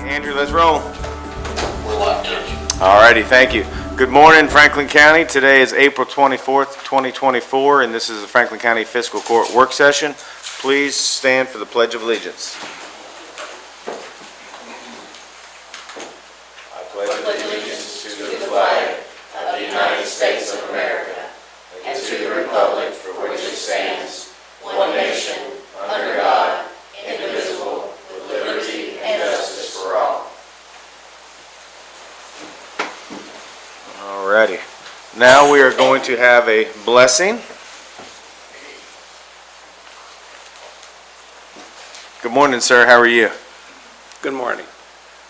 Andrew, let's roll. We're live, Judge. All righty, thank you. Good morning, Franklin County. Today is April 24th, 2024, and this is the Franklin County Fiscal Court work session. Please stand for the Pledge of Allegiance. I pledge allegiance to the flag of the United States of America and to the republic for which it stands, one nation, under God, indivisible, with liberty and justice for all. Alrighty. Now we are going to have a blessing. Good morning, sir. How are you? Good morning.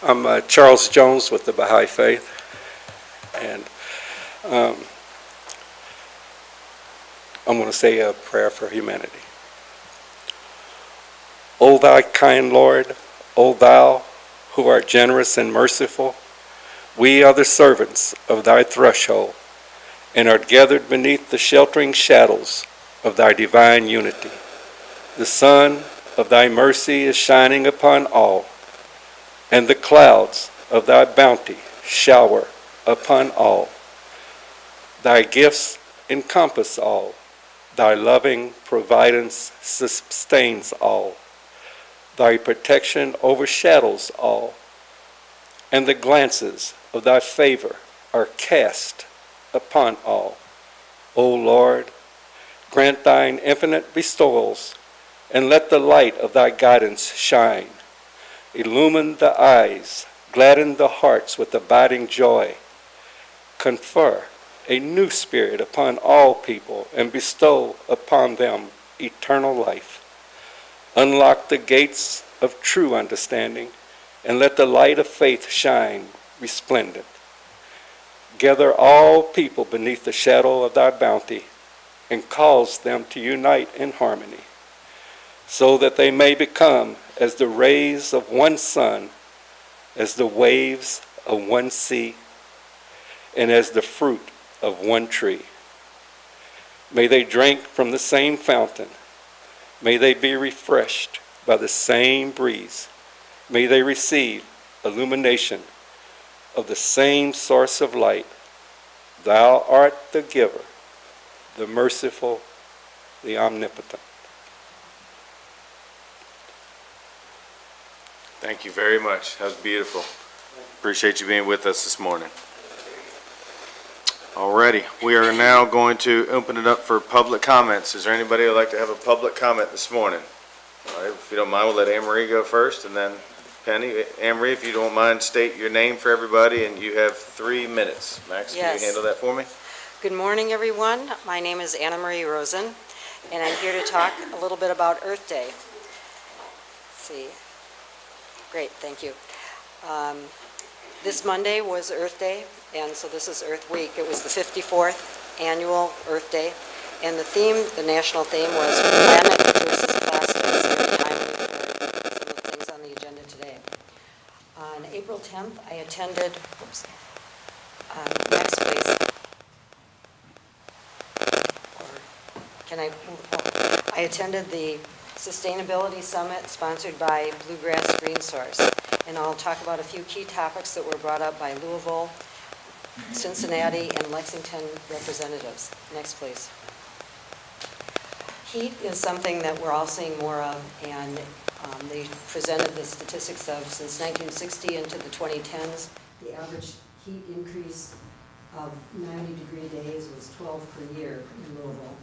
I'm Charles Jones with the Baha'i Faith, and I'm going to say a prayer for humanity. O thou kind Lord, O thou who art generous and merciful, we are the servants of thy threshold and are gathered beneath the sheltering shadows of thy divine unity. The sun of thy mercy is shining upon all, and the clouds of thy bounty shower upon all. Thy gifts encompass all, thy loving providence sustains all, thy protection overshadows all, and the glances of thy favor are cast upon all. O Lord, grant thine infinite bestowals, and let the light of thy guidance shine. Illumine the eyes, gladden the hearts with abiding joy. Confer a new spirit upon all people, and bestow upon them eternal life. Unlock the gates of true understanding, and let the light of faith shine resplendent. Gather all people beneath the shadow of thy bounty, and cause them to unite in harmony, so that they may become as the rays of one sun, as the waves of one sea, and as the fruit of one tree. May they drink from the same fountain. May they be refreshed by the same breeze. May they receive illumination of the same source of light. Thou art the giver, the merciful, the omnipotent. Thank you very much. That was beautiful. Appreciate you being with us this morning. Alrighty, we are now going to open it up for public comments. Is there anybody who would like to have a public comment this morning? All right, if you don't mind, we'll let Anne-Marie go first, and then Penny. Anne-Marie, if you don't mind, state your name for everybody, and you have 3 minutes. Max, can you handle that for me? Good morning, everyone. My name is Anna-Marie Rosen, and I'm here to talk a little bit about Earth Day. Let's see. Great, thank you. This Monday was Earth Day, and so this is Earth Week. It was the 54th annual Earth Day, and the theme, the national theme, was Planet versus Plastics in Time. Some of the things on the agenda today. On April 10th, I attended, next please. I attended the Sustainability Summit sponsored by Bluegrass Green Source, and I'll talk about a few key topics that were brought up by Louisville, Cincinnati, and Lexington representatives. Next, please. Heat is something that we're all seeing more of, and they presented the statistics of since 1960 into the 2010s, the average heat increase of 90-degree days was 12 per year in Louisville.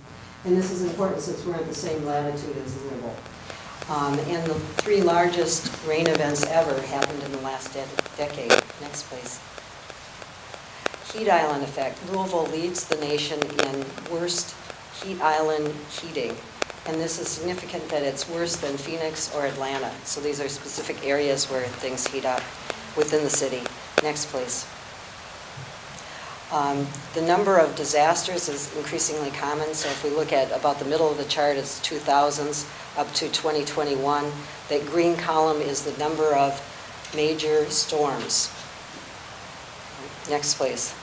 And this is important since we're at the same latitude as Louisville. And the 3 largest rain events ever happened in the last decade. Next, please. Heat island effect. Louisville leads the nation in worst heat island heating. And this is significant that it's worse than Phoenix or Atlanta. So these are specific areas where things heat up within the city. Next, please. The number of disasters is increasingly common. So if we look at about the middle of the chart, it's 2000s up to 2021. That green column is the number of major storms. Next, please.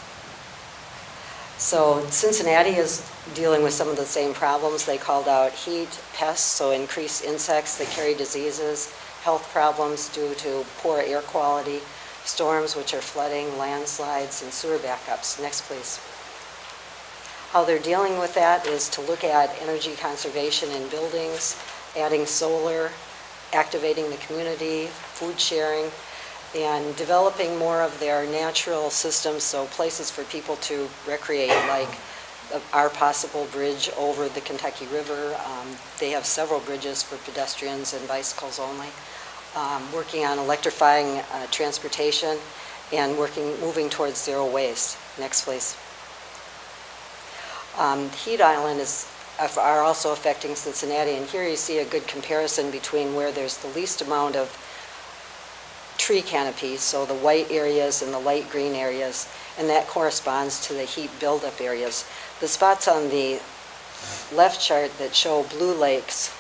So Cincinnati is dealing with some of the same problems. They called out heat, pests, so increased insects that carry diseases, health problems due to poor air quality, storms, which are flooding, landslides, and sewer backups. Next, please. How they're dealing with that is to look at energy conservation in buildings, adding solar, activating the community, food sharing, and developing more of their natural systems, so places for people to recreate, like our possible bridge over the Kentucky River. They have several bridges for pedestrians and bicycles only. Working on electrifying transportation and moving towards zero waste. Next, please. Heat island are also affecting Cincinnati, and here you see a good comparison between where there's the least amount of tree canopies, so the white areas and the light green areas, and that corresponds to the heat buildup areas. The spots on the left chart that show blue lakes,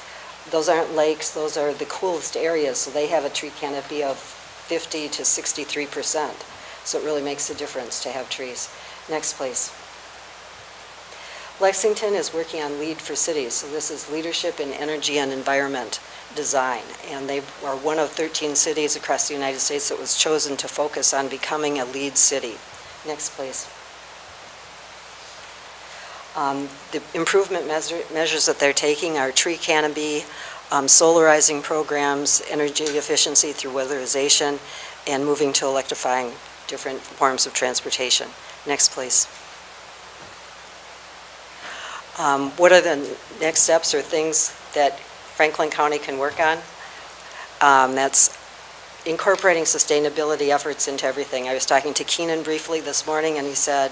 those aren't lakes, those are the coolest areas, so they have a tree canopy of 50 to 63%. So it really makes a difference to have trees. Next, please. Lexington is working on LEED for Cities, so this is Leadership in Energy and Environment Design, and they are one of 13 cities across the United States that was chosen to focus on becoming a LEED city. Next, please. The improvement measures that they're taking are tree canopy, solarizing programs, energy efficiency through weatherization, and moving to electrifying different forms of transportation. Next, please. What are the next steps or things that Franklin County can work on? That's incorporating sustainability efforts into everything. I was talking to Keenan briefly this morning, and he said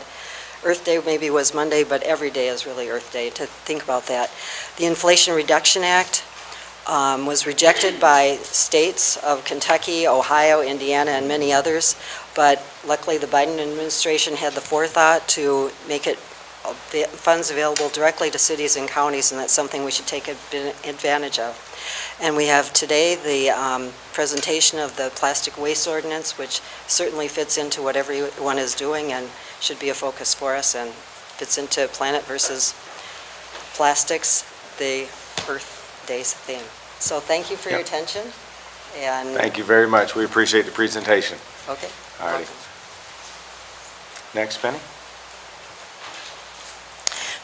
Earth Day maybe was Monday, but every day is really Earth Day, to think about that. The Inflation Reduction Act was rejected by states of Kentucky, Ohio, Indiana, and many others, but luckily the Biden administration had the forethought to make it funds available directly to cities and counties, and that's something we should take advantage of. And we have today the presentation of the plastic waste ordinance, which certainly fits into what everyone is doing and should be a focus for us, and fits into planet versus plastics, the Earth Day's theme. So thank you for your attention. And Thank you very much. We appreciate the presentation. okay. All righty. Next, Penny.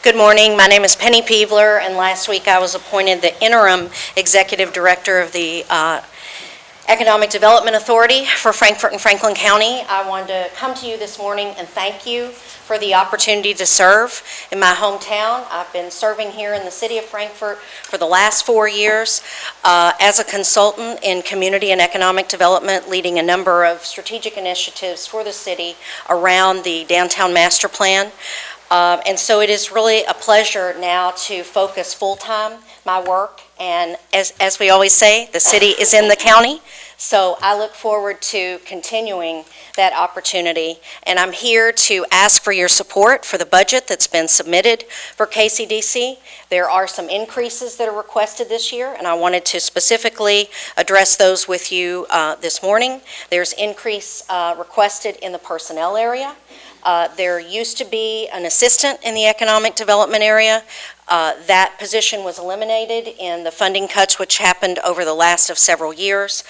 Good morning. My name is Penny Peebler, and last week I was appointed the interim executive director of the Economic Development Authority for Frankfort and Franklin County. I wanted to come to you this morning and thank you for the opportunity to serve in my hometown. I've been serving here in the city of Frankfort for the last 4 years as a consultant in community and economic development, leading a number of strategic initiatives for the city around the downtown master plan. And so it is really a pleasure now to focus full-time my work, and as we always say, the city is in the county, so I look forward to continuing that opportunity, and I'm here to ask for your support for the budget that's been submitted for KCDC. There are some increases that are requested this year, and I wanted to specifically address those with you this morning. There's increase requested in the personnel area. There used to be an assistant in the economic development area. That position was eliminated in the funding cuts which happened over the last of several years.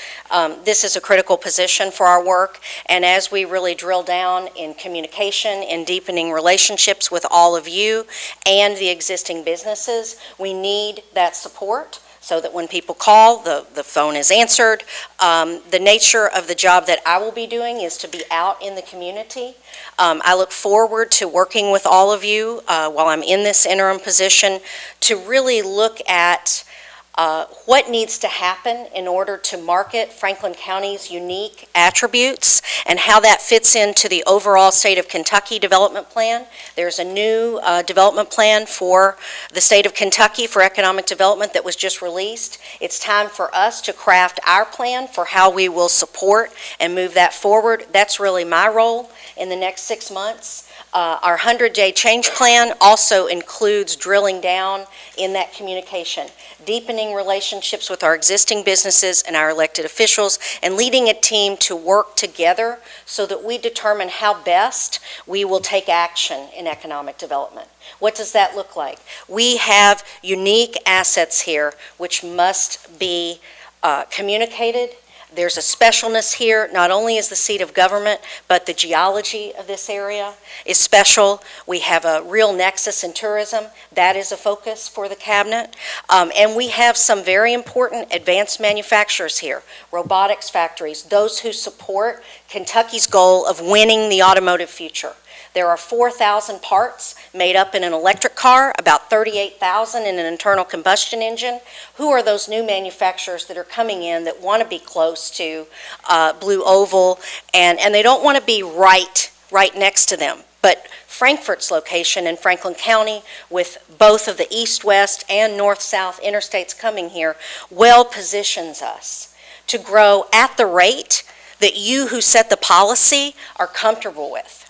This is a critical position for our work, and as we really drill down in communication and deepening relationships with all of you and the existing businesses, we need that support so that when people call, the phone is answered. The nature of the job that I will be doing is to be out in the community. I look forward to working with all of you while I'm in this interim position to really look at what needs to happen in order to market Franklin County's unique attributes and how that fits into the overall state of Kentucky development plan. There's a new development plan for the state of Kentucky for economic development that was just released. It's time for us to craft our plan for how we will support and move that forward. That's really my role in the next 6 months. Our 100-day change plan also includes drilling down in that communication, deepening relationships with our existing businesses and our elected officials, and leading a team to work together so that we determine how best we will take action in economic development. What does that look like? We have unique assets here which must be communicated. There's a specialness here. Not only is the seat of government, but the geology of this area is special. We have a real nexus in tourism. That is a focus for the cabinet. And we have some very important advanced manufacturers here, robotics factories, those who support Kentucky's goal of winning the automotive future. There are 4,000 parts made up in an electric car, about 38,000 in an internal combustion engine. Who are those new manufacturers that are coming in that want to be close to Blue Oval, and they don't want to be right next to them? But Frankfort's location in Franklin County, with both of the east-west and north-south interstates coming here, well positions us to grow at the rate that you who set the policy are comfortable with.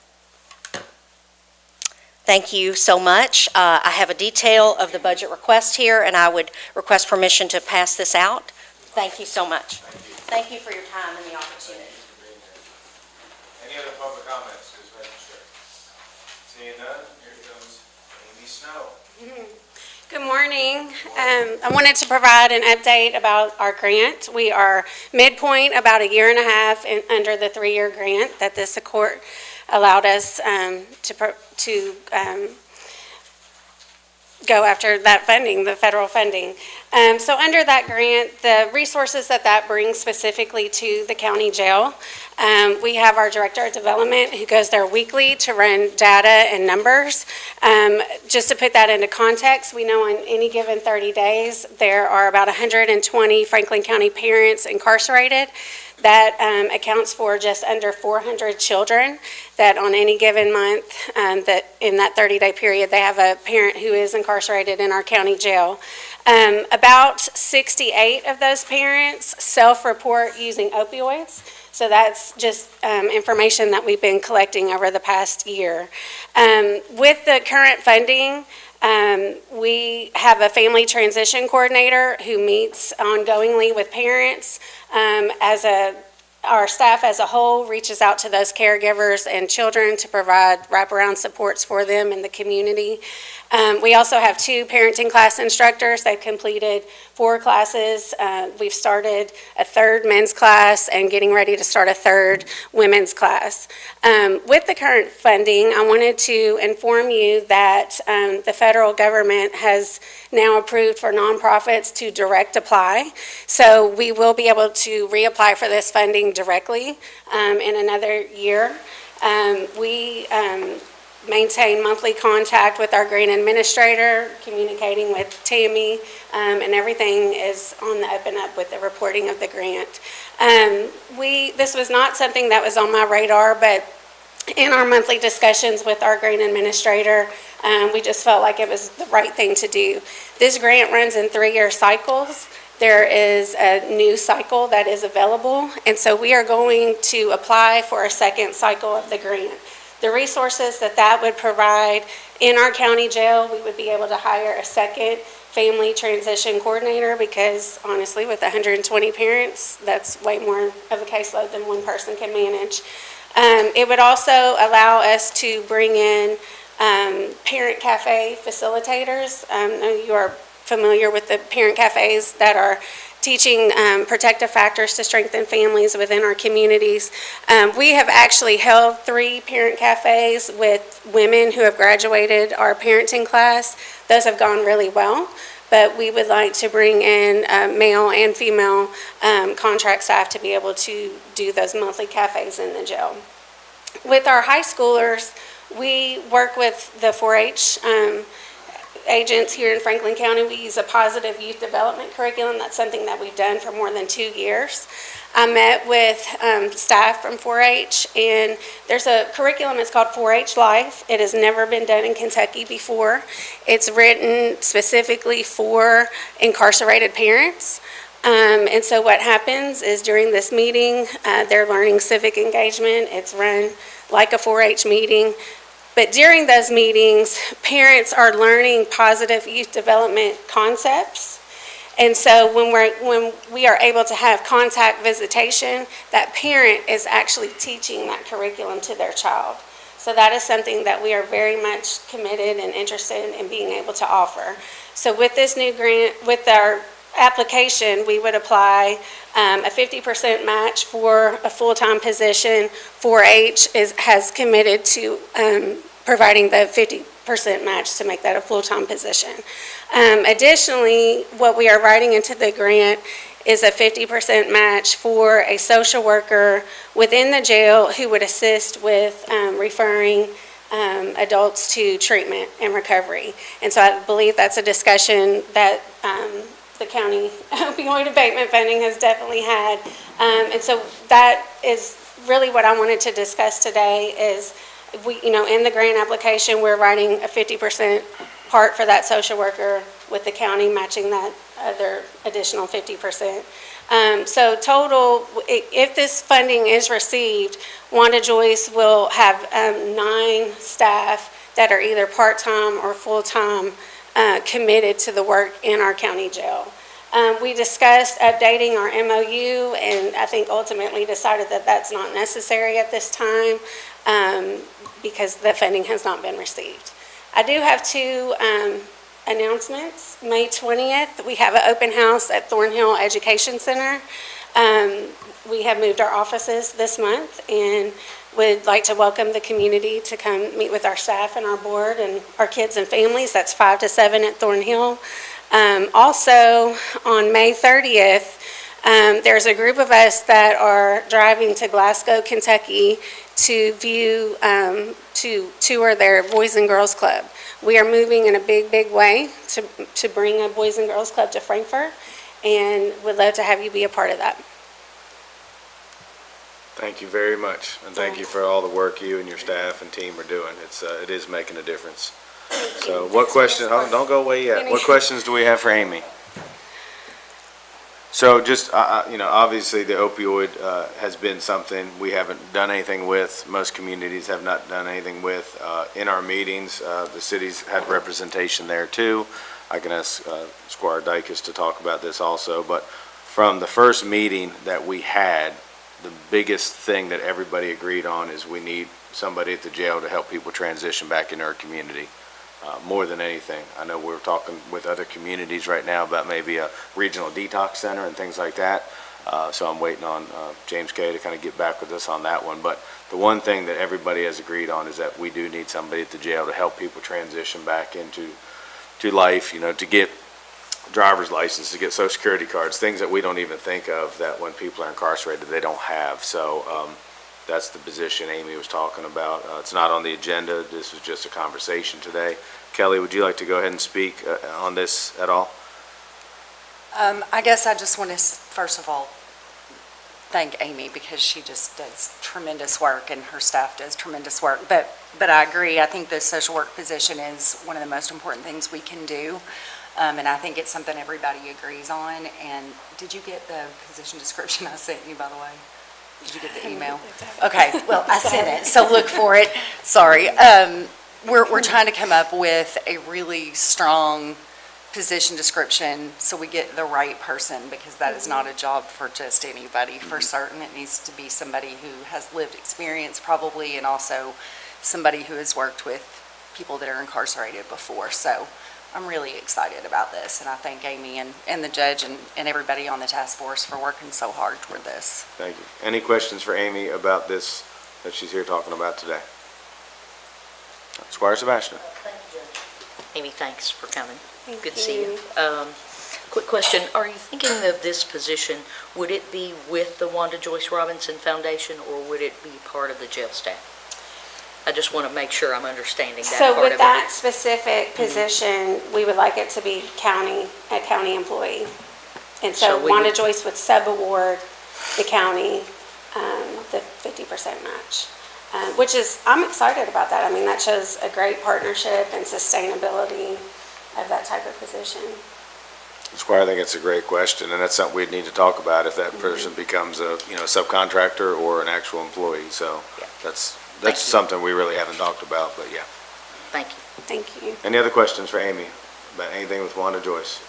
Thank you so much. I have a detail of the budget request here, and I would request permission to pass this out. Thank you so much. Thank you for your time and the opportunity. Any other public comments? Just making sure. Seeing none, here comes Amy Snow. Good morning. I wanted to provide an update about our grant. We are midpoint, about a year and a half under the 3-year grant that this court allowed us to go after that funding, the federal funding. So under that grant, the resources that brings specifically to the county jail, we have our director of development who goes there weekly to run data and numbers. Just to put that into context, we know in any given 30 days, there are about 120 Franklin County parents incarcerated. That accounts for just under 400 children that on any given month, that in that 30-day period, they have a parent who is incarcerated in our county jail. About 68 of those parents self-report using opioids. So that's just information that we've been collecting over the past year. With the current funding, we have a family transition coordinator who meets ongoingly with parents. Our staff as a whole reaches out to those caregivers and children to provide wraparound supports for them in the community. We also have 2 parenting class instructors. They've completed 4 classes. We've started a 3rd men's class and getting ready to start a 3rd women's class. With the current funding, I wanted to inform you that the federal government has now approved for nonprofits to direct apply. So we will be able to reapply for this funding directly in another year. We maintain monthly contact with our grant administrator, communicating with Tammy, and everything is on the up and up with the reporting of the grant. This was not something that was on my radar, but in our monthly discussions with our grant administrator, we just felt like it was the right thing to do. This grant runs in 3-year cycles. There is a new cycle that is available, and so we are going to apply for a 2nd cycle of the grant. The resources that would provide in our county jail, we would be able to hire a 2nd family transition coordinator because honestly, with 120 parents, that's way more of a caseload than one person can manage. It would also allow us to bring in parent cafe facilitators. I know you are familiar with the parent cafes that are teaching protective factors to strengthen families within our communities. We have actually held 3 parent cafes with women who have graduated our parenting class. Those have gone really well, but we would like to bring in male and female contract staff to be able to do those monthly cafes in the jail. With our high schoolers, we work with the 4-H agents here in Franklin County. We use a positive youth development curriculum. That's something that we've done for more than 2 years. I met with staff from 4-H, and there's a curriculum, it's called 4-H Life. It has never been done in Kentucky before. It's written specifically for incarcerated parents. And so what happens is during this meeting, they're learning civic engagement. It's run like a 4-H meeting, But during those meetings, parents are learning positive youth development concepts. And so when we are able to have contact visitation, that parent is actually teaching that curriculum to their child. So that is something that we are very much committed and interested in being able to offer. So with this new grant, with our application, we would apply a 50% match for a full-time position. 4-H has committed to providing the 50% match to make that a full-time position. Additionally, what we are writing into the grant is a 50% match for a social worker within the jail who would assist with referring adults to treatment and recovery. And so I believe that's a discussion that the county opioid abatement funding has definitely had. And so that is really what I wanted to discuss today is in the grant application, we're writing a 50% part for that social worker with the county matching that other additional 50%. So total, if this funding is received, Wanda Joyce will have 9 staff that are either part-time or full-time committed to the work in our county jail. We discussed updating our MOU, and I think ultimately decided that that's not necessary at this time because the funding has not been received. I do have 2 announcements. May 20th, we have an open house at Thornhill Education Center. We have moved our offices this month and would like to welcome the community to come meet with our staff and our board and our kids and families. That's 5 to 7 at Thornhill. Also, on May 30th, there's a group of us that are driving to Glasgow, Kentucky to view, to tour their Boys and Girls Club. We are moving in a big, big way to bring a Boys and Girls Club to Frankfort, and would love to have you be a part of that. Thank you very much, and thank you for all the work you and your staff and team are doing. It is making a difference. So what question, don't go away yet. What questions do we have for Amy? So just, obviously the opioid has been something we haven't done anything with. Most communities have not done anything with. In our meetings, the cities had representation there too. I can ask Squire Dykes to talk about this also, but from the first meeting that we had, the biggest thing that everybody agreed on is we need somebody at the jail to help people transition back into our community. More than anything. I know we're talking with other communities right now about maybe a regional detox center and things like that. So I'm waiting on James Kay to kind of get back with us on that one. But the one thing that everybody has agreed on is that we do need somebody at the jail to help people transition back into life, to get driver's license, to get social security cards, things that we don't even think of that when people are incarcerated they don't have. So that's the position Amy was talking about. It's not on the agenda. This was just a conversation today. Kelly, would you like to go ahead and speak on this at all? I guess I just want to, first of all, thank Amy because she just does tremendous work and her staff does tremendous work. But I agree. I think the social work position is one of the most important things we can do. And I think it's something everybody agrees on. And did you get the position description I sent you, by the way? Did you get the email? Okay, well, I sent it, so look for it. Sorry. We're trying to come up with a really strong position description so we get the right person, because that is not a job for just anybody, for certain. It needs to be somebody who has lived experience probably, and also somebody who has worked with people that are incarcerated before. So I'm really excited about this, and I thank Amy and the judge and everybody on the task force for working so hard toward this. Thank you. Any questions for Amy about this that she's here talking about today? Squire Sebastian. Amy, thanks for coming. Thank Good to see you. you. Quick question, are you thinking of this position, would it be with the Wanda Joyce Robinson Foundation, or would it be part of the jail staff? I just want to make sure I'm understanding that part So of it. with that specific position, we would like it to be a county employee. And so So we Wanda would- Joyce would sub-award the county the 50% match, which is, I'm excited about that. I mean, that shows a great partnership and sustainability of that type of position. Squire, I think it's a great question, and that's something we'd need to talk about if that person becomes a subcontractor or an actual employee. So Yeah. that's that's you. something we really haven't talked about, but yeah. Thank you. Thank you. Any other questions for Amy about anything with Wanda Joyce?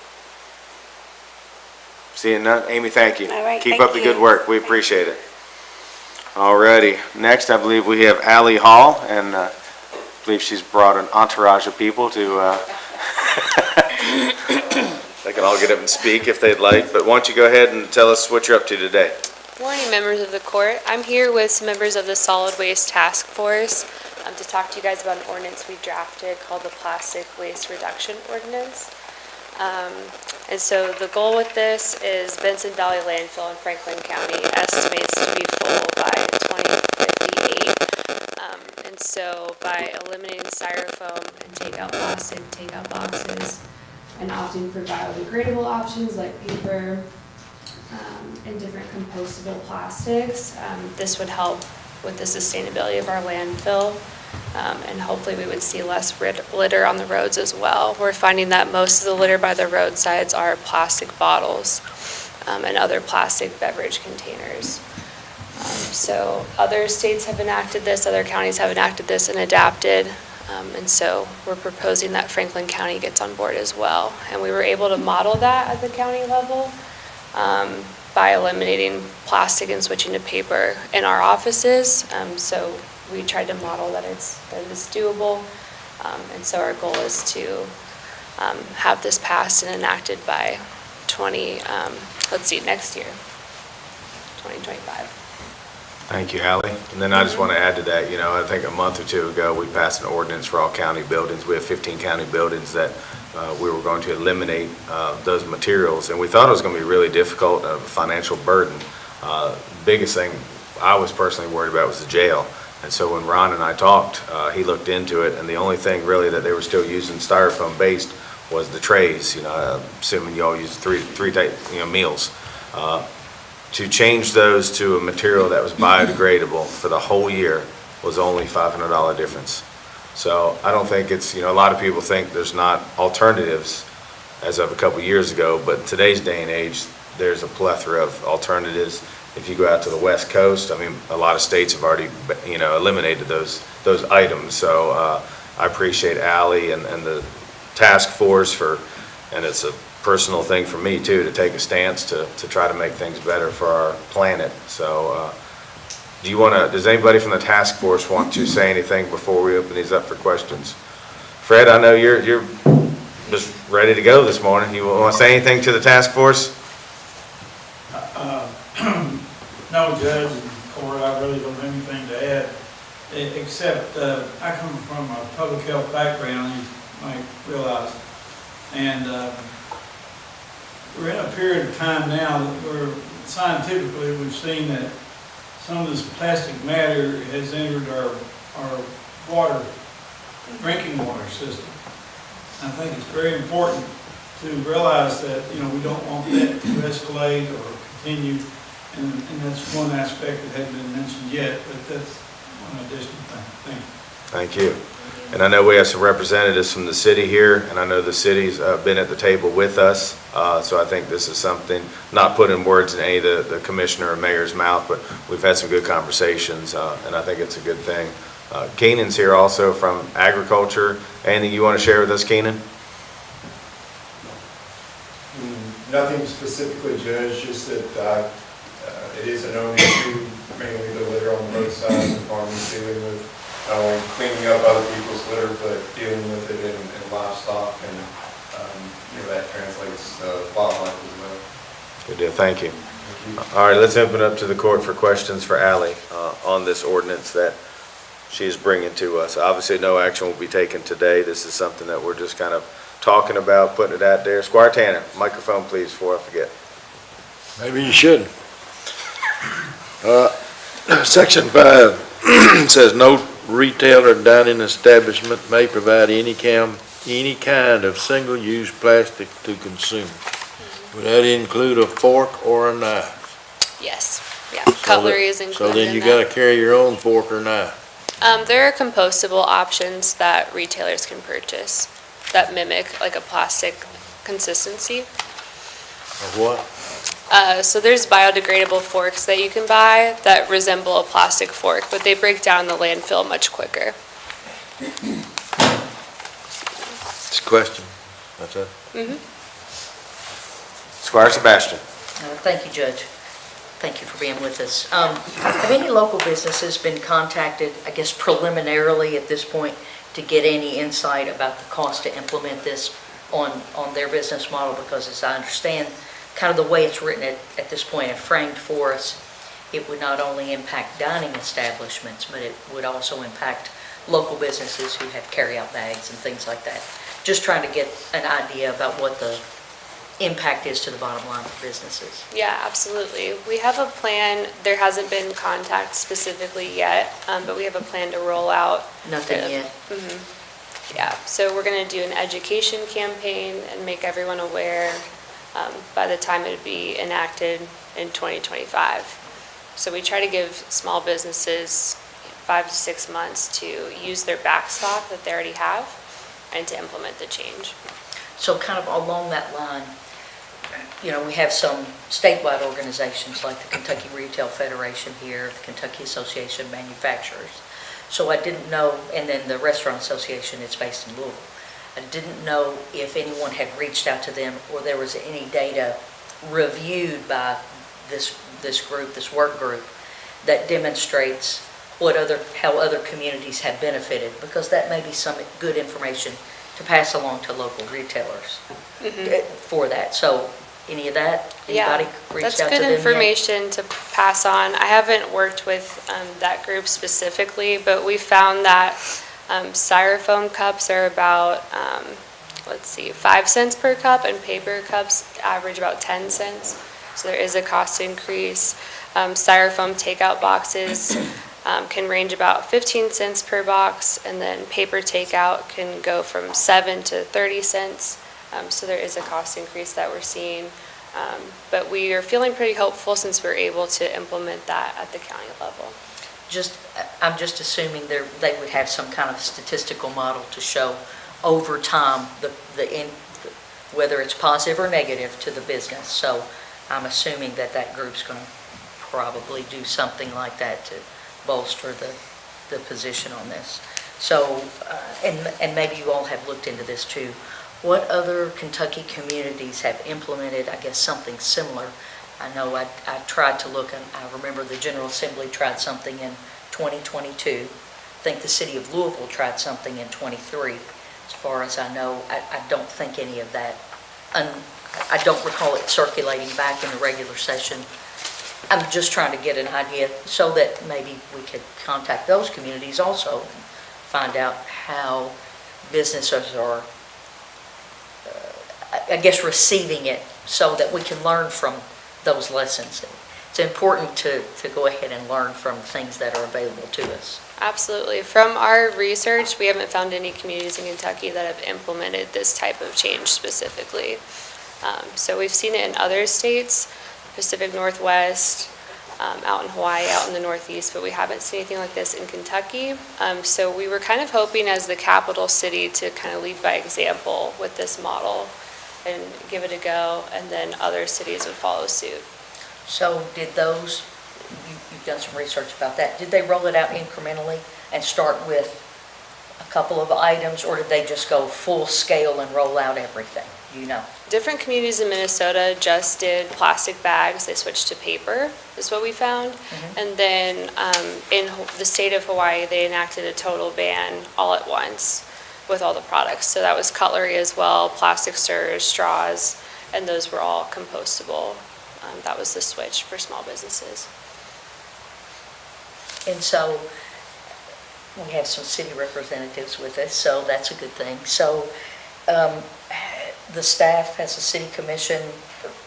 Seeing none, Amy, thank you. All right, Keep thank up the good you. work, we appreciate it. Alrighty, next I believe we have Ally Hall, and I believe she's brought an entourage of people to, they can all get up and speak if they'd like, but why don't you go ahead and tell us what you're up to today? Morning, members of the court. I'm here with some members of the Solid Waste Task Force to talk to you guys about an ordinance we drafted called the Plastic Waste Reduction Ordinance. And so the goal with this is Benson Valley Landfill in Franklin County estimates to be full by 2058. And so by eliminating styrofoam and takeout plastic, takeout boxes, and opting for biodegradable options like paper, and different compostable plastics. This would help with the sustainability of our landfill, and hopefully we would see less litter on the roads as well. We're finding that most of the litter by the roadsides are plastic bottles and other plastic beverage containers. So other states have enacted this, other counties have enacted this and adapted. And so we're proposing that Franklin County gets on board as well. And we were able to model that at the county level by eliminating plastic and switching to paper in our offices. So we tried to model that it's doable. And so our goal is to have this passed and enacted by next year, 2025. Thank you, Ally. And then I just want to add to that, I think a month or two ago, we passed an ordinance for all county buildings. We have 15 county buildings that we were going to eliminate those materials. And we thought it was going to be really difficult, a financial burden. Biggest thing I was personally worried about was the jail. And so when Ron and I talked, he looked into it, and the only thing really that they were still using styrofoam based was the trays. Assuming you all use three meals. To change those to a material that was biodegradable for the whole year was only $500 difference. So I don't think it's, a lot of people think there's not alternatives as of a couple years ago, but in today's day and age, there's a plethora of alternatives. If you go out to the West Coast, a lot of states have already, eliminated those items. So I appreciate Ally and the task force and it's a personal thing for me too, to take a stance to try to make things better for our planet. So does anybody from the task force want to say anything before we open these up for questions? Fred, I know you're just ready to go this morning. You want to say anything to the task force? No, Judge and Court, I really don't have anything to add, except I come from a public health background, you might realize, and we're in a period of time now where scientifically we've seen that some of this plastic matter has entered our water, drinking water system. I think it's very important to realize that, we don't want that to escalate or continue, and that's one aspect that hadn't been mentioned yet, but that's one additional thing. Thank you. Thank you. And I know we have some representatives from the city here, and I know the city's been at the table with us. So I think this is something, not putting words in any of the commissioner or mayor's mouth, but we've had some good conversations, and I think it's a good thing. Keenan's here also from agriculture. Anything you want to share with us, Keenan? Nothing specifically, Judge, just that it is a known issue, mainly the litter on both sides of farmers dealing with not only cleaning up other people's litter, but dealing with it in livestock, and that translates to wildlife as well. Good deal, thank you. All right, let's open up to the court for questions for Ally on this ordinance that she is bringing to us. Obviously, no action will be taken today. This is something that we're just kind of talking about, putting it out there. Squire Tanner, microphone please before I forget. Maybe you shouldn't. Section 5 says no retailer or dining establishment may provide any kind of single-use plastic to consume. Would that include a fork or a knife? Yes, yeah, cutlery is included So then in you that. gotta carry your own fork or knife. There are compostable options that retailers can purchase that mimic like a plastic consistency. Of what? So there's biodegradable forks that you can buy that resemble a plastic fork, but they break down in the landfill much quicker. It's a question. That's it. Squire Sebastian. Thank you, Judge. Thank you for being with us. Have any local businesses been contacted, I guess preliminarily at this point, to get any insight about the cost to implement this on their business model? Because as I understand, kind of the way it's written at this point and framed for us, it would not only impact dining establishments, but it would also impact local businesses who have carry-out bags and things like that. Just trying to get an idea about what the impact is to the bottom line for businesses. Yeah, absolutely. We have a plan. There hasn't been contact specifically yet, but we have a plan to roll out. Nothing yet? Yeah, so we're going to do an education campaign and make everyone aware by the time it would be enacted in 2025. So we try to give small businesses 5 to 6 months to use their backstop that they already have and to implement the change. So kind of along that line, you know, we have some statewide organizations like the Kentucky Retail Federation here, the Kentucky Association of Manufacturers. So I didn't know, and then the Restaurant Association, it's based in Louisville. I didn't know if anyone had reached out to them or there was any data reviewed by this group, this work group, that demonstrates how other communities have benefited, because that may be some good information to pass along to local retailers for that. So any of that, anybody reached out to them yet? That's good information to pass on. I haven't worked with that group specifically, but we found that styrofoam cups are about, 5 cents per cup, and paper cups average about 10 cents. So there is a cost increase. Styrofoam takeout boxes can range about 15 cents per box, and then paper takeout can go from 7 to 30 cents. So there is a cost increase that we're seeing. But we are feeling pretty hopeful since we're able to implement that at the county level. I'm just assuming they would have some kind of statistical model to show over time whether it's positive or negative to the business. So I'm assuming that group's going to probably do something like that to bolster the position on this. So, and maybe you all have looked into this too. What other Kentucky communities have implemented, I guess, something similar? I know I tried to look, and I remember the General Assembly tried something in 2022. I think the city of Louisville tried something in 23. As far as I know, I don't think any of that, I don't recall it circulating back in the regular session. I'm just trying to get an idea so that maybe we could contact those communities also and find out how businesses are, I guess, receiving it so that we can learn from those lessons. It's important to go ahead and learn from things that are available to us. Absolutely. From our research, we haven't found any communities in Kentucky that have implemented this type of change specifically. So we've seen it in other states, Pacific Northwest, out in Hawaii, out in the Northeast, but we haven't seen anything like this in Kentucky. So we were kind of hoping as the capital city to kind of lead by example with this model and give it a go, and then other cities would follow suit. So did those, you've done some research about that, did they roll it out incrementally and start with a couple of items, or did they just go full scale and roll out everything? You know? Different communities in Minnesota just did plastic bags. They switched to paper, is what we found. And then in the state of Hawaii, they enacted a total ban all at once with all the products. So that was cutlery as well, plastic stirrers, straws, and those were all compostable. That was the switch for small businesses. And so we have some city representatives with us, so that's a good thing. So the staff as a city commission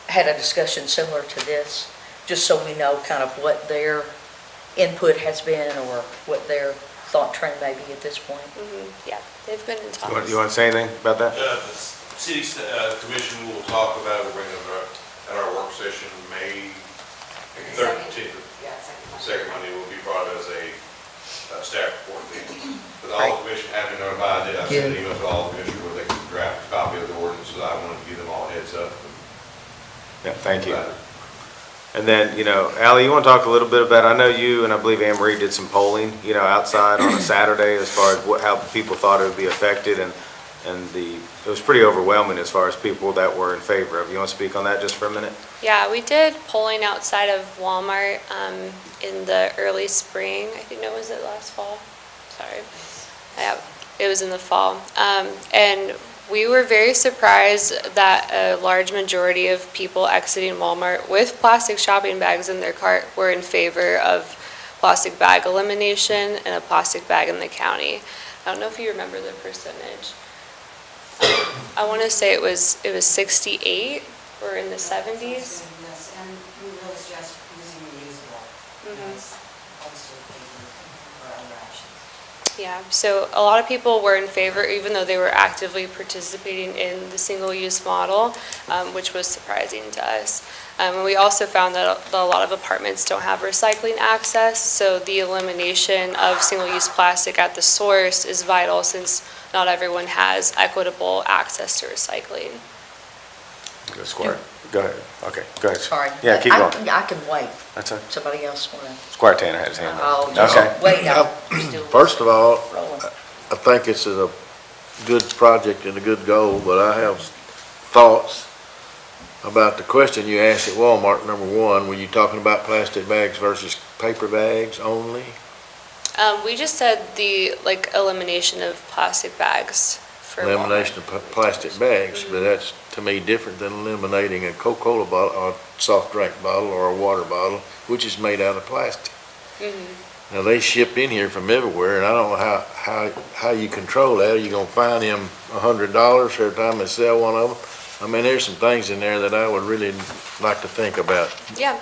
had a discussion similar to this, just so we know kind of what their input has been or what their thought train may be at this point. Yeah, they've been in talks. You want to say anything about that? The city commission will talk about it, we'll bring it up at our work session May 13th. Second Monday will be brought as a staff report meeting. But all the commission have been notified, I sent an email to all the commissioners where they can draft a copy of the ordinance, so I wanted to give them all a heads up. Yeah, thank you. And then, Ally, you want to talk a little bit about, I know you and I believe Anne Marie did some polling, outside on a Saturday as far as how people thought it would be affected, and it was pretty overwhelming as far as people that were in favor of. You want to speak on that just for a minute? Yeah, we did polling outside of Walmart in the early spring. I think, no, was it last fall? Sorry. Yeah, it was in the fall. And we were very surprised that a large majority of people exiting Walmart with plastic shopping bags in their cart were in favor of plastic bag elimination and a plastic bag in the county. I don't know if you remember the percentage. I want to say it was 68 or in the 70s. Yes, and we really suggest using reusable. As opposed to paper or other options. Yeah, so a lot of people were in favor, even though they were actively participating in the single-use model, which was surprising to us. And we also found that a lot of apartments don't have recycling access, so the elimination of single-use plastic at the source is vital, since not everyone has equitable access to recycling. Go Squire. Go ahead. Okay, go ahead. Sorry. Yeah, keep going. I can wait. That's it. Somebody else want to? Squire Tanner had his hand up. I'll just Okay. wait. I'm still First of all, rolling. I think this is a good project and a good goal, but I have thoughts about the question you asked at Walmart, number one. Were you talking about plastic bags versus paper bags only? We just said the elimination of plastic bags for Walmart. Elimination of plastic bags, but that's, to me, different than eliminating a Coca-Cola bottle, or a soft drink bottle, or a water bottle, which is made out of plastic. Now, they ship in here from everywhere, and I don't know how you control that. Are you gonna fine them $100 every time they sell one of them? I mean, there's some things in there that I would really like to think about. Yeah.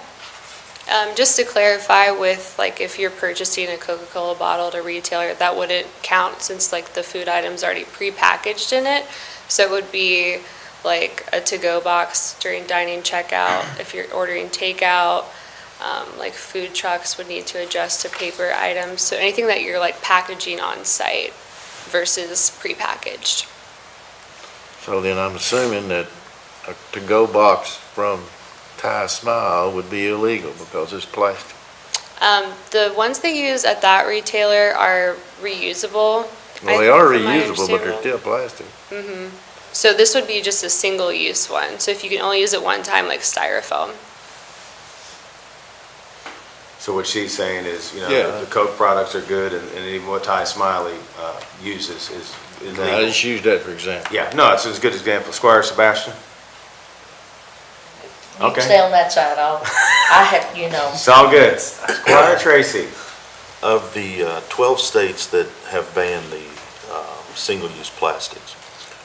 Just to clarify with, if you're purchasing a Coca-Cola bottle at a retailer, that wouldn't count since, the food item's already pre-packaged in it. So it would be a to-go box during dining checkout. If you're ordering takeout, food trucks would need to adjust to paper items. So anything that you're, packaging on site versus pre-packaged. So then I'm assuming that a to-go box from Thai Smile would be illegal because it's plastic. The ones they use at that retailer are reusable. Well, they are from my reusable, but they're understanding. still plastic. So this would be just a single-use one. So if you can only use it one time, like styrofoam. So what she's saying is, Yeah. the Coke products are good, and even what Ty Smiley uses is Now, I legal. just used that for example. Yeah, no, it's a good example. Squire Sebastian? You Okay. can stay on that side. I have, It's all good. Squire Tracy? Of the 12 states that have banned the single-use plastics,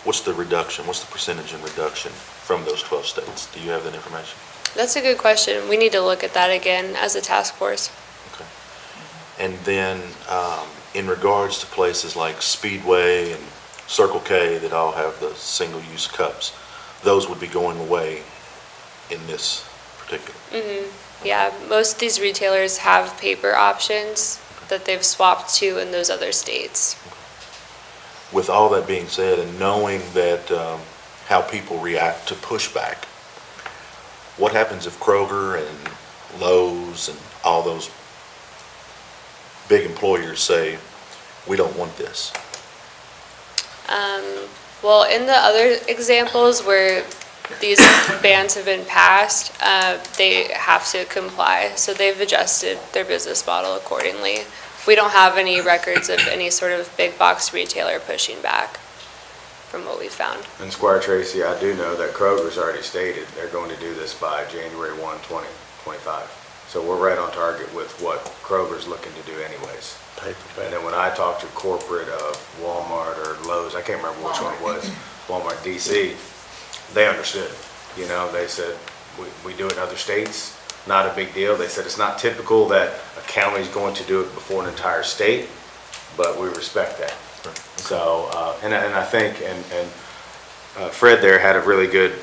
what's the reduction, what's the percentage in reduction from those 12 states? Do you have that information? That's a good question. We need to look at that again as a task force. Okay. And then in regards to places like Speedway and Circle K that all have the single-use cups, those would be going away in this particular. Yeah, most of these retailers have paper options that they've swapped to in those other states. With all that being said, and knowing that how people react to pushback, what happens if Kroger and Lowe's and all those big employers say, we don't want this? Well, in the other examples where these bans have been passed, they have to comply. So they've adjusted their business model accordingly. We don't have any records of any sort of big box retailer pushing back from what we found. And Squire Tracy, I do know that Kroger's already stated they're going to do this by January 1, 2025. So we're right on target with what Kroger's looking to do anyways. And then when I talked to corporate of Walmart or Lowe's, I can't remember which one it was, Walmart DC, they understood. They said, we do it in other states, not a big deal. They said it's not typical that a county's going to do it before an entire state, but we respect that. So, and I think, Fred there had a really good,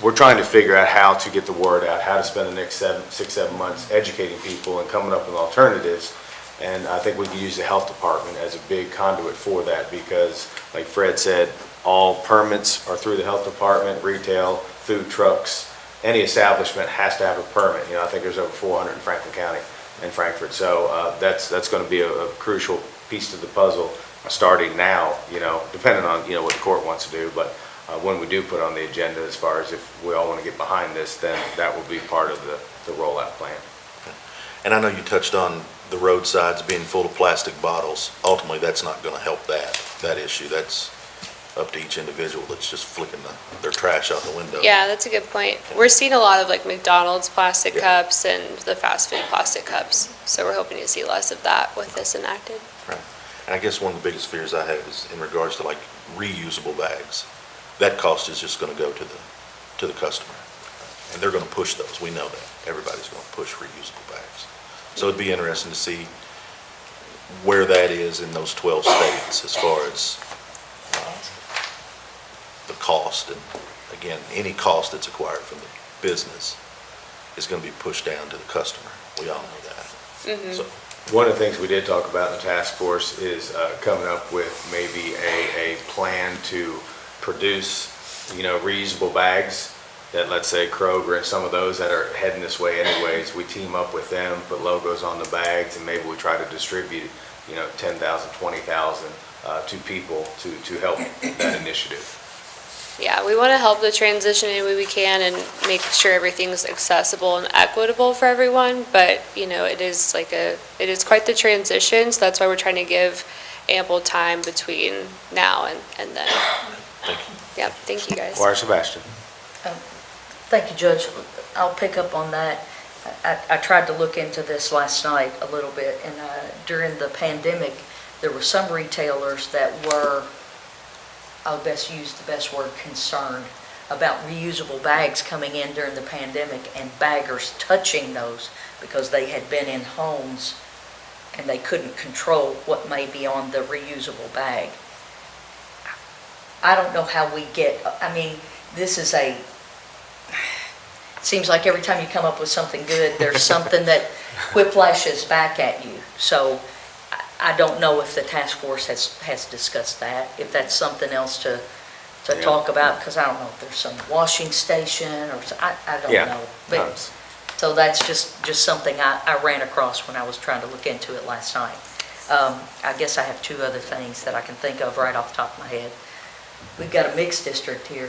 we're trying to figure out how to get the word out, how to spend the next 6-7 months educating people and coming up with alternatives. And I think we can use the health department as a big conduit for that because, like Fred said, all permits are through the health department, retail, food trucks, any establishment has to have a permit. I think there's over 400 in Franklin County and Frankfurt. So that's going to be a crucial piece to the puzzle starting now, depending on, what the court wants to do. But when we do put on the agenda, as far as if we all want to get behind this, then that will be part of the rollout plan. And I know you touched on the roadsides being full of plastic bottles. Ultimately, that's not going to help that issue. That's up to each individual that's just flicking their trash out the window. Yeah, that's a good point. We're seeing a lot of like McDonald's plastic cups and the fast food plastic cups. So we're hoping to see less of that with this enacted. Right. And I guess one of the biggest fears I have is in regards to like reusable bags. That cost is just going to go to the customer. And they're going to push those. We know that. Everybody's going to push reusable bags. So it'd be interesting to see where that is in those 12 states as far as the cost. And again, any cost that's acquired from the business is going to be pushed down to the customer. We all know that. So, one of the things we did talk about in the task force is coming up with maybe a plan to produce, reusable bags that, let's say, Kroger and some of those that are heading this way anyways, we team up with them, put logos on the bags, and maybe we try to distribute, 10,000, 20,000 to people to help that initiative. Yeah, we want to help the transition any way we can and make sure everything's accessible and equitable for everyone. But, it is quite the transition. So that's why we're trying to give ample time between now and then. thank you. Yeah, thank you guys. Choir Sebastian. Thank you, Judge. I'll pick up on that. I tried to look into this last night a little bit, and during the pandemic, there were some retailers that were, I'll best use the best word, concerned about reusable bags coming in during the pandemic and baggers touching those because they had been in homes and they couldn't control what may be on the reusable bag. I don't know how we this is seems like every time you come up with something good, there's something that whiplashes back at you. So I don't know if the task force has discussed that, if that's something else to talk about, because I don't know if there's some washing station or, I don't know. But, so that's just something I ran across when I was trying to look into it last night. I guess I have two other things that I can think of right off the top of my head. We've got a mixed district here.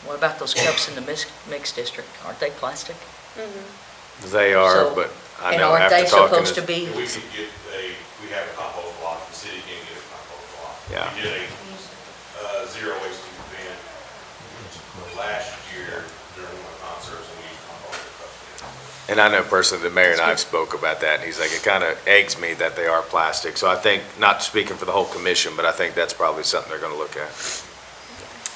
What about those cups in the mixed district? Aren't they plastic? They are, So- but I And know aren't after they talking supposed to be? We could get we have a compost block, the city can get a compost block. Yeah. We did a zero waste event last year during one of the concerts, and we used compost cups. And I know personally, the mayor and I have spoke about that, and he's like, it kind of eggs me that they are plastic. So I think, not speaking for the whole commission, but I think that's probably something they're going to look at.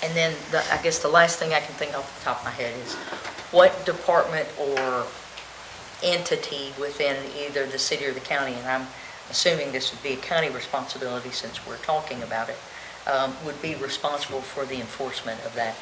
And then, I guess the last thing I can think off the top of my head is, what department or entity within either the city or the county, and I'm assuming this would be a county responsibility since we're talking about it, would be responsible for the enforcement of that?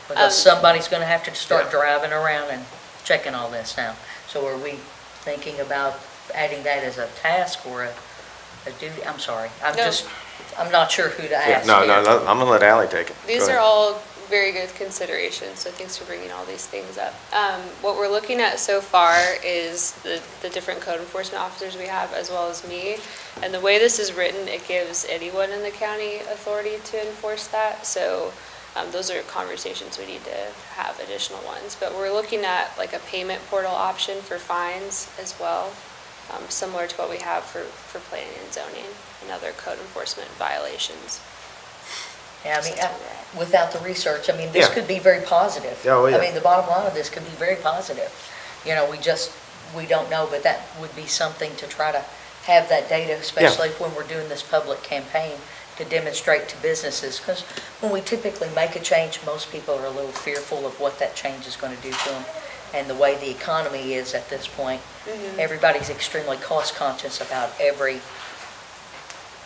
Because somebody's going to have to start driving around and checking all this now. So are we thinking about adding that as a task or a duty? I'm sorry, I'm not sure who to ask. No, here. I'm going to let Ally take it. These are all very good considerations, so thanks for bringing all these things up. What we're looking at so far is the different code enforcement officers we have, as well as me. And the way this is written, it gives anyone in the county authority to enforce that. So those are conversations we need to have, additional ones. But we're looking at like a payment portal option for fines as well, similar to what we have for planning and zoning and other code enforcement violations. Yeah, without the research, this could be very positive. Oh, yeah. The bottom line of this could be very positive. We don't know, but that would be something to try to have that data, especially when we're doing this public campaign, to demonstrate to businesses. Because when we typically make a change, most people are a little fearful of what that change is going to do to them. And the way the economy is at this point, everybody's extremely cost conscious about every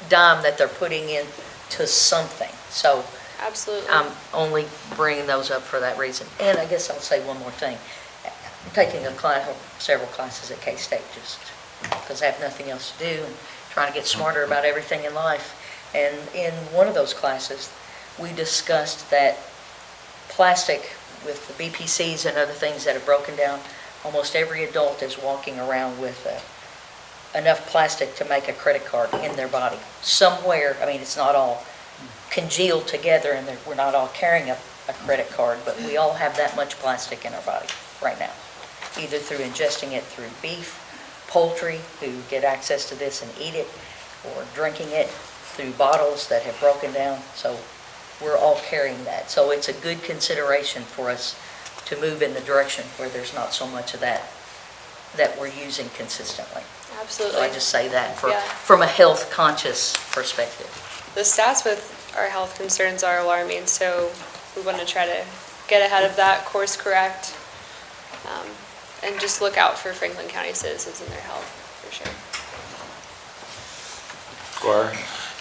dime that they're putting into something. So Absolutely. I'm only bringing those up for that reason. And I guess I'll say one more thing. I'm taking a class, several classes at K-State just because I have nothing else to do and trying to get smarter about everything in life. And in one of those classes, we discussed that plastic with the BPCs and other things that have broken down, almost every adult is walking around with enough plastic to make a credit card in their body. Somewhere, I mean, it's not all congealed together and we're not all carrying a credit card, but we all have that much plastic in our body right now, either through ingesting it through beef, poultry, who get access to this and eat it, or drinking it through bottles that have broken down. So we're all carrying that. So it's a good consideration for us to move in the direction where there's not so much of that we're using consistently. So Absolutely. I just say that Yeah. from a health conscious perspective. The stats with our health concerns are alarming, so we want to try to get ahead of that, course correct, and just look out for Franklin County citizens and their health, for sure. Squire?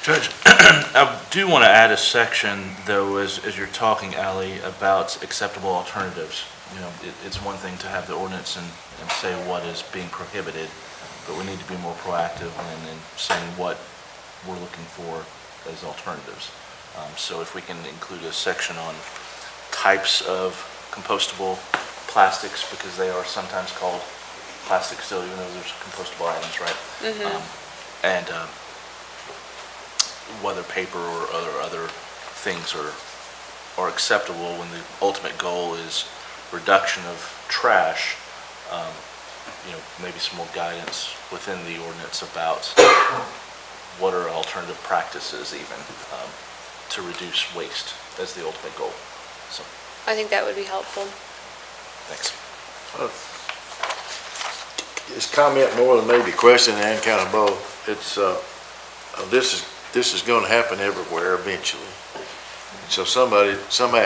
Judge, I do want to add a section, though, as you're talking, Ally, about acceptable alternatives. You know, it's one thing to have the ordinance and say what is being prohibited, but we need to be more proactive in saying what we're looking for as alternatives. So if we can include a section on types of compostable plastics, because they are sometimes called plastic still, even though there's compostable items, right? And whether paper or other things are acceptable when the ultimate goal is reduction of trash, you know, maybe some more guidance within the ordinance about what are alternative practices even to reduce waste as the ultimate goal. So, I think that would be helpful. thanks. It's comment more than maybe question and kind of both. It's, this is gonna happen everywhere eventually. So somebody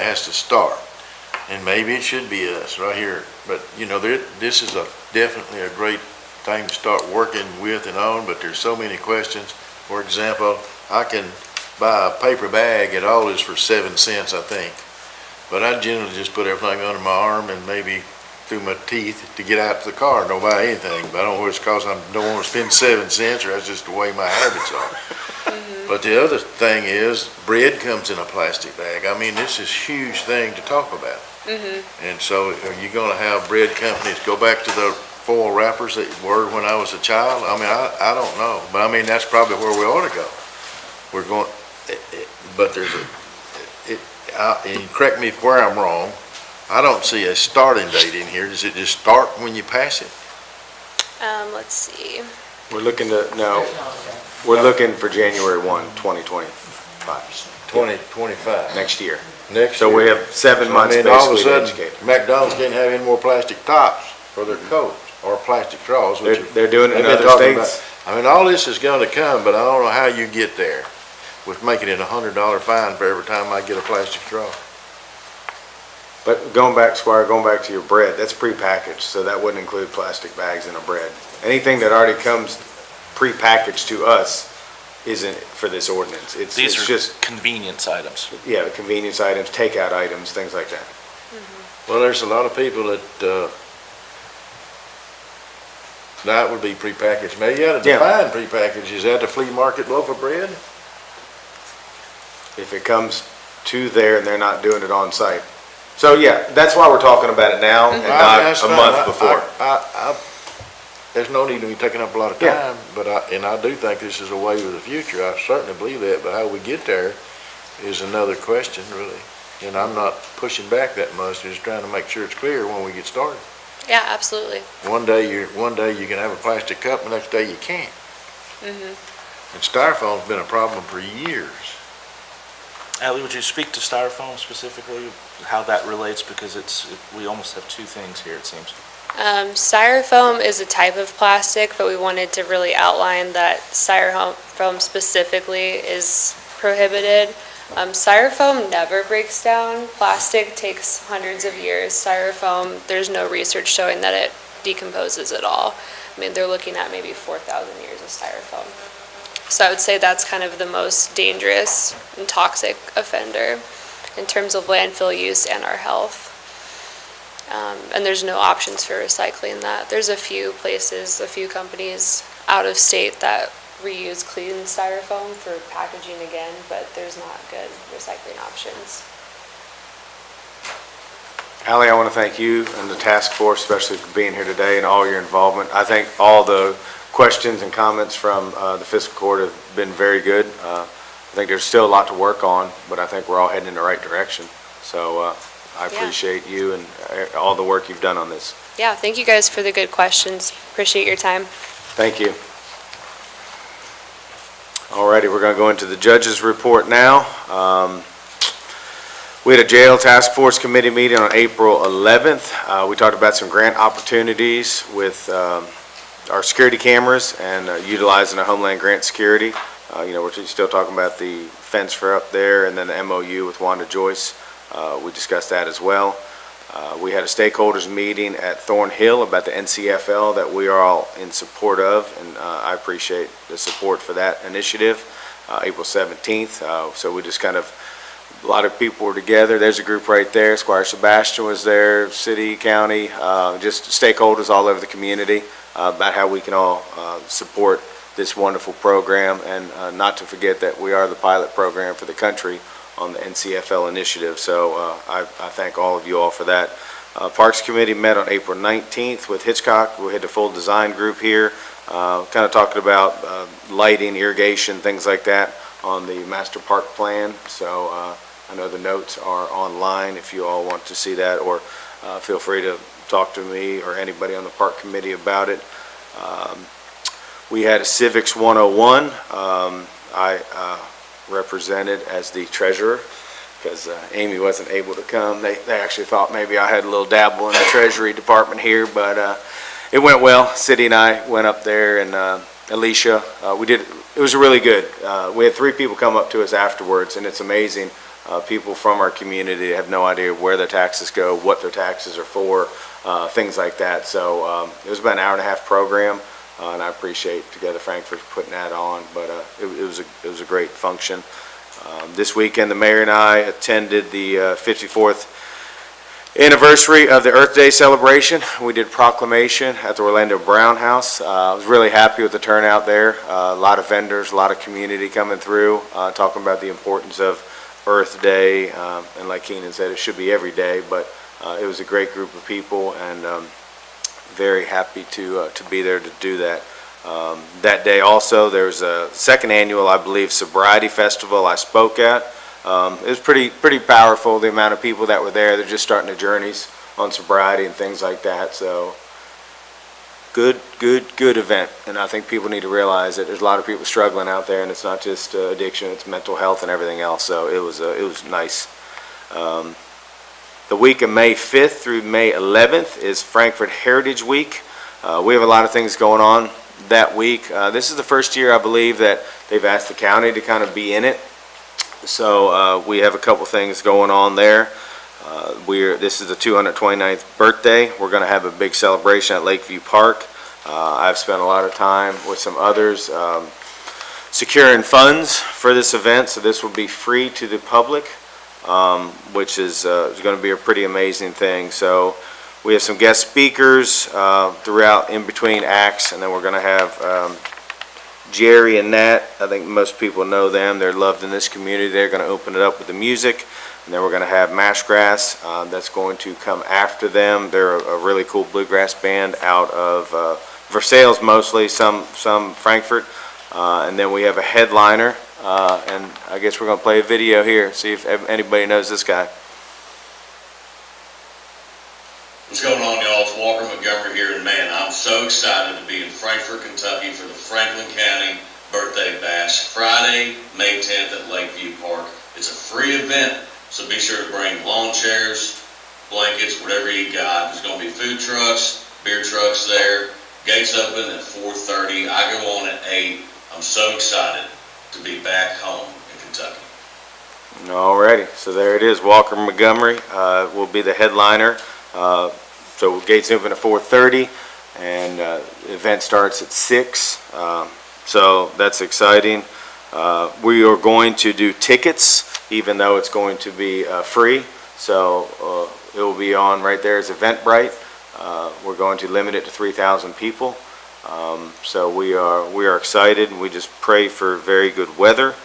has to start. And maybe it should be us right here. But, you know, this is definitely a great thing to start working with and on, but there's so many questions. For example, I can buy a paper bag at Aldi's for 7 cents, I think. But I generally just put everything under my arm and maybe through my teeth to get out to the car and don't buy anything. But I don't know whether it's because I don't want to spend 7 cents or that's just the way my habits are. But the other thing is, bread comes in a plastic bag. I mean, this is a huge thing to talk about. And so are you going to have bread companies go back to the foil wrappers that were when I was a child? I mean, I don't know. But I mean, that's probably where we ought to go. We're going, but there's and correct me where I'm wrong, I don't see a starting date in here. Does it just start when you pass it? Let's see. We're looking we're looking for January 1, 2025, 2025. next year. Next So we year. have 7 So, I months mean, all of a basically to sudden, educate. McDonald's can't have any more plastic tops for their Cokes or plastic straws. which They're doing it in they've been other talking about. states. I mean, all this is going to come, but I don't know how you get there with making it a $100 fine for every time I get a plastic straw. But going back, Squire, going back to your bread, that's prepackaged, so that wouldn't include plastic bags in a bread. Anything that already comes prepackaged to us isn't for this ordinance. It's These are just, convenience items. yeah, convenience items, takeout items, things like that. Well, there's a lot of people that would be prepackaged. Maybe you ought to Yeah. define prepackaged. Is that the flea market loaf of bread? If it comes to there and they're not doing it on site. So, yeah, that's why we're talking about it now and That's not a fine. month before. There's no need to be taking up a lot of Yeah. time, but I do think this is a way of the future. I certainly believe that, but how we get there is another question, really. And I'm not pushing back that much, just trying to make sure it's clear when we get started. Yeah, absolutely. One day you can have a plastic cup, the next day you can't. And styrofoam's been a problem for years. Ally, would you speak to styrofoam specifically, how that relates? Because we almost have two things here, it seems. Styrofoam is a type of plastic, but we wanted to really outline that styrofoam specifically is prohibited. Styrofoam never breaks down. Plastic takes hundreds of years. Styrofoam, there's no research showing that it decomposes at all. I mean, they're looking at maybe 4,000 years of styrofoam. So I would say that's kind of the most dangerous and toxic offender in terms of landfill use and our health. And there's no options for recycling that. There's a few places, a few companies out of state that reuse clean styrofoam for packaging again, but there's not good recycling options. Ally, I want to thank you and the task force, especially for being here today and all your involvement. I think all the questions and comments from the Fiscal Court have been very good. I think there's still a lot to work on, but I think we're all heading in the right direction. So I appreciate you and all the work you've done on this. Yeah, thank you guys for the good questions. Appreciate your time. Thank you. Alrighty, we're going to go into the judge's report now. We had a jail task force committee meeting on April 11th. We talked about some grant opportunities with our security cameras and utilizing a Homeland Grant Security. We're still talking about the fence for up there and then the MOU with Wanda Joyce. We discussed that as well. We had a stakeholders meeting at Thornhill about the NCFL that we are all in support of, and I appreciate the support for that initiative, April 17th. So we just a lot of people were together. There's a group right there. Squire Sebastian was there, city, county, just stakeholders all over the community about how we can all support this wonderful program, and not to forget that we are the pilot program for the country on the NCFL initiative. So I thank all of you all for that. Parks Committee met on April 19th with Hitchcock. We had the full design group here, kind of talking about lighting, irrigation, things like that on the master park plan. So I know the notes are online if you all want to see that, or feel free to talk to me or anybody on the park committee about it. We had a Civics 101. I represented as the treasurer because Amy wasn't able to come. They actually thought maybe I had a little dabble in the treasury department here, but it went well. City and I went up there, and Alicia, it was really good. We had 3 people come up to us afterwards, and it's amazing. People from our community have no idea where their taxes go, what their taxes are for, things like that. So it was about an hour-and-a-half program. And I appreciate Together Frankfurt putting that on, but it was a great function. This weekend, the mayor and I attended the 54th anniversary of the Earth Day celebration. We did proclamation at the Orlando Brown House. I was really happy with the turnout there. A lot of vendors, a lot of community coming through, talking about the importance of Earth Day. And like Keenan said, it should be every day, but it was a great group of people, and very happy to be there to do that. That day also, there's a second annual, I believe, sobriety festival I spoke at. It was pretty powerful, the amount of people that were there. They're just starting their journeys on sobriety and things like that. So good event. And I think people need to realize that there's a lot of people struggling out there, and it's not just addiction, it's mental health and everything else. So it was nice. The week of May 5th through May 11th is Frankfurt Heritage Week. We have a lot of things going on that week. This is the first year, I believe, that they've asked the county to kind of be in it. So we have a couple things going on there. This is the 229th birthday. We're going to have a big celebration at Lakeview Park. I've spent a lot of time with some others securing funds for this event, so this will be free to the public. Which is going to be a pretty amazing thing. So we have some guest speakers throughout in between acts, and then we're going to have Jerry and Nat. I think most people know them. They're loved in this community. They're going to open it up with the music, and then we're going to have Mashgrass that's going to come after them. They're a really cool bluegrass band out of Versailles mostly, some Frankfurt, and then we have a headliner. And I guess we're going to play a video here, see if anybody knows this guy. What's going on, y'all? It's Walker Montgomery here, and man, I'm so excited to be in Frankfort, Kentucky for the Franklin County Birthday Bash, Friday, May 10th at Lakeview Park. It's a free event, so be sure to bring lawn chairs, blankets, whatever you got. There's going to be food trucks, beer trucks there. Gates open at 4:30. I go on at 8. I'm so excited to be back home in Kentucky. Alrighty, so there it is. Walker Montgomery will be the headliner. So gates open at 4:30, and the event starts at 6. So that's exciting. We are going to do tickets, even though it's going to be free. So it will be on right there as Eventbrite. We're going to limit it to 3,000 people. So we are excited, and we just pray for very good weather.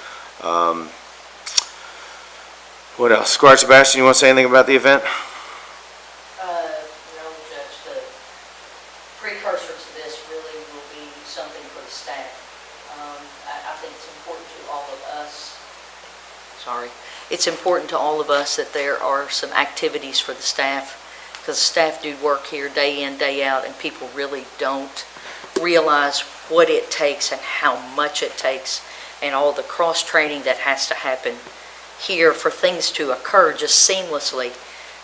What else? Squire Sebastian, you want to say anything about the event? sorry, it's important to all of us that there are some activities for the staff, because staff do work here day in, day out, and people really don't realize what it takes and how much it takes, and all the cross-training that has to happen here for things to occur just seamlessly,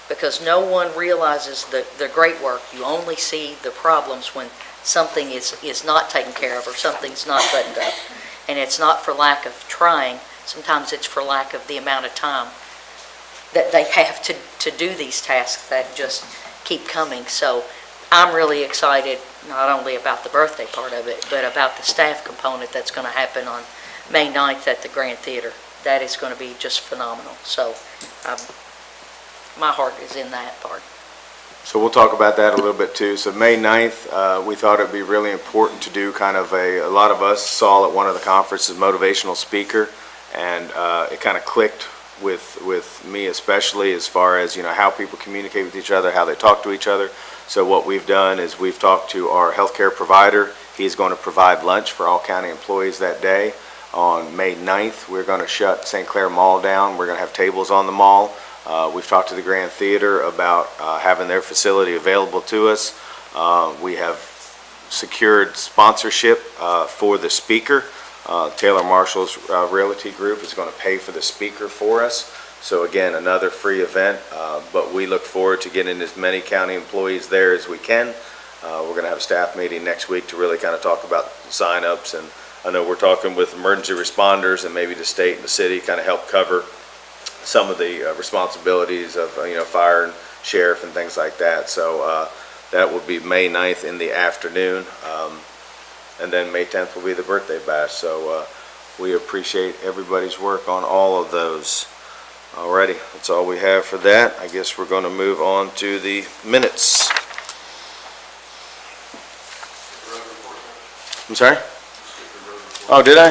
because no one realizes the great work. You only see the problems when something is not taken care of or something's not buttoned up. And it's not for lack of trying, sometimes it's for lack of the amount of time that they have to do these tasks that just keep coming. So I'm really excited, not only about the birthday part of it, but about the staff component that's going to happen on May 9th at the Grand Theater. That is going to be just phenomenal. So my heart is in that part. So we'll talk about that a little bit too. So May 9th, we thought it'd be really important to do kind of a lot of us saw at one of the conferences motivational speaker, and it kind of clicked with me especially as far as, you know, how people communicate with each other, how they talk to each other. So what we've done is we've talked to our healthcare provider. He's going to provide lunch for all county employees that day. On May 9th, we're going to shut St. Clair Mall down. We're going to have tables on the mall. We've talked to the Grand Theater about having their facility available to us. We have secured sponsorship for the speaker. Taylor Marshall's Realty Group is going to pay for the speaker for us. So again, another free event, but we look forward to getting as many county employees there as we can. We're going to have a staff meeting next week to really kind of talk about sign-ups, and I know we're talking with emergency responders and maybe the state and the city kind of help cover some of the responsibilities of, you know, fire and sheriff and things like that. So that will be May 9th in the afternoon. And then May 10th will be the birthday bash. So we appreciate everybody's work on all of those. Alrighty, that's all we have for that. I guess we're going to move on to the minutes. I'm sorry? Oh, did I?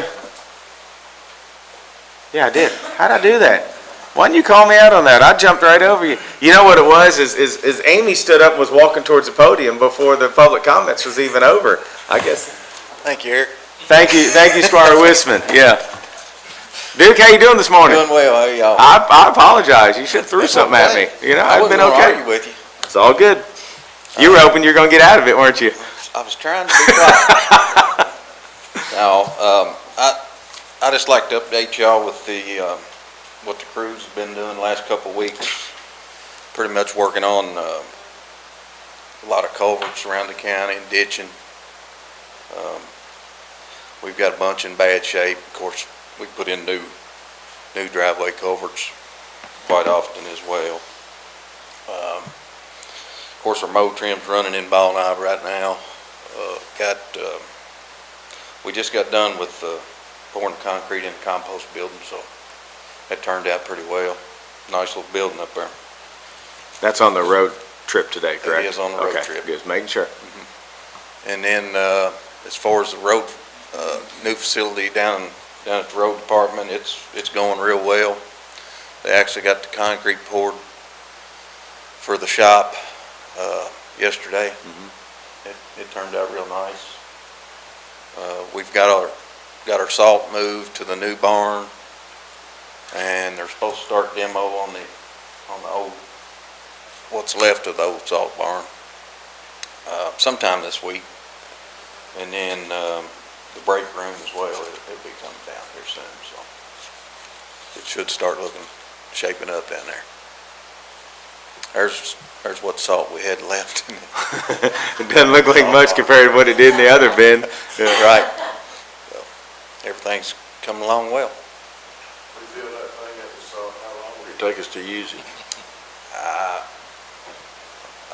Yeah, I did. How'd I do that? Why didn't you call me out on that? I jumped right over you. You know what it was is Amy stood up and was walking towards the podium before the public comments was even over, I guess. Thank you, Eric. Thank you, Squire Wisman. Yeah. Duke, how you doing this morning? Doing well. How y'all? I apologize. You should have threw something at me. You know, I've been okay. I wasn't gonna argue with you. It's all good. You were hoping you were going to get out of it, weren't you? I was trying to be quiet. No, I just like to update y'all with the what the crews have been doing the last couple of weeks. Pretty much working on a lot of culverts around the county and ditching. We've got a bunch in bad shape. Of course, we put in new driveway culverts quite often as well. Of course, our mow trim's running in Ball Knob right now. We just got done with pouring concrete in the compost building, so that turned out pretty well. Nice little building up there. That's on the road trip today, correct? It is on the road trip. Just making sure. And then as far as the road, new facility down at the road department, it's going real well. They actually got the concrete poured for the shop yesterday. It turned out real nice. We've got our salt moved to the new barn, and they're supposed to start demo on the old, what's left of the old salt barn, sometime this week. And then the break room as well, it'll be coming down here soon, so it should start shaping up down there. There's what salt we had left in it. It doesn't look like much compared to what it did in the other bin. Yeah. Right. So, everything's coming along well. We feel that thing at the salt, how long will it take us to use it?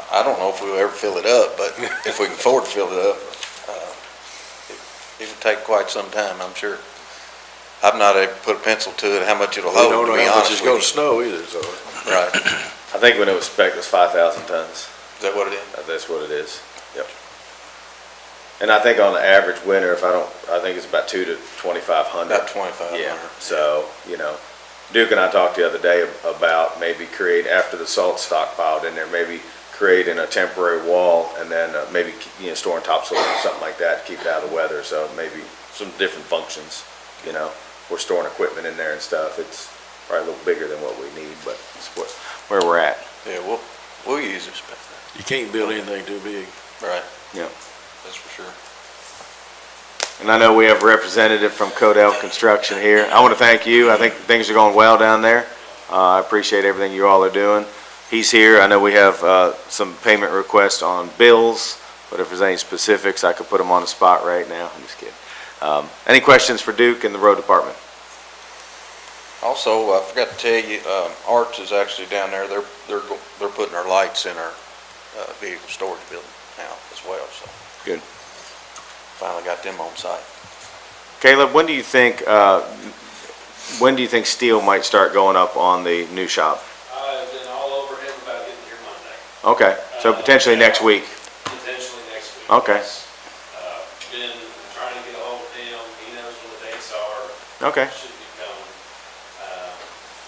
I don't know if we'll ever fill it up, but if we can afford to fill it up, it would take quite some time, I'm sure. I've not able to put a pencil to it, how much it'll hold, to be honest with you. We don't know how much it's going to snow either, so. Right. I think when it was spec'd, it was 5,000 tons. Is that what it is? That's what it is. Yep. And I think on the average winter, I think it's about 2,000 to 2,500. About 2,500. Yeah. So, you know, Duke and I talked the other day about maybe after the salt stockpiled in there, maybe creating a temporary wall and then maybe, you know, storing topsoil or something like that to keep it out of the weather. So maybe some different functions, you know. We're storing equipment in there and stuff. probably a little bigger than what we need, but it's where we're at. Yeah, we'll use it. You can't build anything too big. Right. Yeah. That's for sure. And I know we have a representative from Codell Construction here. I want to thank you. I think things are going well down there. I appreciate everything you all are doing. He's here. I know we have some payment requests on bills, but if there's any specifics, I could put them on the spot right now. I'm just kidding. Any questions for Duke and the road department? Also, I forgot to tell you, Arts is actually down there. They're putting our lights in our vehicle storage building now as well, so. Good. Finally got them on site. Caleb, when do you think steel might start going up on the new shop? I've been all over him about getting here Monday. Okay, so potentially next week. Potentially next week. Okay. Yes. Been trying to get a hold of him. He knows what the dates are. Okay. Should be coming.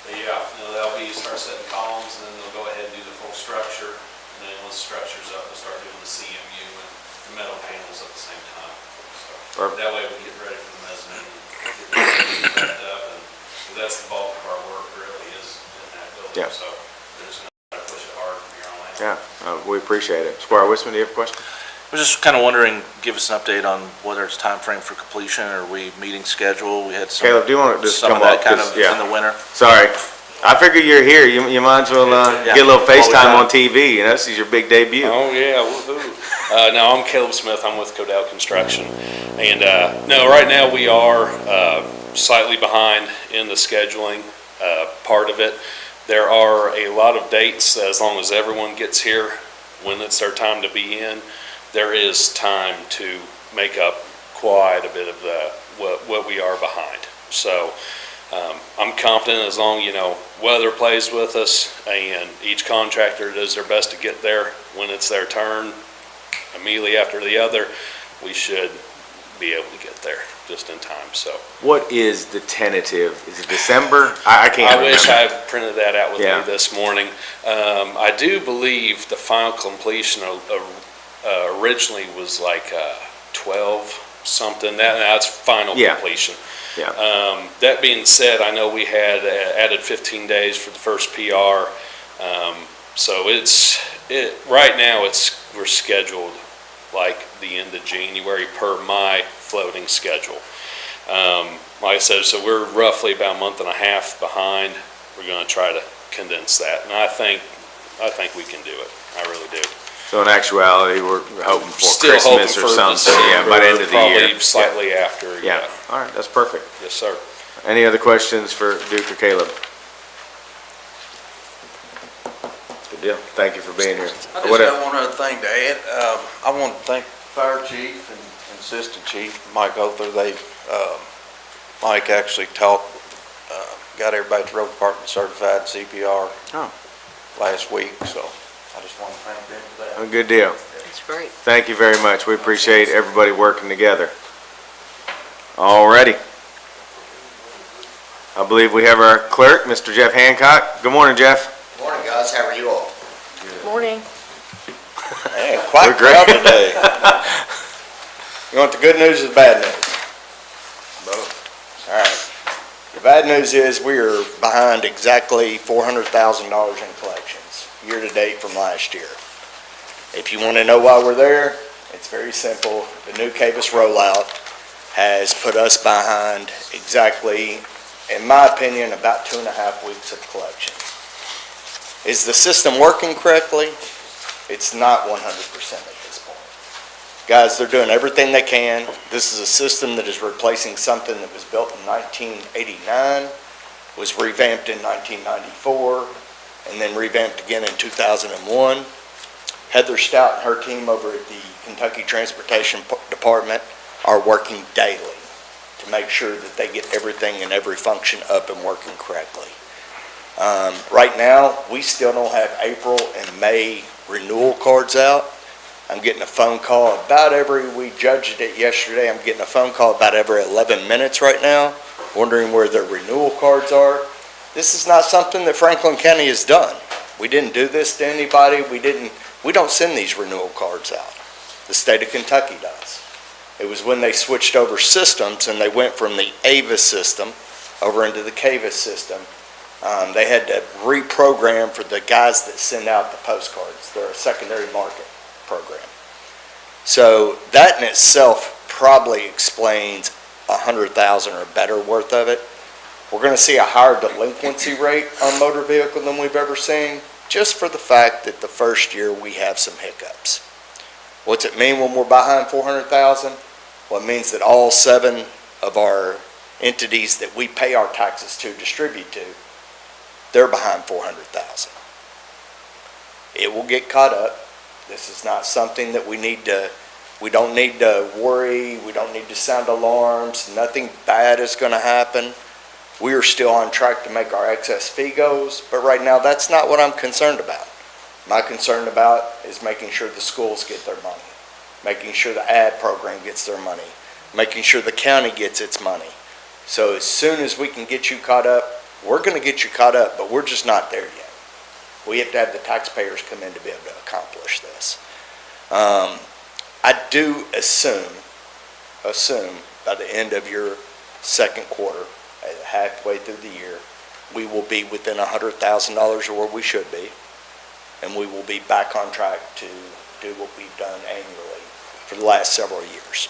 But yeah, they'll start setting columns, and then they'll go ahead and do the full structure. And then once the structure's up, they'll start doing the CMU and the metal panels at the same time. So that way we get ready for the mezzanine and get that up. And that's the bulk of our work really is in that building. Yeah. So we're just gonna push it hard from here on out. Yeah, we appreciate it. Squire Wisman, do you have a question? I was just kind of wondering, give us an update on whether it's time frame for completion, or we meeting schedule? We had some. Caleb, do you want to just some come of that up? kind 'Cause, of yeah. in the winter. Sorry. I figure you're here. You might as well Yeah. get a little Always FaceTime on. on TV. You know, this is your big debut. Oh, yeah, woohoo. No, I'm Caleb Smith. I'm with Codell Construction. And, no, right now we are slightly behind in the scheduling part of it. There are a lot of dates, as long as everyone gets here when it's their time to be in, there is time to make up quite a bit of what we are behind. So I'm confident as long, weather plays with us and each contractor does their best to get there when it's their turn, immediately after the other, we should be able to get there just in time, so. What is the tentative? Is it December? I can't remember. I wish I printed that out with Yeah. me this morning. I do believe the final completion originally was like 12 something. That's final Yeah. completion. Yeah. That being said, I know we had added 15 days for the first PR. So right now we're scheduled like the end of January per my floating schedule. Like I said, so we're roughly about a month and a half behind. We're going to try to condense that, and I think we can do it. I really do. So in actuality, we're hoping for Still hoping Christmas or for something, yeah, by the end of the year. Probably slightly after, Yeah, all right, that's perfect. Yes, sir. Any other questions for Duke or Caleb? Good deal. Thank you for being here. I just got one other thing to add. I want to thank Fire Chief and Assistant Chief Mike Other. Mike actually got everybody at the road department certified CPR last week, so I just want to thank them for that. A good deal. That's great. Thank you very much. We appreciate everybody working together. All righty. I believe we have our clerk, Mr. Jeff Hancock. Good morning, Jeff. Morning, guys. How are you all? Morning. Hey, quite We're great. crowd today. You want the good news or the bad news? Both. All right. The bad news is we are behind exactly $400,000 in collections year-to-date from last year. If you want to know why we're there, it's very simple. The new Cavis rollout has put us behind exactly, in my opinion, about 2.5 weeks of collections. Is the system working correctly? It's not 100% at this point. Guys, they're doing everything they can. This is a system that is replacing something that was built in 1989, was revamped in 1994, and then revamped again in 2001. Heather Stout and her team over at the Kentucky Transportation Department are working daily to make sure that they get everything and every function up and working correctly. Right now, we still don't have April and May renewal cards out. I'm getting a phone call we judged it yesterday, I'm getting a phone call about every 11 minutes right now, wondering where their renewal cards are. This is not something that Franklin County has done. We didn't do this to anybody. We don't send these renewal cards out. The state of Kentucky does. It was when they switched over systems and they went from the AVIS system over into the CAVIS system They had to reprogram for the guys that send out the postcards. They're a secondary market program. So that in itself probably explains 100,000 or better worth of it. We're going to see a higher delinquency rate on motor vehicle than we've ever seen, just for the fact that the first year we have some hiccups. What's it mean when we're behind 400,000? Well, it means that all 7 of our entities that we pay our taxes to, distribute to, they're behind 400,000. It will get caught up. This is not something that we don't need to worry, we don't need to sound alarms, nothing bad is going to happen. We are still on track to make our excess fee goals, but right now that's not what I'm concerned about. My concern about is making sure the schools get their money, making sure the ad program gets their money, making sure the county gets its money. So as soon as we can get you caught up, we're going to get you caught up, but we're just not there yet. We have to have the taxpayers come in to be able to accomplish this. I do assume by the end of your second quarter, halfway through the year, we will be within $100,000 of where we should be, and we will be back on track to do what we've done annually for the last several years.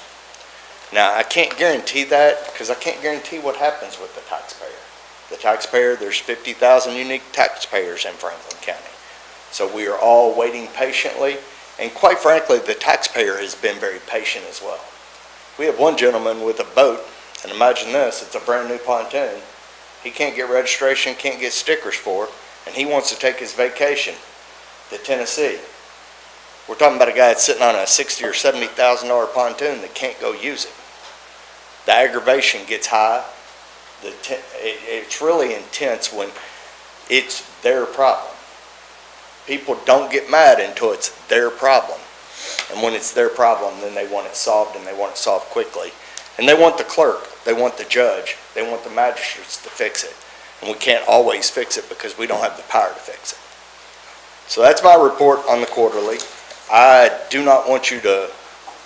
Now, I can't guarantee that because I can't guarantee what happens with the taxpayer. The taxpayer, there's 50,000 unique taxpayers in Franklin County. So we are all waiting patiently, and quite frankly, the taxpayer has been very patient as well. We have one gentleman with a boat, and imagine this, it's a brand new pontoon. He can't get registration, can't get stickers for it, and he wants to take his vacation to Tennessee. We're talking about a guy that's sitting on a $60,000 or $70,000 pontoon that can't go use it. The aggravation gets high. It's really intense when it's their problem. People don't get mad until it's their problem. And when it's their problem, then they want it solved, and they want it solved quickly. And they want the clerk, they want the judge, they want the magistrates to fix it. And we can't always fix it because we don't have the power to fix it. So that's my report on the quarterly. I do not want you to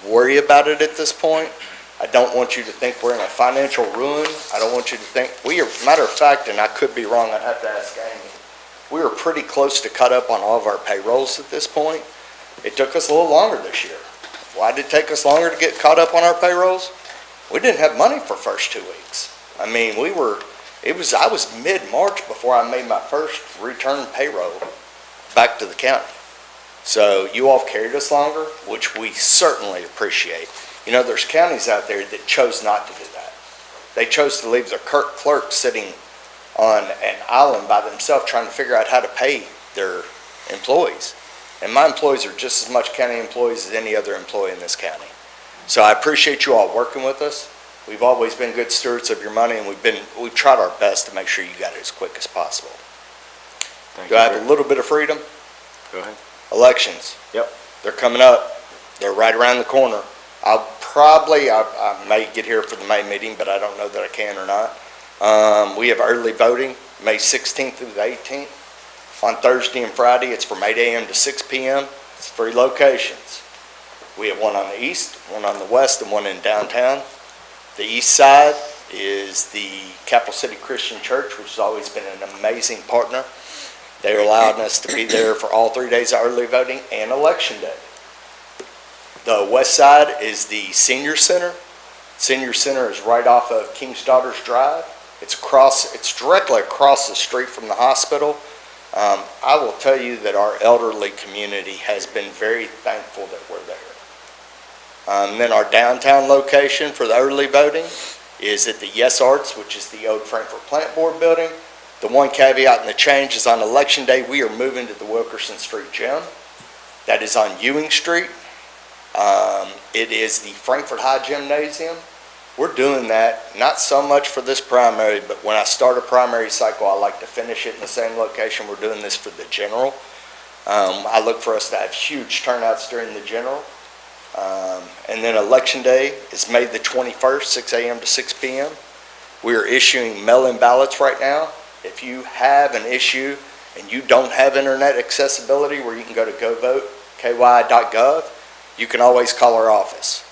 worry about it at this point. I don't want you to think we're in a financial ruin. I don't want you to think, matter of fact, and I could be wrong, I'd have to ask Amy, we are pretty close to cut up on all of our payrolls at this point. It took us a little longer this year. Why did it take us longer to get caught up on our payrolls? We didn't have money for the first 2 weeks. I mean, I was mid-March before I made my first return payroll back to the county. So you all have carried us longer, which we certainly appreciate. You know, there's counties out there that chose not to do that. They chose to leave their clerk sitting on an island by themselves trying to figure out how to pay their employees. And my employees are just as much county employees as any other employee in this county. So I appreciate you all working with us. We've always been good stewards of your money, and we've tried our best to make sure you got it as quick as possible. Do I have a little bit of freedom? Go ahead. Elections. Yep. They're coming up. They're right around the corner. I may get here for the May meeting, but I don't know that I can or not. We have early voting, May 16th through the 18th. On Thursday and Friday, it's from 8 a.m. to 6 p.m. It's 3 locations. We have one on the east, one on the west, and one in downtown. The east side is the Capital City Christian Church, which has always been an amazing partner. They're allowing us to be there for all 3 days of early voting and Election Day. The west side is the Senior Center. Senior Center is right off of King's Daughters Drive. It's directly across the street from the hospital. I will tell you that our elderly community has been very thankful that we're there. Then our downtown location for the early voting is at the Yes Arts, which is the old Frankfurt Plant Board building. The one caveat and the change is on Election Day, we are moving to the Wilkerson Street Gym. That is on Ewing Street. It is the Frankfurt High Gymnasium. We're doing that not so much for this primary, but when I start a primary cycle, I like to finish it in the same location. We're doing this for the general. I look for us to have huge turnouts during the general. And then Election Day is May the 21st, 6 a.m. to 6 p.m. We are issuing mail-in ballots right now. If you have an issue and you don't have internet accessibility where you can go to govote.ky.gov, you can always call our office.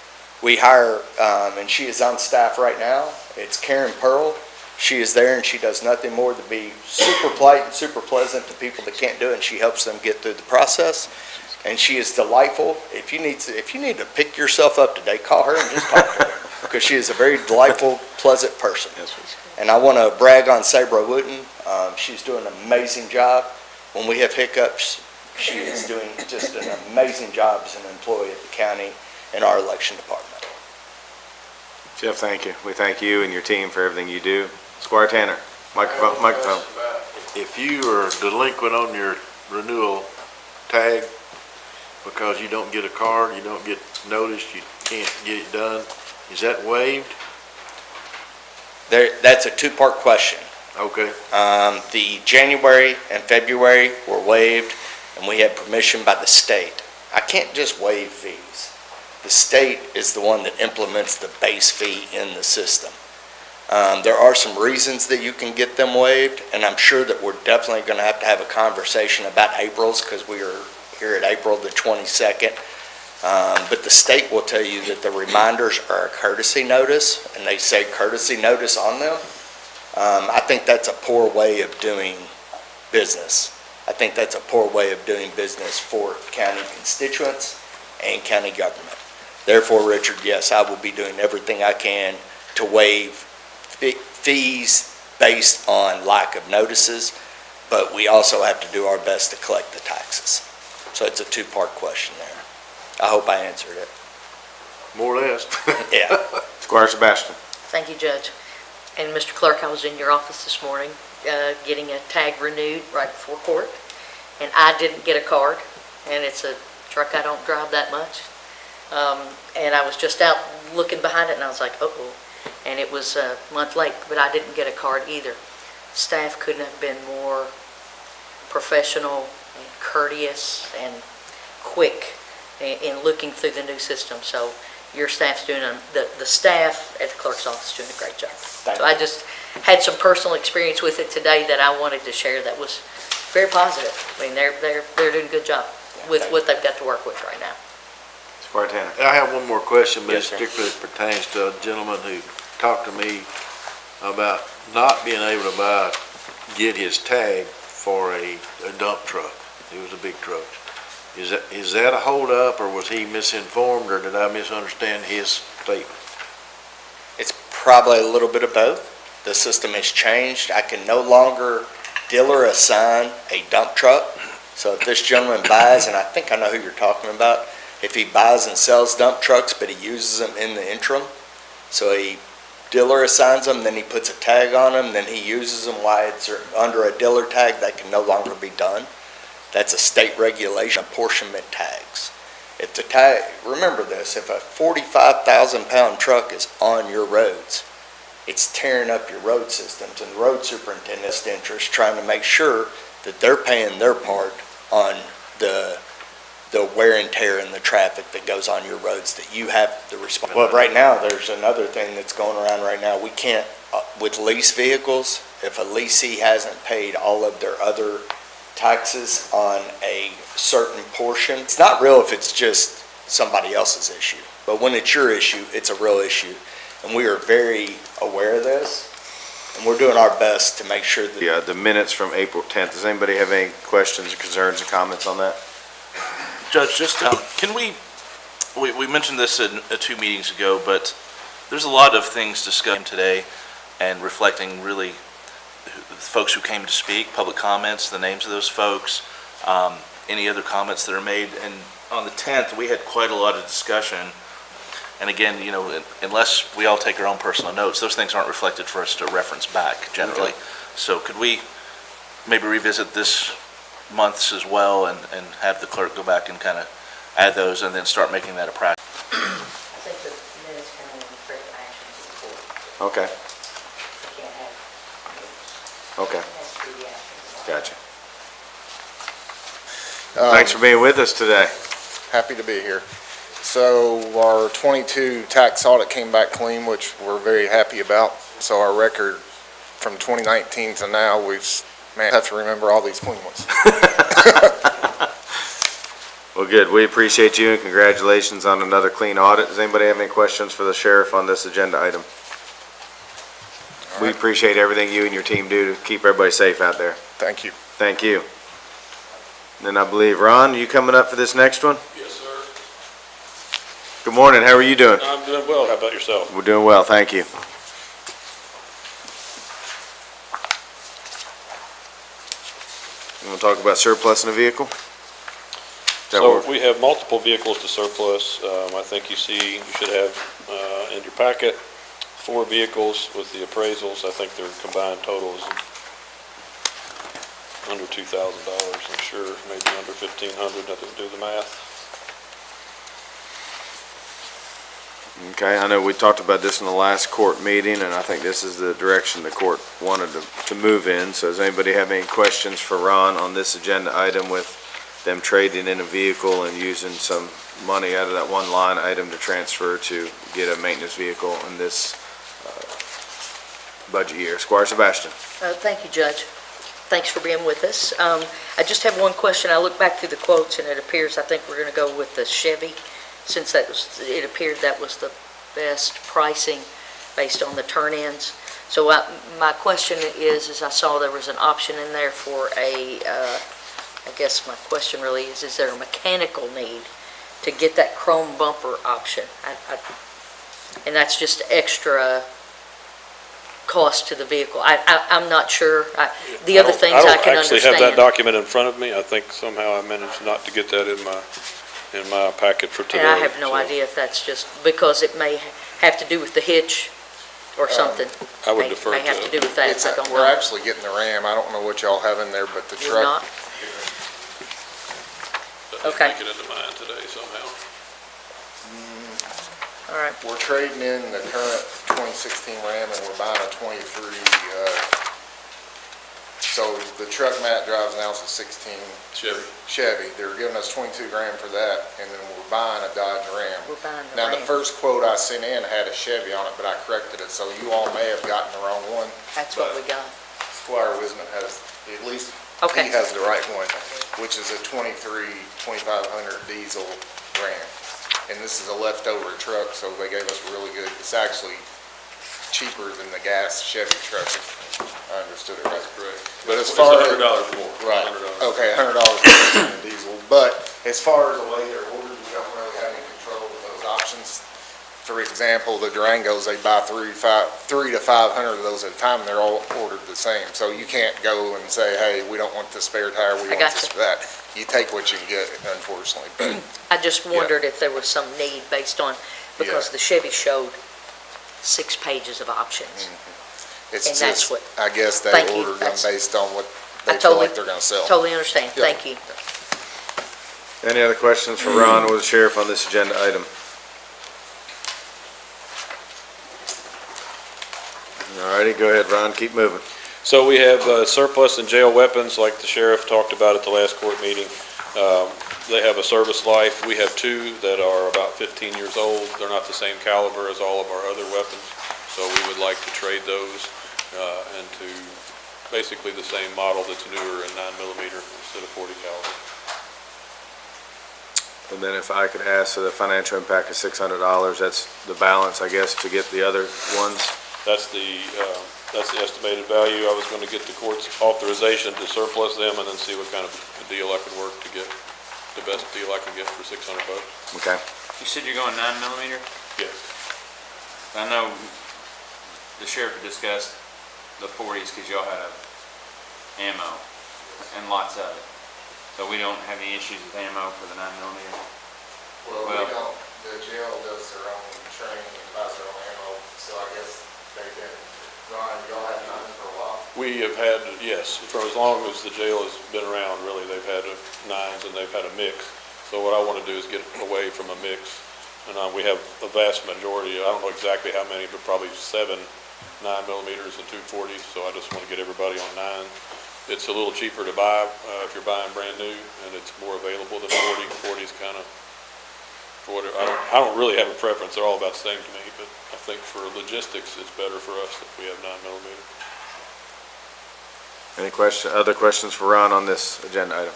We hire, and she is on staff right now, it's Karen Pearl. She is there and she does nothing more than be super polite and super pleasant to people that can't do it, and she helps them get through the process. And she is delightful. If you need to pick yourself up today, call her and just talk to her, because she is a very delightful, pleasant person. And I want to brag on Sabra Wooten. She's doing an amazing job. When we have hiccups, she is doing just an amazing job as an employee of the county in our election department. Jeff, thank you. We thank you and your team for everything you do. Squire Tanner, microphone. If you are delinquent on your renewal tag because you don't get a card, you don't get noticed, you can't get it done, is that waived? That's a two-part question. Okay. The January and February were waived, and we had permission by the state. I can't just waive fees. The state is the one that implements the base fee in the system. There are some reasons that you can get them waived, and I'm sure that we're definitely going to have a conversation about April's, because we are here at April the 22nd. But the state will tell you that the reminders are a courtesy notice, and they say courtesy notice on them. I think that's a poor way of doing business. I think that's a poor way of doing business for county constituents and county government. Therefore, Richard, yes, I will be doing everything I can to waive fees based on lack of notices, but we also have to do our best to collect the taxes. So it's a two-part question there. I hope I answered it. More or less. Yeah. Squire Sebastian. Thank you, Judge. And Mr. Clerk, I was in your office this morning getting a tag renewed right before court, and I didn't get a card, and it's a truck I don't drive that much. And I was just out looking behind it, and I was like, uh-oh. And it was a month late, but I didn't get a card either. Staff couldn't have been more professional and courteous and quick in looking through the new system. So your staff's doing, the staff at the clerk's office is doing a great job. So I just had some personal experience with it today that I wanted to share that was very positive. I mean, they're doing a good job with what they've got to work with right now. Squire Tanner. I have one more question, but it Yes, sir. strictly pertains to a gentleman who talked to me about not being able to get his tag for a dump truck. It was a big truck. Is that a holdup, or was he misinformed, or did I misunderstand his statement? It's probably a little bit of both. The system has changed. I can no longer dealer assign a dump truck. So if this gentleman buys, and I think I know who you're talking about, if he buys and sells dump trucks, but he uses them in the interim, so he dealer assigns them, then he puts a tag on them, then he uses them while it's under a dealer tag, that can no longer be done. That's a state regulation, apportionment tags. If the tag, remember this, if a 45,000-pound truck is on your roads, it's tearing up your road systems, and the road superintendent's interest trying to make sure that they're paying their part on the wear and tear in the traffic that goes on your roads, that you have the responsibility. Well, right now, there's another thing that's going around right now. We can't, with lease vehicles, if a leasee hasn't paid all of their other taxes on a certain portion, it's not real if it's just somebody else's issue. But when it's your issue, it's a real issue. And we are very aware of this, and we're doing our best to make sure that... The minutes from April 10th. Does anybody have any questions or concerns or comments on that? Judge, just, can we mentioned this in 2 meetings ago, but there's a lot of things discussed today and reflecting really folks who came to speak, public comments, the names of those folks, any other comments that are made. And on the 10th, we had quite a lot of discussion. And again, you know, unless we all take our own personal notes, those things aren't reflected for us to reference back generally. Okay. So could we maybe revisit this months as well and have the clerk go back and kind of add those and then start making that a practice? I think the minutes can only be correct action to the court. Okay, We can't have, okay, it has to be the action. gotcha. Thanks for being with us today. Happy to be here. So our 22 tax audit came back clean, which we're very happy about. So our record from 2019 to now, I have to remember all these clean ones. Well, good. We appreciate you and congratulations on another clean audit. Does anybody have any questions for the sheriff on this agenda item? we appreciate everything you and your team do to keep everybody safe out there. Thank you. Thank you. And then I believe, Ron, you coming up for this next one? Yes, sir. Good morning, how are you doing? I'm doing well. How about yourself? We're doing well, thank you. You want to talk about surplus in a vehicle? So we have multiple vehicles to surplus. I think you should have in your packet 4 vehicles with the appraisals. I think their combined total is under $2,000, I'm sure, maybe under $1,500. I didn't do the math. Okay, I know we talked about this in the last court meeting, and I think this is the direction the court wanted to move in. So does anybody have any questions for Ron on this agenda item with them trading in a vehicle and using some money out of that one line item to transfer to get a maintenance vehicle in this budget year? Squire Sebastian. Thank you, Judge. Thanks for being with us. I just have one question. I look back through the quotes, and it appears, I think we're going to go with the Chevy, since it appeared that was the best pricing based on the turn-ins. So my question is I saw there was an option in there for I guess my question really is there a mechanical need to get that chrome bumper option? And that's just extra cost to the vehicle. I'm not sure. The other things I can understand. I don't actually have that document in front of me. I think somehow I managed not to get that in my packet for today. And I have no idea if that's just because it may have to do with the hitch or something. I would defer to May have to do with that. I don't know. We're actually getting the Ram. I don't know what y'all have in there, but the You're truck. not? But Okay. make it into mine today somehow. All right. We're trading in the current 2016 Ram and we're buying a 23, so the truck Matt drives now is a 16 Chevy. They're giving us 22 grand for that, and then we're buying a Dodge Ram. We're buying the Now, the Ram. first quote I sent in had a Chevy on it, but I corrected it, so you all may have gotten the wrong one. That's what we got. Squire Wisman has, at least Okay. he has the right one, which is a 2500 diesel Ram. And this is a leftover truck, so they gave us really good, it's actually cheaper than the gas Chevy truck, if I understood it right. Correct. But as It's far as. $100 more. Right, $100. okay, $100 more than diesel, but as far as the way they're ordered, we don't really have any control of those options. For example, the Durangos, they buy 3 to 500 of those at a time, and they're all ordered the same. So you can't go and say, hey, we don't want the spare tire, we want this for that. You take what you can get, unfortunately, but. I just wondered if there was some need based on, because the Chevy showed 6 pages of options. It's And that's just, what- I guess they Thank you. ordered them That's- based on what I they feel totally- like they're gonna sell. Totally understand. Yeah. Thank you. Any other questions for Ron or the sheriff on this agenda item? All righty, go ahead, Ron, keep moving. So we have surplus and jail weapons, like the sheriff talked about at the last court meeting. They have a service life. We have 2 that are about 15 years old. They're not the same caliber as all of our other weapons, so we would like to trade those into basically the same model that's newer in 9mm instead of 40 caliber. And then if I could ask, so the financial impact is $600, that's the balance, I guess, to get the other ones? That's the estimated value. I was going to get the court's authorization to surplus them and then see what kind of a deal I can work to get, the best deal I can get for $600. Okay. You said you're going 9mm? Yes. I know the sheriff had discussed the 40s because y'all had ammo and lots of it. So we don't have any issues with ammo for the 9mm? Well, we don't, the jail does their own training and buys their own ammo, so I guess they've been, Ron, y'all had none for a while? We have had, yes, for as long as the jail has been around, really, they've had 9s and they've had a mix. So what I want to do is get away from a mix. And we have a vast majority, I don't know exactly how many, but probably 7 9mm and 240s. So I just want to get everybody on 9. It's a little cheaper to buy if you're buying brand new, and it's more available than 40. 40 is kind of, for whatever, I don't really have a preference. They're all about the same to me, but I think for logistics, it's better for us if we have 9mm. Any other questions for Ron on this agenda item?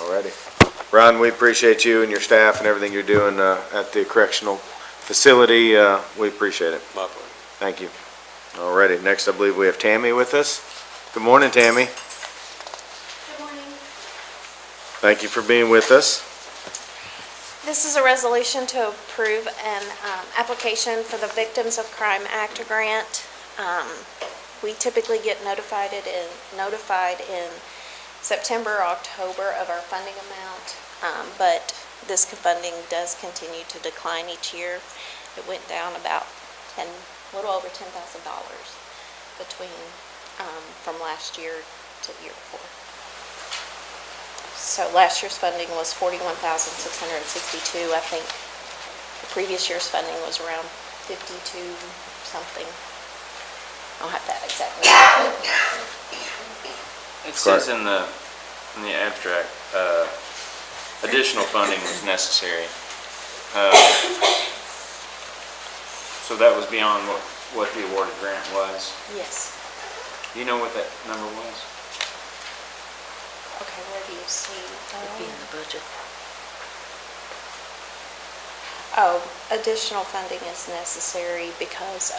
All righty. Ron, we appreciate you and your staff and everything you're doing at the correctional facility, we appreciate it. My pleasure. Thank you. All righty, next I believe we have Tammy with us. Good morning, Tammy. Good morning. Thank you for being with us. This is a resolution to approve an application for the Victims of Crime Act grant. We typically get notified in September or October of our funding amount, but this funding does continue to decline each year. It went down about a little over $10,000 between from last year to the year before. So last year's funding was $41,662. I think the previous year's funding was around 52 something. I don't have that exactly. It says in the abstract, additional funding was necessary. So that was beyond what the awarded grant was. Yes. Do you know what that number was? Okay, where do you see? It'd be in the budget. Oh, additional funding is necessary because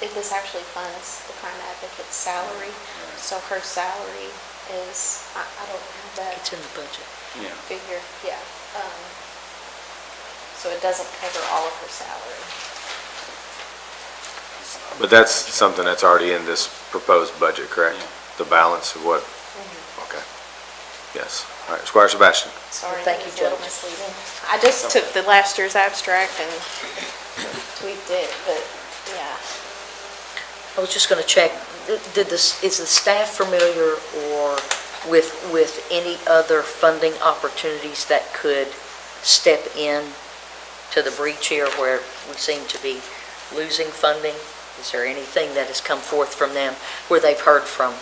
this actually funds the crime advocate's salary. So her salary is, I don't have that It's in the budget. Yeah. figure, yeah. So it doesn't cover all of her salary. But that's something that's already in this proposed budget, correct? The balance of what? Okay. Yes. All right, Squire Sebastian. Sorry, Thank that you, was a little Judge. misleading. I just took the last year's abstract and tweaked it, but yeah. I was just going to check, is the staff familiar or with any other funding opportunities that could step in to the breach here where we seem to be losing funding? Is there anything that has come forth from them where they've heard from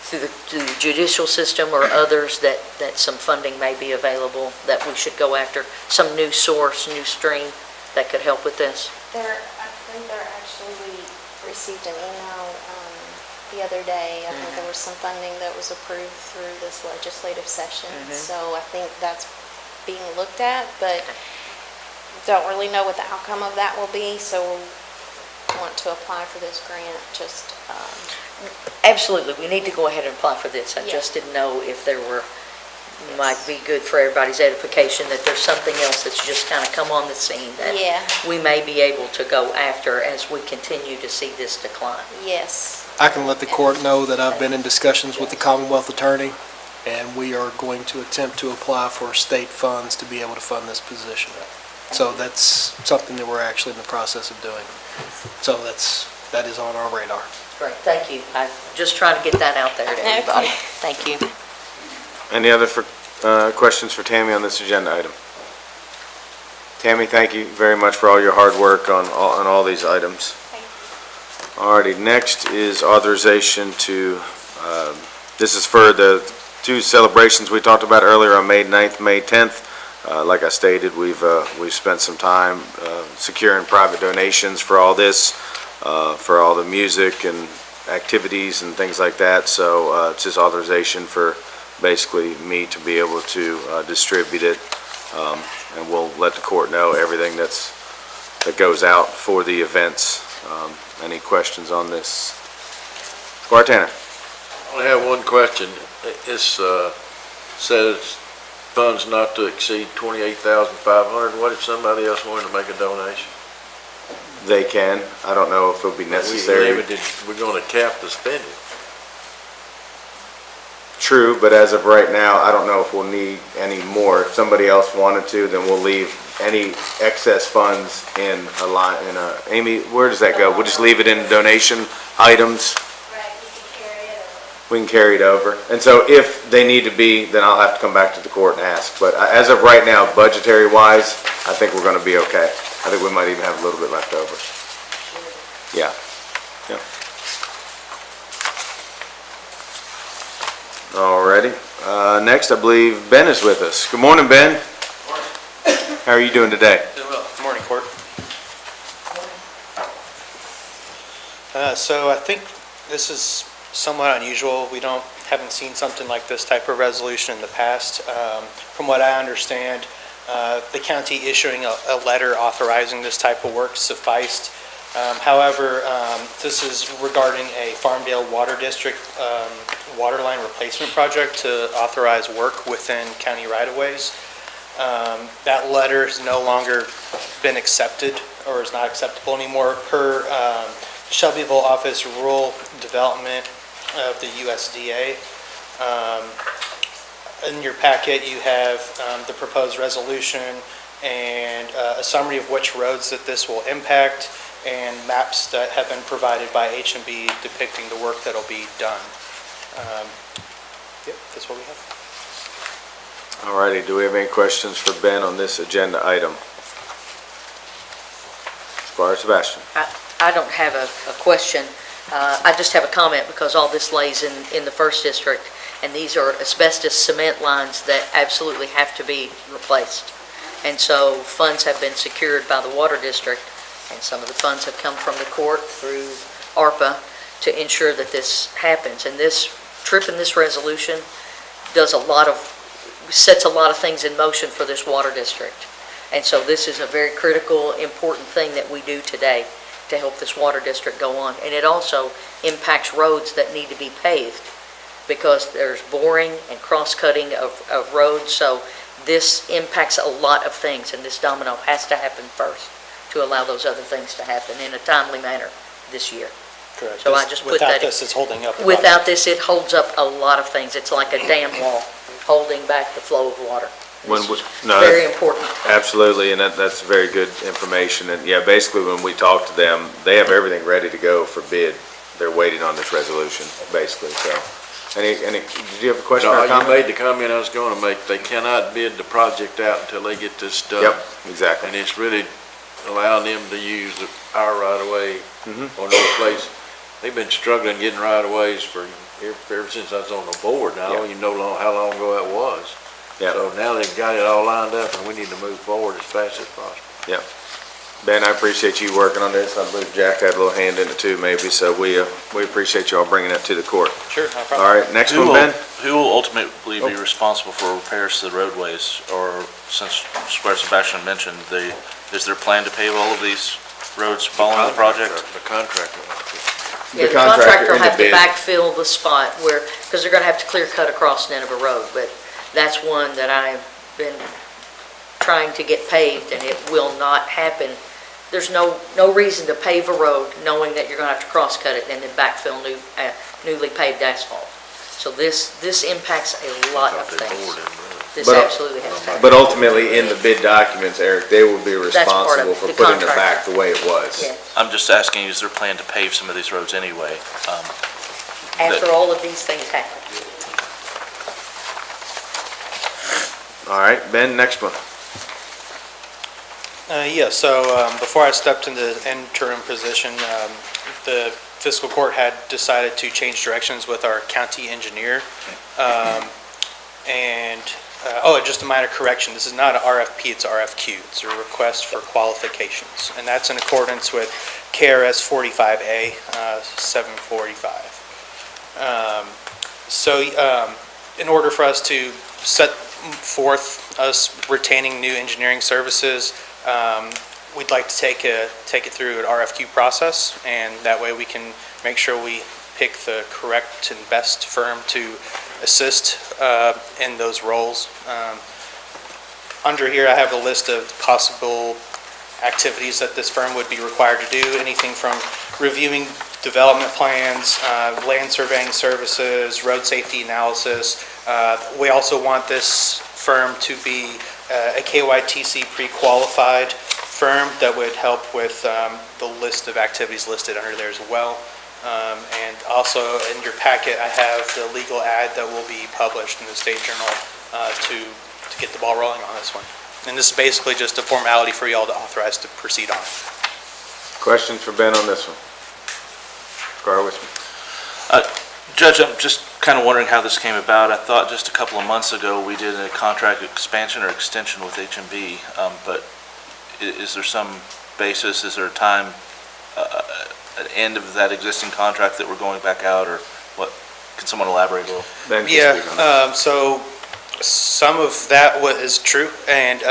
through the judicial system or others that some funding may be available that we should go after? Some new source, new stream that could help with this? I think we received an email the other day. I think there was some funding that was approved through this legislative session. So I think that's being looked at, but don't really know what the outcome of that will be. So want to apply for this grant, just... Absolutely, we need to go ahead and apply for this. I just didn't know if there were, might be good for everybody's edification, that there's something else that's just kind of come on the scene that we may be able to go after as we continue to see this decline. Yes. I can let the court know that I've been in discussions with the Commonwealth Attorney, and we are going to attempt to apply for state funds to be able to fund this position. So that's something that we're actually in the process of doing. So that is on our radar. Great, thank you. I'm just trying to get that out there to everybody. Okay. Thank you. Any other questions for Tammy on this agenda item? Tammy, thank you very much for all your hard work on all these items. Alrighty, next is authorization to, this is for the two celebrations we talked about earlier on May 9th, May 10th. Like I stated, we've spent some time securing private donations for all this, for all the music and activities and things like that. So it's just authorization for basically me to be able to distribute it, and we'll let the court know everything that goes out for the events. Any questions on this? Squire Tanner. I only have one question. It says funds not to exceed $28,500. What if somebody else wanted to make a donation? They can. I don't know if it'll be necessary. We're going to cap the spending. True, but as of right now, I don't know if we'll need any more. If somebody else wanted to, then we'll leave any excess funds in a line, Amy, where does that go? We'll just leave it in donation items? We can carry it over. And so if they need to be, then I'll have to come back to the court and ask. But as of right now, budgetary-wise, I think we're going to be okay. I think we might even have a little bit left over. Yeah. Yeah. Alrighty. Next, I believe Ben is with us. Good morning, Ben. How are you doing today? Doing well. Good morning, Court. So I think this is somewhat unusual. We haven't seen something like this type of resolution in the past. From what I understand, The county issuing a letter authorizing this type of work sufficed. However, this is regarding a Farmdale Water District water line replacement project to authorize work within county right-of-ways. That letter has no longer been accepted or is not acceptable anymore per Shelbyville Office of Rural Development of the USDA. In your packet, you have the proposed resolution and a summary of which roads that this will impact and maps that have been provided by H&B depicting the work that'll be done. Yep, that's what we have. All righty, do we have any questions for Ben on this agenda item? Squire Sebastian. I don't have a question. I just have a comment because all this lays in the first district, and these are asbestos cement lines that absolutely have to be replaced. And so funds have been secured by the water district, and some of the funds have come from the court through ARPA to ensure that this happens. And this trip in this resolution sets a lot of things in motion for this water district. And so this is a very critical, important thing that we do today to help this water district go on. And it also impacts roads that need to be paved because there's boring and cross-cutting of roads. So this impacts a lot of things, and this domino has to happen first to allow those other things to happen in a timely manner this year. Correct. So I just put that. Without this, it's holding up. Without this, it holds up a lot of things. It's like a dam wall holding back the flow of water. Very important. Absolutely, and that's very good information. And yeah, basically when we talk to them, they have everything ready to go for bid. They're waiting on this resolution, basically, so. Did you have a question or a No, you comment? made the comment I was gonna make. They cannot bid the project out until they get this done. Yep, exactly. And it's really allowing them to use our right-of-way Mm-hmm. or no place. They've been struggling getting right-of-ways for, ever since I was on the board. Now, I don't even know how long ago that was. Yeah. So now they've got it all lined up, and we need to move forward as fast as possible. Yeah. Ben, I appreciate you working on this. I believe Jack had a little hand in it too, maybe, so we appreciate you all bringing that to the court. Sure, no problem. All right, next one, Ben? Who will ultimately be responsible for repairs to the roadways? Or since Squire Sebastian mentioned, is there a plan to pave all of these roads following the project? The contractor. Yeah, the contractor will have to backfill the spot where, because they're going to have to clear cut across Nineveh Road, but that's one that I've been trying to get paved, and it will not happen. There's no reason to pave a road knowing that you're going to have to cross-cut it and then backfill newly paved asphalt. So this impacts a lot of things. This absolutely has to happen. But ultimately, in the bid documents, Eric, they will be That's part of responsible for the putting it back contractor. the way it was. Yeah. I'm just asking, is there a plan to pave some of these roads anyway? After all of these things happen. All right, Ben, next one. Yeah, so before I stepped into the interim position, the Fiscal Court had decided to change directions with our county engineer. Just a minor correction, this is not an RFP, it's RFQ. It's a request for qualifications, and that's in accordance with KRS 45A 745. In order for us to set forth us retaining new engineering services, we'd like to take it through an RFQ process, and that way we can make sure we pick the correct and best firm to assist in those roles. Under here, I have a list of possible activities that this firm would be required to do, anything from reviewing development plans, land surveying services, road safety analysis. We also want this firm to be a KYTC pre-qualified firm that would help with the list of activities listed under there as well. And also in your packet, I have the legal ad that will be published in the State Journal to get the ball rolling on this one. And this is basically just a formality for y'all to authorize to proceed on. Questions for Ben on this one? Squire Wisman. Judge, I'm just kind of wondering how this came about. I thought just a couple of months ago we did a contract expansion or extension with H&B, but is there some basis, is there a time, an end of that existing contract that we're going back out, or what? Can someone elaborate a little? Yeah, so Some of that is true, and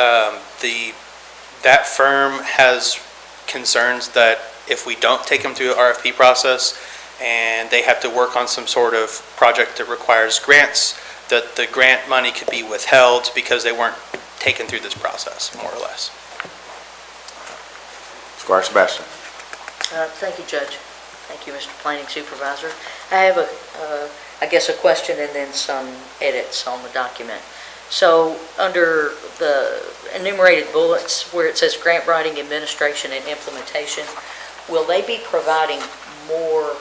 that firm has concerns that if we don't take them through the RFP process and they have to work on some sort of project that requires grants, that the grant money could be withheld because they weren't taken through this process, more or less. Squire Sebastian. Thank you, Judge. Thank you, Mr. Planning Supervisor. I have I guess a question and then some edits on the document. So under the enumerated bullets where it says grant writing, administration, and implementation, will they be providing more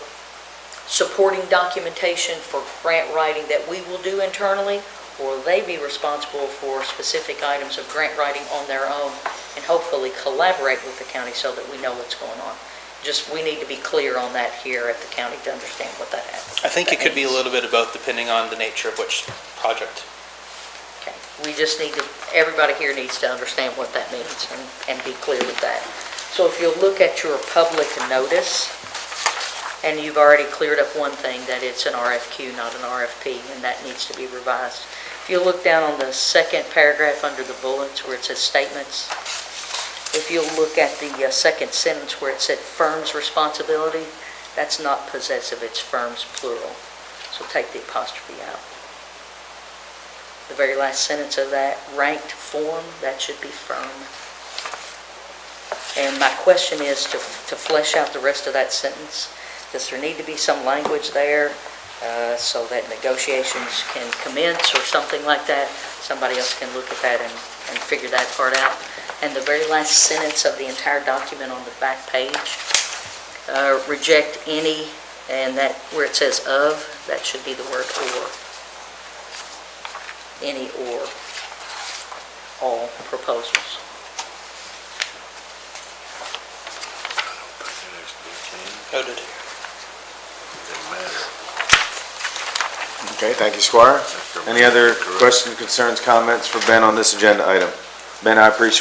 supporting documentation for grant writing that we will do internally? Or will they be responsible for specific items of grant writing on their own and hopefully collaborate with the county so that we know what's going on? Just, we need to be clear on that here at the county to understand what that happens. I think it could be a little bit of both depending on the nature of which project. Okay, we just need to, everybody here needs to understand what that means and be clear with that. So if you'll look at your public notice, and you've already cleared up one thing, that it's an RFQ, not an RFP, and that needs to be revised. If you look down on the second paragraph under the bullets where it says statements, if you'll look at the second sentence where it said firm's responsibility, that's not possessive, it's firms plural. So take the apostrophe out. The very last sentence of that, ranked form, that should be firm. And my question is to flesh out the rest of that sentence. Does there need to be some language there so that negotiations can commence or something like that? Somebody else can look at that and figure that part out. And the very last sentence of the entire document on the back page, reject any, and that where it says of, that should be the word or. Any or all proposals. Noted. Okay, thank you, Squire. Any other questions, concerns, comments for Ben on this agenda item? Ben,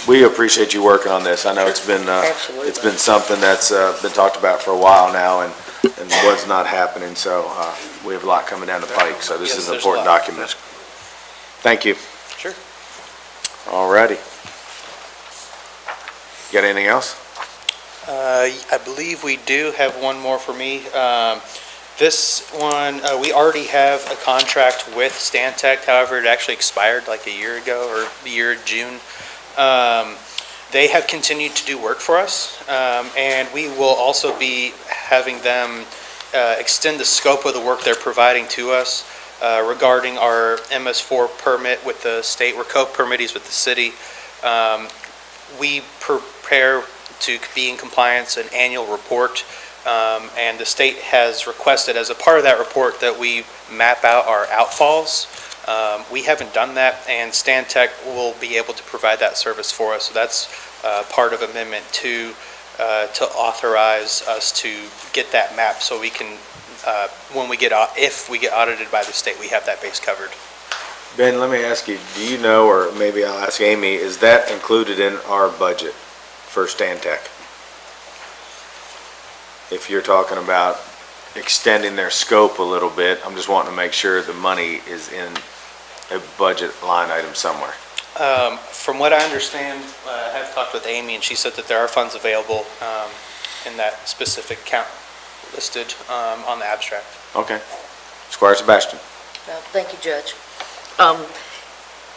we appreciate you working on this. I know it's been something that's been talked about for a while now and was not happening, so we have a lot coming down the pike, so this is an important document. Thank you. Sure. All righty. Got anything else? I believe we do have one more for me. This one, we already have a contract with Stantec, however, it actually expired like a year ago, or the year June. They have continued to do work for us, and we will also be having them extend the scope of the work they're providing to us regarding our MS4 permit with the state. We're co-permittees with the city. We prepare to be in compliance an annual report, and the state has requested as a part of that report that we map out our outfalls. We haven't done that, and Stantec will be able to provide that service for us. So that's part of Amendment 2 to authorize us to get that map so we can, if we get audited by the state, we have that base covered. Ben, let me ask you, do you know, or maybe I'll ask Amy, is that included in our budget for Stantec? If you're talking about extending their scope a little bit, I'm just wanting to make sure the money is in a budget line item somewhere. From what I understand, I have talked with Amy, and she said that there are funds available in that specific count listed on the abstract. Okay. Squire Sebastian. Well, thank you, Judge.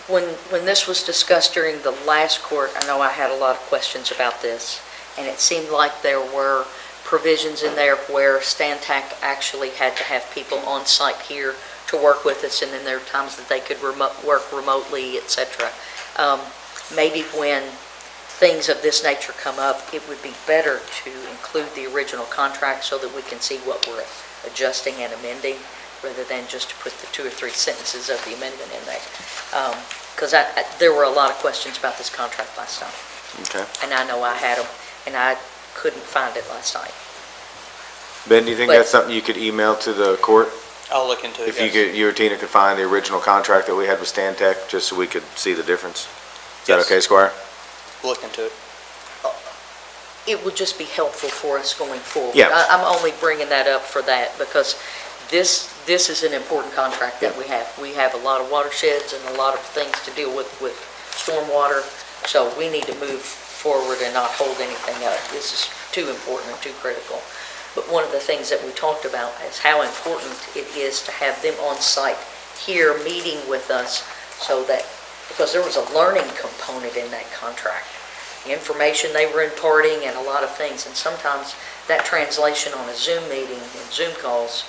When this was discussed during the last court, I know I had a lot of questions about this, and it seemed like there were provisions in there where Stantec actually had to have people on site here to work with us, and then there are times that they could work remotely, etc. Maybe when things of this nature come up, it would be better to include the original contract so that we can see what we're adjusting and amending, rather than just to put the 2 or 3 sentences of the amendment in there. Because there were a lot of questions about this contract last time. Okay. And I know I had them, and I couldn't find it last night. Ben, do you think that's something you could email to the court? I'll look into it, If you or Tina could find the original contract that we had with Stantec, just so we could see the difference. Is that okay, Squire? Look into it. It would just be helpful for us going forward. Yeah. I'm only bringing that up for that because this is an important contract that we have. We have a lot of watersheds and a lot of things to deal with stormwater, so we need to move forward and not hold anything up. This is too important and too critical. But one of the things that we talked about is how important it is to have them on site here meeting with us, so that, because there was a learning component in that contract. The information they were imparting and a lot of things, and sometimes that translation on a Zoom meeting and Zoom calls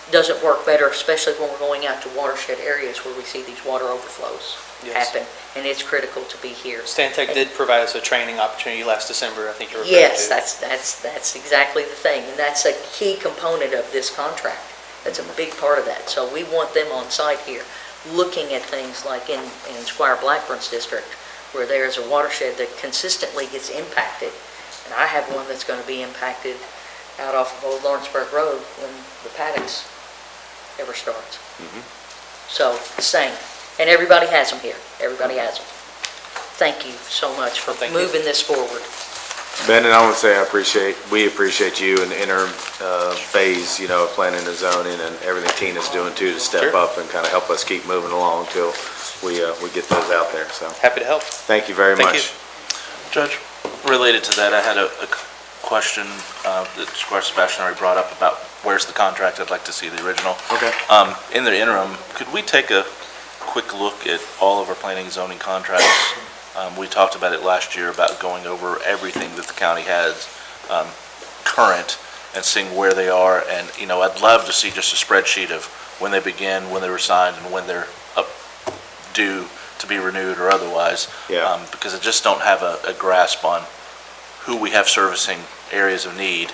doesn't work better, especially when we're going out to watershed areas where we see these water overflows happen, and it's critical to be here. Stantec did provide us a training opportunity last December, I think you were Yes, that's exactly the thing, and that's a key component of this contract. That's a big part of that. So we want them on site here, looking at things like in Squire Blackburn's district, where there's a watershed that consistently gets impacted. And I have one that's going to be impacted out off of Old Lawrenceburg Road when the Paddocks ever starts. So, same. And everybody has them here. Everybody has them. Thank you so much for moving this forward. Ben, and I want to say we appreciate you in the interim phase, of planning and zoning and everything Tina's doing too, to step up and kind of help us keep moving along till we get those out there, so. Happy to help. Thank you very much. Judge, related to that, I had a question that Squire Sebastian already brought up about where's the contract. I'd like to see the original. Okay. In the interim, could we take a quick look at all of our planning and zoning contracts? We talked about it last year, about going over everything that the county has current and seeing where they are. And, I'd love to see just a spreadsheet of when they begin, when they were signed, and when they're up due to be renewed or otherwise. Yeah. Because I just don't have a grasp on who we have servicing areas of need,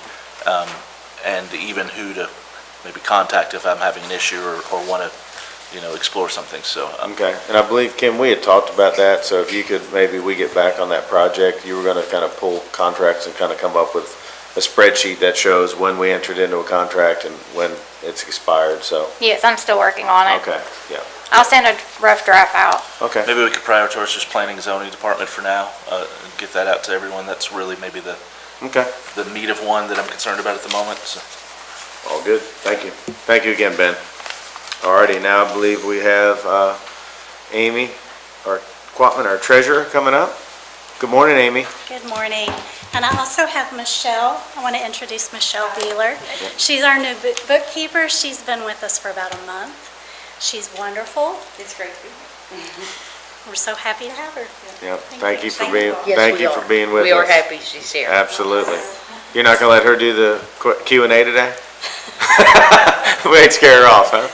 and even who to maybe contact if I'm having an issue or want to, explore something, so. Okay, and I believe, Kim, we had talked about that, so if you could, maybe we get back on that project, you were going to kind of pull contracts and kind of come up with a spreadsheet that shows when we entered into a contract and when it's expired, so. Yes, I'm still working on it. Okay, yeah. I'll send a rough draft out. Okay. Maybe we could prioritize just planning and zoning department for now, and get that out to everyone. That's really maybe the meat of one that I'm concerned about at the moment, so. All good, thank you. Thank you again, Ben. Alrighty, now I believe we have Amy, our Quatman, our treasurer, coming up. Good morning, Amy. Good morning. And I also have Michelle. I want to introduce Michelle Beeler. She's our new bookkeeper. She's been with us for about a month. She's wonderful. It's great. We're so happy to have her. Yep, thank you for being with us. We are happy she's here. Absolutely. You're not gonna let her do the Q&A today? We ain't scare her off, huh?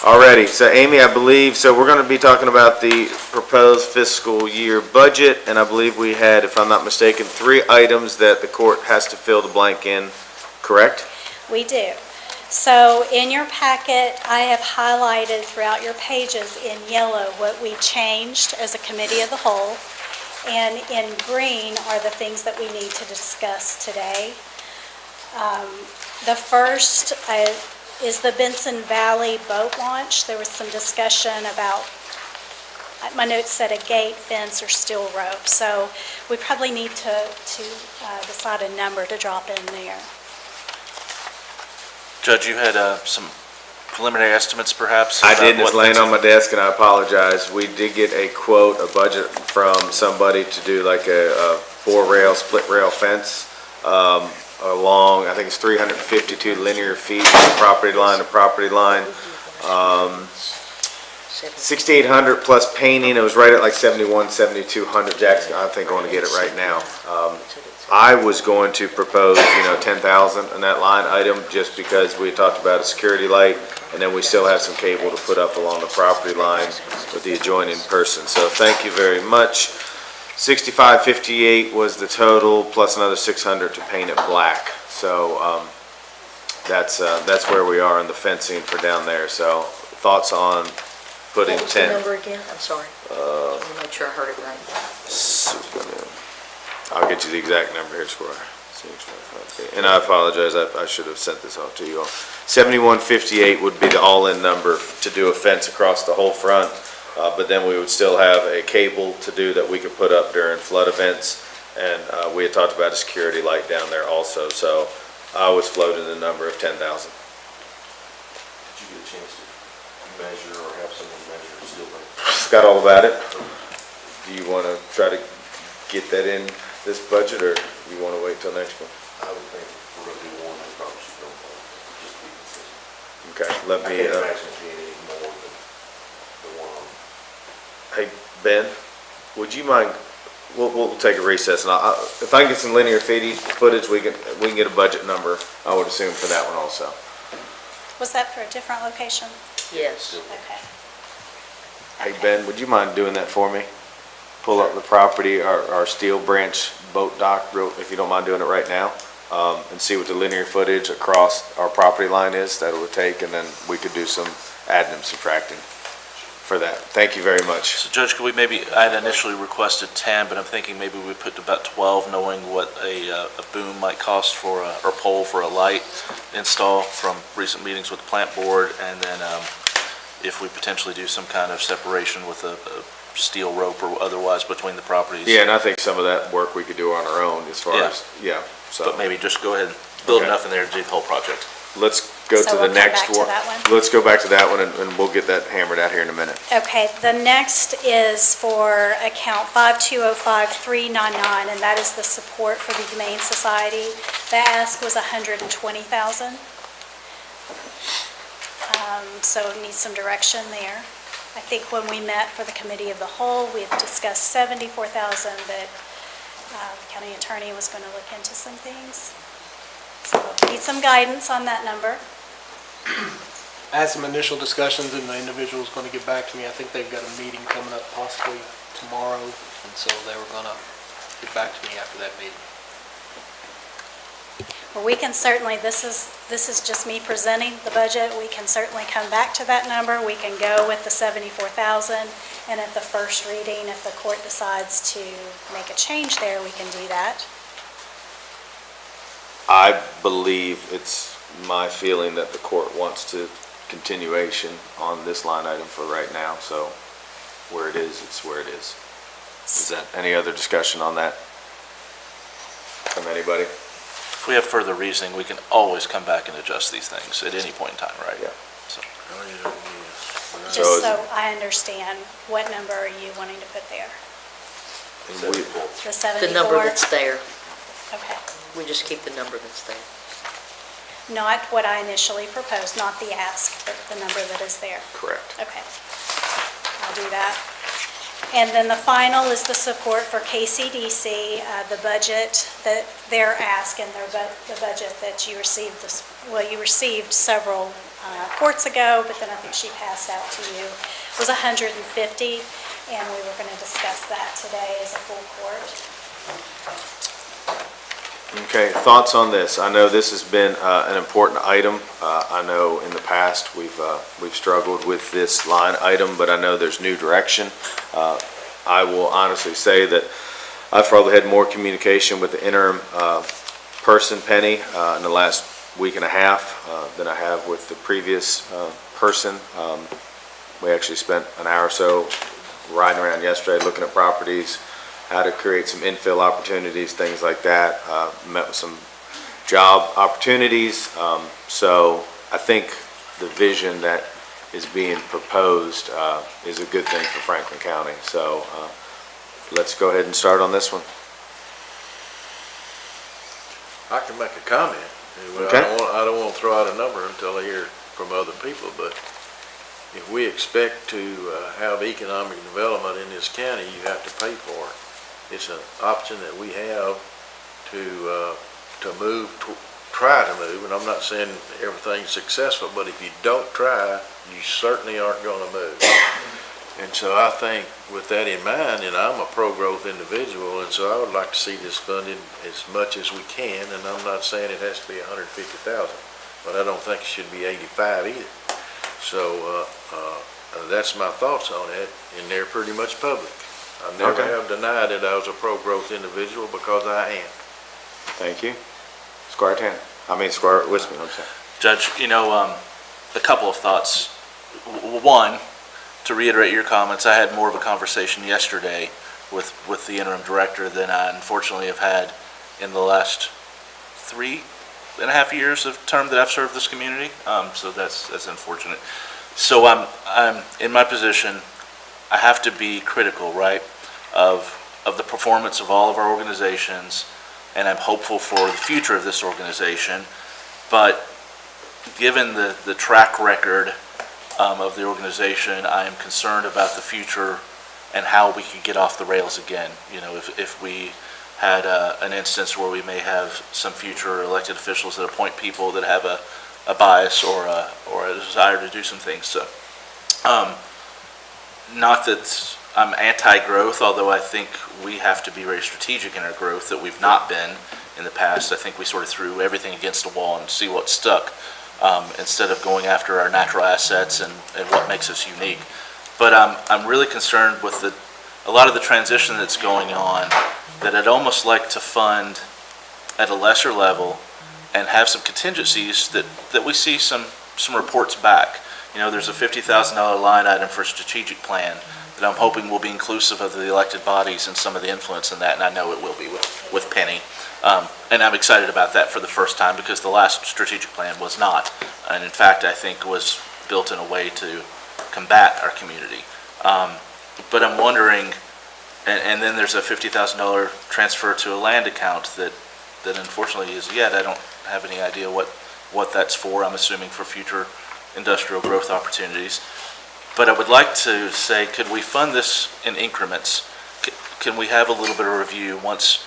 Alrighty, so Amy, I believe, so we're gonna be talking about the proposed fiscal year budget, and I believe we had, if I'm not mistaken, 3 items that the court has to fill the blank in, correct? We do. So in your packet, I have highlighted throughout your pages in yellow what we changed as a committee of the whole, and in green are the things that we need to discuss today. The first is the Benson Valley boat launch. There was some discussion about, my notes said a gate, fence, or steel rope. So we probably need to decide a number to drop in there. Judge, you had some preliminary estimates perhaps? I about did, it's what laying things- on my desk and I apologize. We did get a quote, a budget from somebody to do like a 4-rail, split rail fence along, I think it's 352 linear feet from property line to property line. 6,800 plus painting, it was right at like 7,200. Jack's, I think, going to get it right now. I was going to propose, 10,000 in that line item, just because we talked about a security light, and then we still have some cable to put up along the property line with the adjoining person. So thank you very much. 6558 was the total, plus another 600 to paint it black. So that's where we are in the fencing for down there. So thoughts on putting What was 10? the number again? I'm sorry. Let me make sure I heard it right. I'll get you the exact number here, Squire. And I apologize, I should have sent this out to you all. 7158 would be the all-in number to do a fence across the whole front, but then we would still have a cable to do that we could put up during flood events, and we had talked about a security light down there also, so I was floating the number of 10,000. get a chance to measure or have someone measure steel beams. Got all about it. Do you want to try to get that in this budget, or you want to wait till next one? I would think if we're gonna do one, we probably should go for it, just to be consistent. Okay, let I me, can't imagine it being any more than the one. hey, Ben, would you mind, we'll take a recess, and if I can get some linear footage, we can get a budget number, I would assume, for that one also. Was that for a different location? Yes. Okay. Hey, Ben, would you mind doing that for me? Pull up the property, our Steel Branch boat dock, if you don't mind doing it right now, and see what the linear footage across our property line is that it would take, and then we could do some adding and subtracting for that. Thank you very much. So Judge, could we maybe, I'd initially requested 10, but I'm thinking maybe we put about 12, knowing what a boom might cost for, or pole for a light install from recent meetings with the plant board, and then if we potentially do some kind of separation with a steel rope or otherwise between the properties. Yeah, and I think some of that work we could do on our own as far Yeah. as, yeah, so. But maybe just go ahead and build Okay. enough in there to do the whole project. Let's go So to we'll the come next back to one. that one? Let's go back to that one, and we'll get that hammered out here in a minute. Okay, the next is for account 5205399, and that is the support for the Humane Society. The ask was $120,000. So it needs some direction there. I think when we met for the committee of the whole, we had discussed $74,000, but the county attorney was going to look into some things. So need some guidance on that number. I had some initial discussions, and the individual's going to get back to me. I think they've got a meeting coming up possibly tomorrow, and so they were going to get back to me after that meeting. Well, we can certainly, this is just me presenting the budget. We can certainly come back to that number. We can go with the $74,000, and at the first reading, if the court decides to make a change there, we can do that. I believe it's my feeling that the court wants to continuation on this line item for right now, so where it is, it's where it is. Is that any other discussion on that from anybody? If we have further reasoning, we can always come back and adjust these things at any point in time, right? Yeah. So, Just so I understand, what number are you wanting to put there? And The 74? The number that's there. Okay. We just keep the number that's there. Not what I initially proposed, not the ask, but the number that is there. Correct. Okay. I'll do that. And then the final is the support for KCDC, the budget that they're asking, the budget that you received you received several courts ago, but then I think she passed out to you, was $150, and we were going to discuss that today as a full court. Okay, thoughts on this? I know this has been an important item. I know in the past we've struggled with this line item, but I know there's new direction. I will honestly say that I've probably had more communication with the interim person, Penny, in the last week and a half than I have with the previous person. We actually spent an hour or so riding around yesterday looking at properties, how to create some infill opportunities, things like that. Met with some job opportunities. So I think the vision that is being proposed is a good thing for Franklin County. So let's go ahead and start on this one. I can make a comment. Okay. I don't want to throw out a number until I hear from other people, but if we expect to have economic development in this county, you have to pay for it. It's an option that we have to move, try to move, and I'm not saying everything's successful, but if you don't try, you certainly aren't going to move. And so I think with that in mind, and I'm a pro-growth individual, and so I would like to see this funded as much as we can, and I'm not saying it has to be $150,000, but I don't think it should be 85 either. So that's my thoughts on it, and they're pretty much public. I never have denied that I was a pro-growth individual because I am. Thank you. Squire Wisman, I'm sorry. Judge, a couple of thoughts. One, to reiterate your comments, I had more of a conversation yesterday with the interim director than I unfortunately have had in the last 3 and a half years of term that I've served this community, so that's unfortunate. So I'm in my position, I have to be critical, right, of the performance of all of our organizations, and I'm hopeful for the future of this organization. But given the track record of the organization, I am concerned about the future and how we could get off the rails again. You know, if we had an instance where we may have some future elected officials that appoint people that have a bias or a desire to do some things. So, not that I'm anti-growth, although I think we have to be very strategic in our growth that we've not been in the past. I think we sort of threw everything against the wall and see what stuck, instead of going after our natural assets and what makes us unique. But I'm really concerned with a lot of the transition that's going on, that I'd almost like to fund at a lesser level and have some contingencies that we see some reports back. You know, there's a $50,000 line item for a strategic plan that I'm hoping will be inclusive of the elected bodies and some of the influence in that, and I know it will be with Penny. And I'm excited about that for the first time, because the last strategic plan was not, and in fact I think was built in a way to combat our community. But I'm wondering, and then there's a $50,000 transfer to a land account that unfortunately is yet, I don't have any idea what that's for. I'm assuming for future industrial growth opportunities. But I would like to say, could we fund this in increments? Can we have a little bit of review once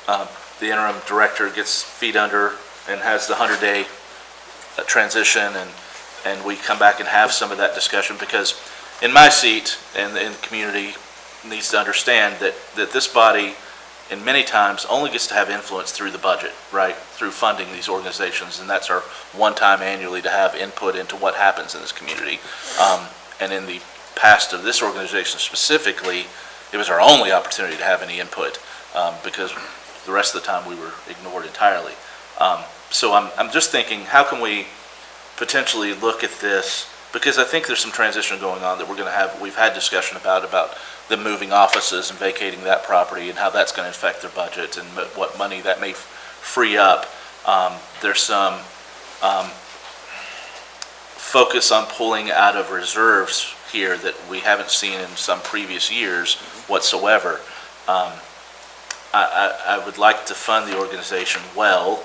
the interim director gets feet under and has the 100-day transition, and we come back and have some of that discussion? Because in my seat, and the community needs to understand that this body, and many times, only gets to have influence through the budget, right? Through funding these organizations, and that's our one time annually to have input into what happens in this community. And in the past of this organization specifically, it was our only opportunity to have any input, because the rest of the time we were ignored entirely. So I'm just thinking, how can we potentially look at this? Because I think there's some transition going on that we've had discussion about them moving offices and vacating that property and how that's going to affect their budget and what money that may free up. There's some focus on pulling out of reserves here that we haven't seen in some previous years whatsoever. I would like to fund the organization well,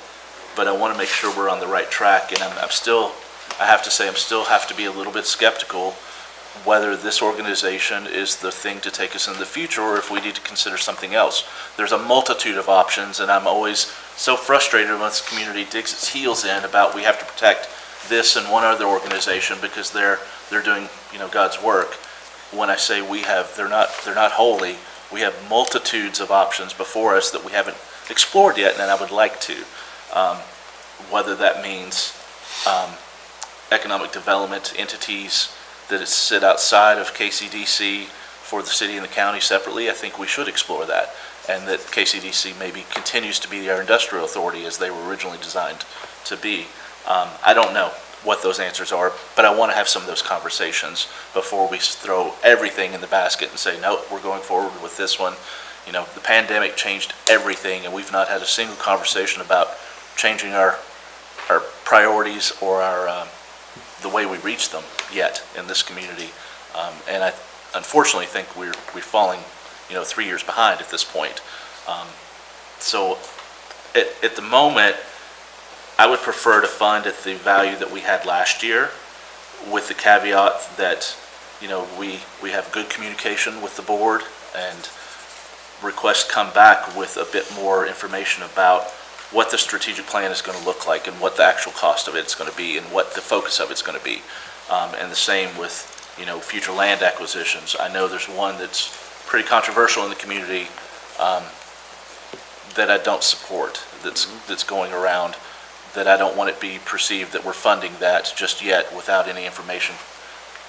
but I want to make sure we're on the right track, and I have to say, I still have to be a little bit skeptical whether this organization is the thing to take us in the future, or if we need to consider something else. There's a multitude of options, and I'm always so frustrated when this community digs its heels in about we have to protect this and one other organization because they're doing, you know, God's work. When I say we have, they're not wholly. We have multitudes of options before us that we haven't explored yet, and I would like to. Whether that means economic development entities that sit outside of KCDC for the city and the county separately, I think we should explore that. And that KCDC maybe continues to be our industrial authority as they were originally designed to be. I don't know what those answers are, but I want to have some of those conversations before we throw everything in the basket and say, no, we're going forward with this one. You know, the pandemic changed everything, and we've not had a single conversation about changing our priorities or the way we reach them yet in this community. And I unfortunately think we're falling, 3 years behind at this point. So at the moment, I would prefer to fund at the value that we had last year, with the caveat that, we have good communication with the board, and requests come back with a bit more information about what the strategic plan is going to look like and what the actual cost of it's going to be and what the focus of it's going to be. And the same with, future land acquisitions. I know there's one that's pretty controversial in the community that I don't support, that's going around, that I don't want it be perceived that we're funding that just yet without any information.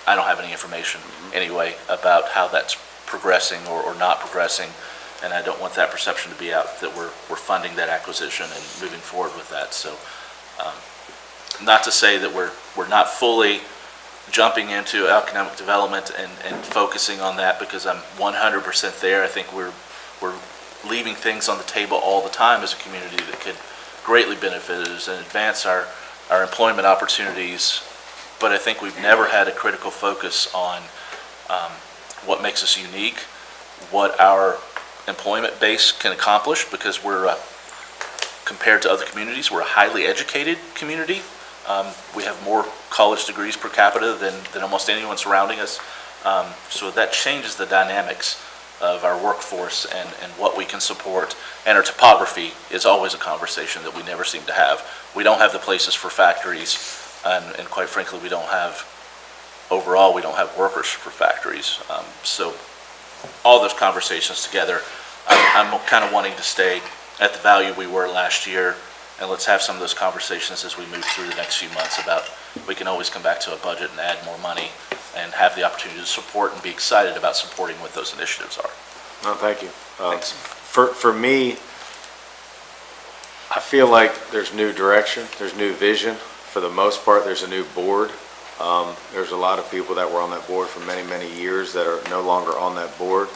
I don't have any information anyway about how that's progressing or not progressing, and I don't want that perception to be out that we're funding that acquisition and moving forward with that. So, not to say that we're not fully jumping into economic development and focusing on that, because I'm 100% there. I think we're leaving things on the table all the time as a community that could greatly benefited us and advanced our employment opportunities, but I think we've never had a critical focus on what makes us unique, what our employment base can accomplish, because we're, compared to other communities, we're a highly educated community. We have more college degrees per capita than almost anyone surrounding us. So that changes the dynamics of our workforce and what we can support. And our topography is always a conversation that we never seem to have. We don't have the places for factories, and quite frankly, we don't have workers for factories. So all those conversations together, I'm kind of wanting to stay at the value we were last year, and let's have some of those conversations as we move through the next few months about, we can always come back to a budget and add more money and have the opportunity to support and be excited about supporting what those initiatives are. No, thank you. Thanks. For me, I feel like there's new direction, there's new vision. For the most part, there's a new board. There's a lot of people that were on that board for many, many years that are no longer on that board.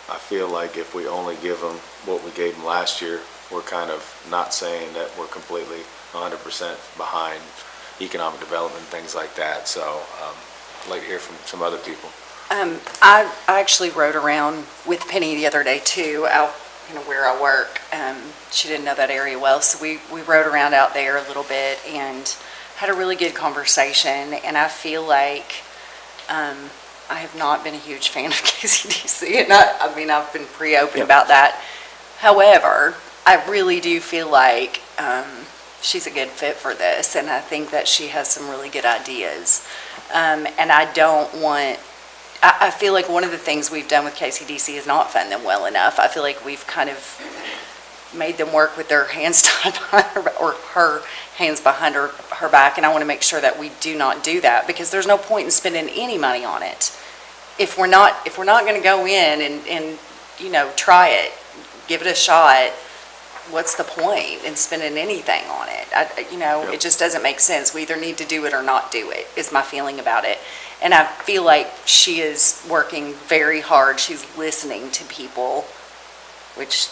I feel like if we only give them what we gave them last year, we're kind of not saying that we're completely 100% behind economic development, things like that. So I'd like to hear from some other people. I actually rode around with Penny the other day too, out where I work. She didn't know that area well, so we rode around out there a little bit and had a really good conversation. And I feel like I have not been a huge fan of KCDC, and I've been pretty open about that. However, I really do feel like she's a good fit for this, and I think that she has some really good ideas. And I feel like one of the things we've done with KCDC is not fund them well enough. I feel like we've kind of made them work with their hands tied behind her, or her hands behind her back, and I want to make sure that we do not do that, because there's no point in spending any money on it if we're not going to go in and try it, give it a shot. What's the point in spending anything on it? It just doesn't make sense. We either need to do it or not do it, is my feeling about it. And I feel like she is working very hard. She's listening to people, which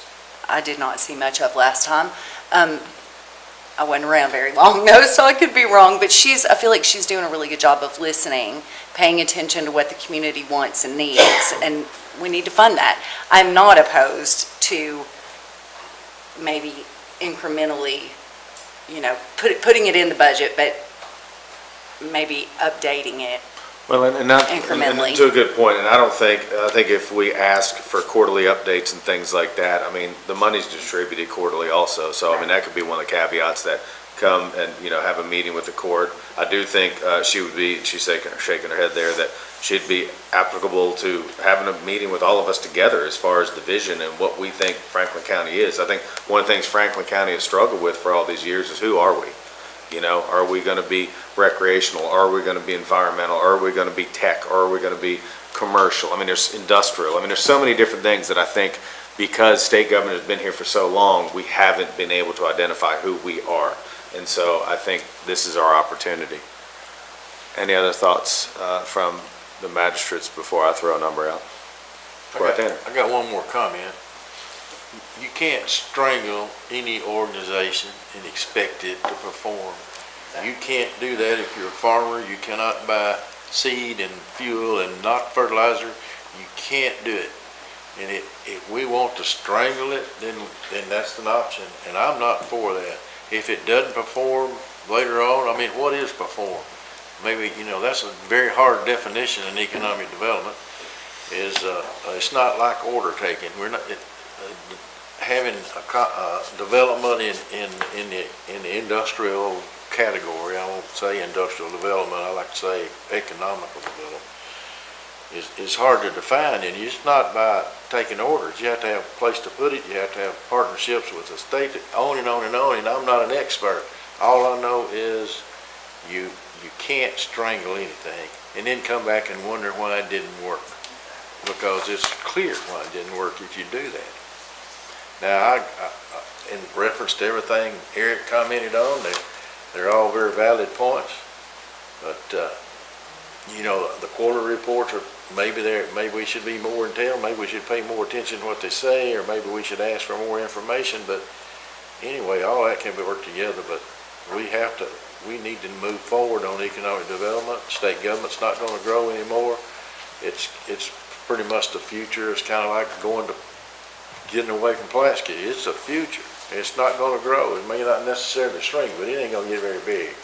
I did not see much of last time. I wasn't around very long, though, so I could be wrong. But I feel like she's doing a really good job of listening, paying attention to what the community wants and needs, and we need to fund that. I'm not opposed to maybe incrementally, putting it in the budget, but maybe updating it. Well, and incrementally. To a good point, and I think if we ask for quarterly updates and things like that, the money's distributed quarterly also, so that could be one of the caveats that come and, have a meeting with the court. I do think she's shaking her head there, that she'd be applicable to having a meeting with all of us together as far as the vision and what we think Franklin County is. I think one of the things Franklin County has struggled with for all these years is, who are we? Are we going to be recreational? Are we going to be environmental? Are we going to be tech? Or are we going to be commercial? There's industrial. There's so many different things that I think, because state government has been here for so long, we haven't been able to identify who we are. And so I think this is our opportunity. Any other thoughts from the magistrates before I throw a number out? I got one more comment. You can't strangle any organization and expect it to perform. You can't do that if you're a farmer. You cannot buy seed and fuel and not fertilizer. You can't do it. And if we want to strangle it, then that's an option. And I'm not for that. If it doesn't perform later on, what is perform? Maybe, that's a very hard definition in economic development. It's not like order taking. We're not having a development in the industrial category. I won't say industrial development. I like to say economical development. Is hard to define, and it's not by taking orders. You have to have a place to put it. You have to have partnerships with the state, on and on and on. And I'm not an expert. All I know is you can't strangle anything and then come back and wonder why it didn't work, because it's clear why it didn't work if you do that. Now, in reference to everything Eric commented on, they're all very valid points. But the quarterly reports are maybe we should be more entailed. Maybe we should pay more attention to what they say, or maybe we should ask for more information. But anyway, all that can be worked together, but we need to move forward on economic development. State government's not gonna grow anymore. It's pretty much the future. It's kinda like getting away from plastic. It's the future. It's not gonna grow. It may not necessarily shrink, but it ain't gonna get very big.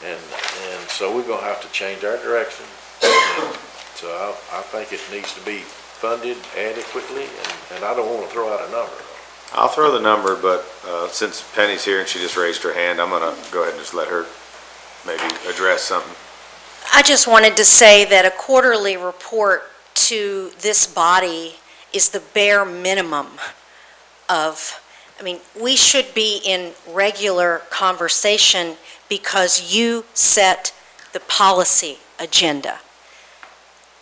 And so we're gonna have to change our direction. So I think it needs to be funded adequately, and I don't wanna throw out a number. I'll throw the number, but since Penny's here and she just raised her hand, I'm gonna go ahead and just let her maybe address something. I just wanted to say that a quarterly report to this body is the bare minimum of, we should be in regular conversation because you set the policy agenda.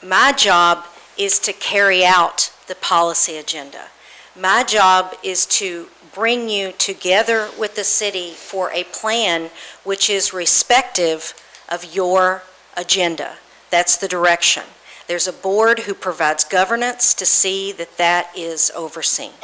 My job is to carry out the policy agenda. My job is to bring you together with the city for a plan which is respective of your agenda. That's the direction. There's a board who provides governance to see that that is overseen.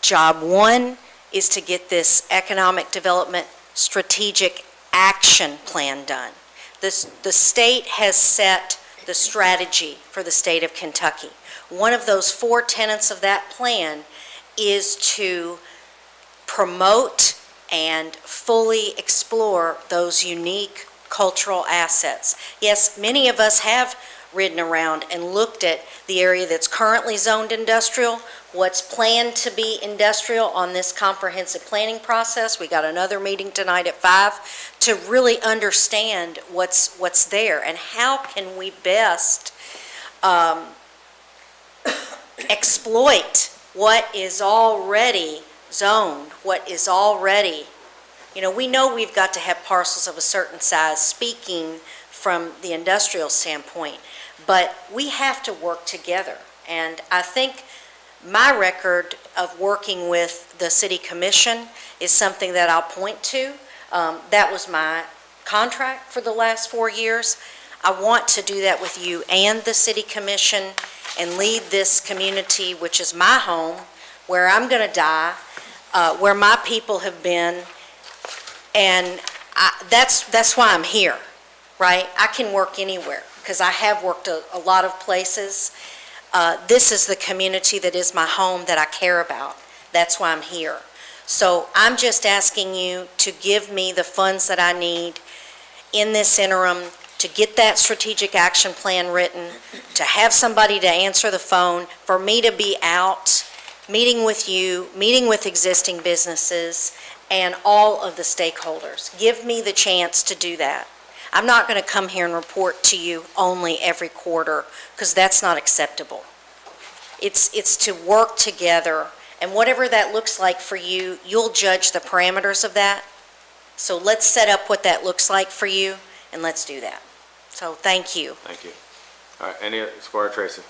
Job one is to get this economic development strategic action plan done. The state has set the strategy for the state of Kentucky. One of those 4 tenets of that plan is to promote and fully explore those unique cultural assets. Yes, many of us have ridden around and looked at the area that's currently zoned industrial, what's planned to be industrial on this comprehensive planning process. We got another meeting tonight at 5 to really understand what's there and how can we best exploit what is already zoned, what is already, we know we've got to have parcels of a certain size, speaking from the industrial standpoint, but we have to work together. And I think my record of working with the City Commission is something that I'll point to. That was my contract for the last 4 years. I want to do that with you and the City Commission and lead this community, which is my home, where I'm going to die, where my people have been, and that's why I'm here, right? I can work anywhere, because I have worked a lot of places. This is the community that is my home that I care about. That's why I'm here. So I'm just asking you to give me the funds that I need in this interim to get that strategic action plan written, to have somebody to answer the phone, for me to be out, meeting with you, meeting with existing businesses, and all of the stakeholders. Give me the chance to do that. I'm not going to come here and report to you only every quarter, because that's not acceptable. It's to work together, and whatever that looks like for you, you'll judge the parameters of that. So let's set up what that looks like for you, and let's do that. So thank you. Thank you. All right, Squire Tracy.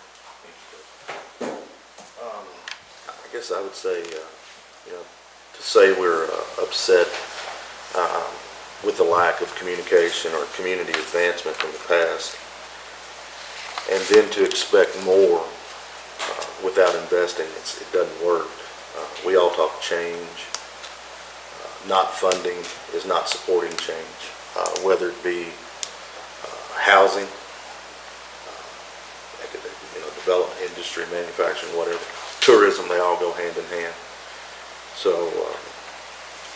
I guess I would say, to say we're upset with the lack of communication or community advancement from the past, and then to expect more without investing, it doesn't work. We all talk change. Not funding is not supporting change, whether it be housing, development, industry, manufacturing, whatever, tourism, they all go hand in hand. So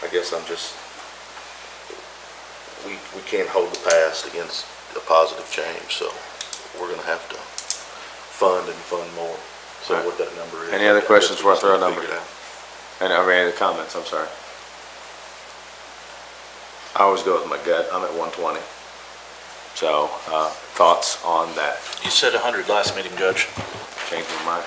I guess we can't hold the past against a positive change, so we're going to have to fund more. So what that number is. Any other questions before I throw a number? Figure it out. Any other comments? I'm sorry. I always go with my gut. I'm at 120. So, thoughts on that? You said 100 last meeting, Judge. Changed my mind.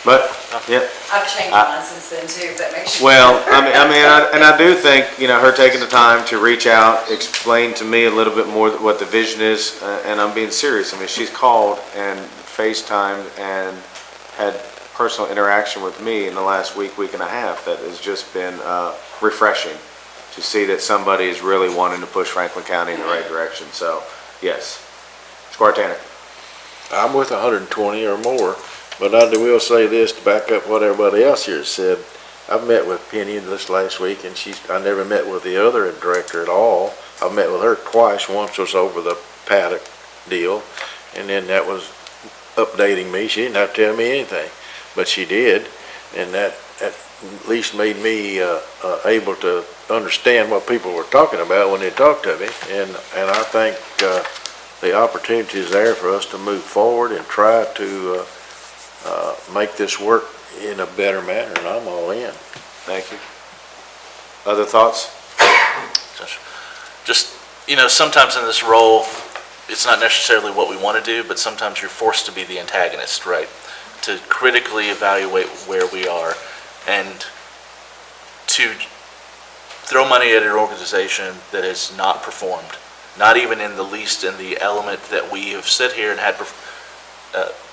But, yeah. I've changed mine since then too, if that makes you. Well, I do think, her taking the time to reach out, explain to me a little bit more what the vision is, and I'm being serious. She's called and FaceTimed and had personal interaction with me in the last week and a half that has just been refreshing to see that somebody is really wanting to push Franklin County in the right direction. So, yes. Squire Tanner. I'm with 120 or more. But I will say this to back up what everybody else here said. I've met with Penny this last week, and I never met with the other director at all. I've met with her twice. Once was over the paddock deal, and then that was updating me. She didn't have to tell me anything, but she did, and that at least made me able to understand what people were talking about when they talked to me, and I think the opportunity is there for us to move forward and try to make this work in a better manner, and I'm all in. Thank you. Other thoughts? Just, sometimes in this role, it's not necessarily what we want to do, but sometimes you're forced to be the antagonist, right? To critically evaluate where we are and to throw money at an organization that has not performed, not even in the least in the element that we have sit here and had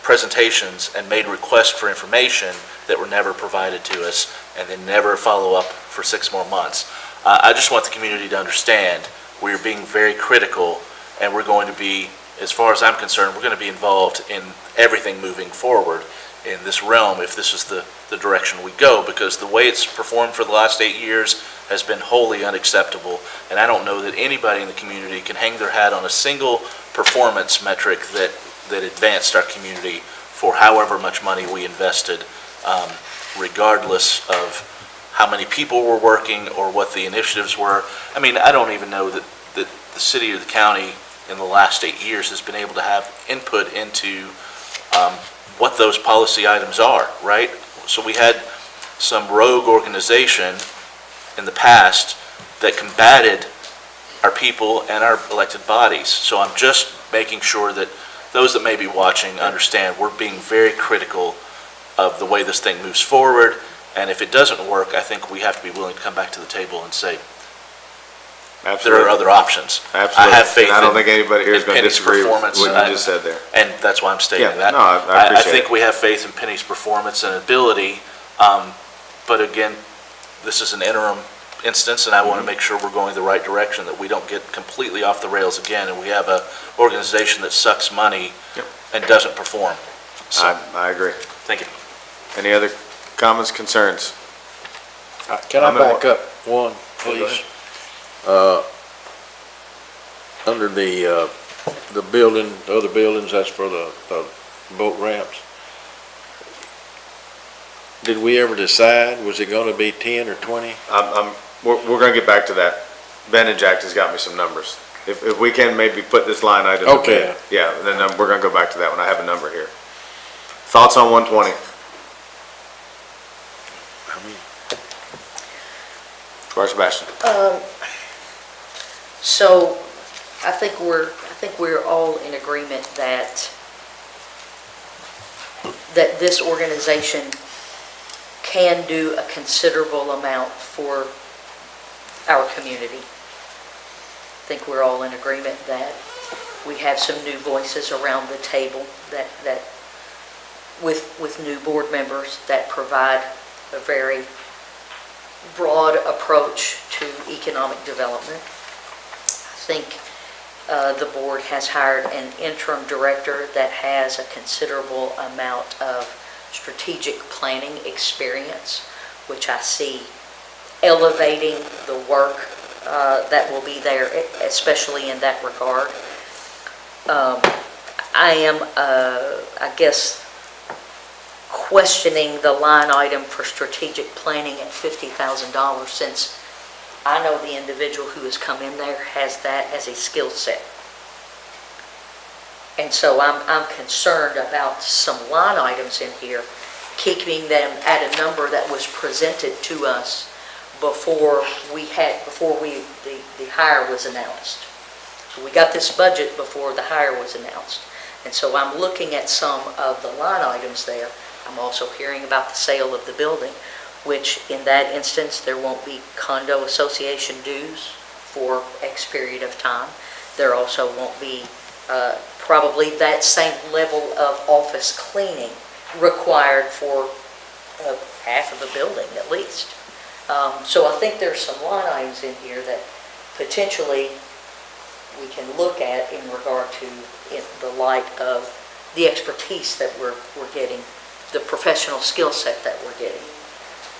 presentations and made requests for information that were never provided to us and then never follow up for 6 more months. I just want the community to understand we're being very critical, and we're going to be, as far as I'm concerned, we're going to be involved in everything moving forward in this realm if this is the direction we go, because the way it's performed for the last 8 years has been wholly unacceptable, and I don't know that anybody in the community can hang their hat on a single performance metric that advanced our community for however much money we invested, regardless of how many people were working or what the initiatives were. I mean, I don't even know that the city or the county in the last 8 years has been able to have input into what those policy items are, right? So we had some rogue organization in the past that combated our people and our elected bodies. So I'm just making sure that those that may be watching understand we're being very critical of the way this thing moves forward, and if it doesn't work, I think we have to be willing to come back to the table and say, there are other options. Absolutely. I have faith I don't think anybody here is going to Penny's disagree with performance, what you just said there. And that's why I'm stating Yeah, that. no, I appreciate I think it. we have faith in Penny's performance and ability, but again, this is an interim instance, and I want to make sure we're going the right direction, that we don't get completely off the rails again, and we have an organization that sucks money and doesn't perform. So, I agree. thank you. Any other comments, concerns? Can I back up one, please? Under the building, the other buildings, that's for the boat ramps. Did we ever decide, was it gonna be 10 or 20? We're going to get back to that. Ben and Jack has got me some numbers. If we can maybe put this line item. to Okay. bed, yeah, then we're going to go back to that one. I have a number here. Thoughts on 120? Squire Sebastian. So I think we're all in agreement that this organization can do a considerable amount for our community. I think we're all in agreement that we have some new voices around the table that with new board members that provide a very broad approach to economic development. I think the board has hired an interim director that has a considerable amount of strategic planning experience, which I see elevating the work that will be there, especially in that regard. I am, I guess, questioning the line item for strategic planning at $50,000, since I know the individual who has come in there has that as a skill set. And so I'm concerned about some line items in here, keeping them at a number that was presented to us before the hire was announced. So we got this budget before the hire was announced. And so I'm looking at some of the line items there. I'm also hearing about the sale of the building, which in that instance, there won't be condo association dues for X period of time. There also won't be probably that same level of office cleaning required for half of the building at least. So I think there's some line items in here that potentially we can look at in regard to the light of the expertise that we're getting the professional skill set that we're getting.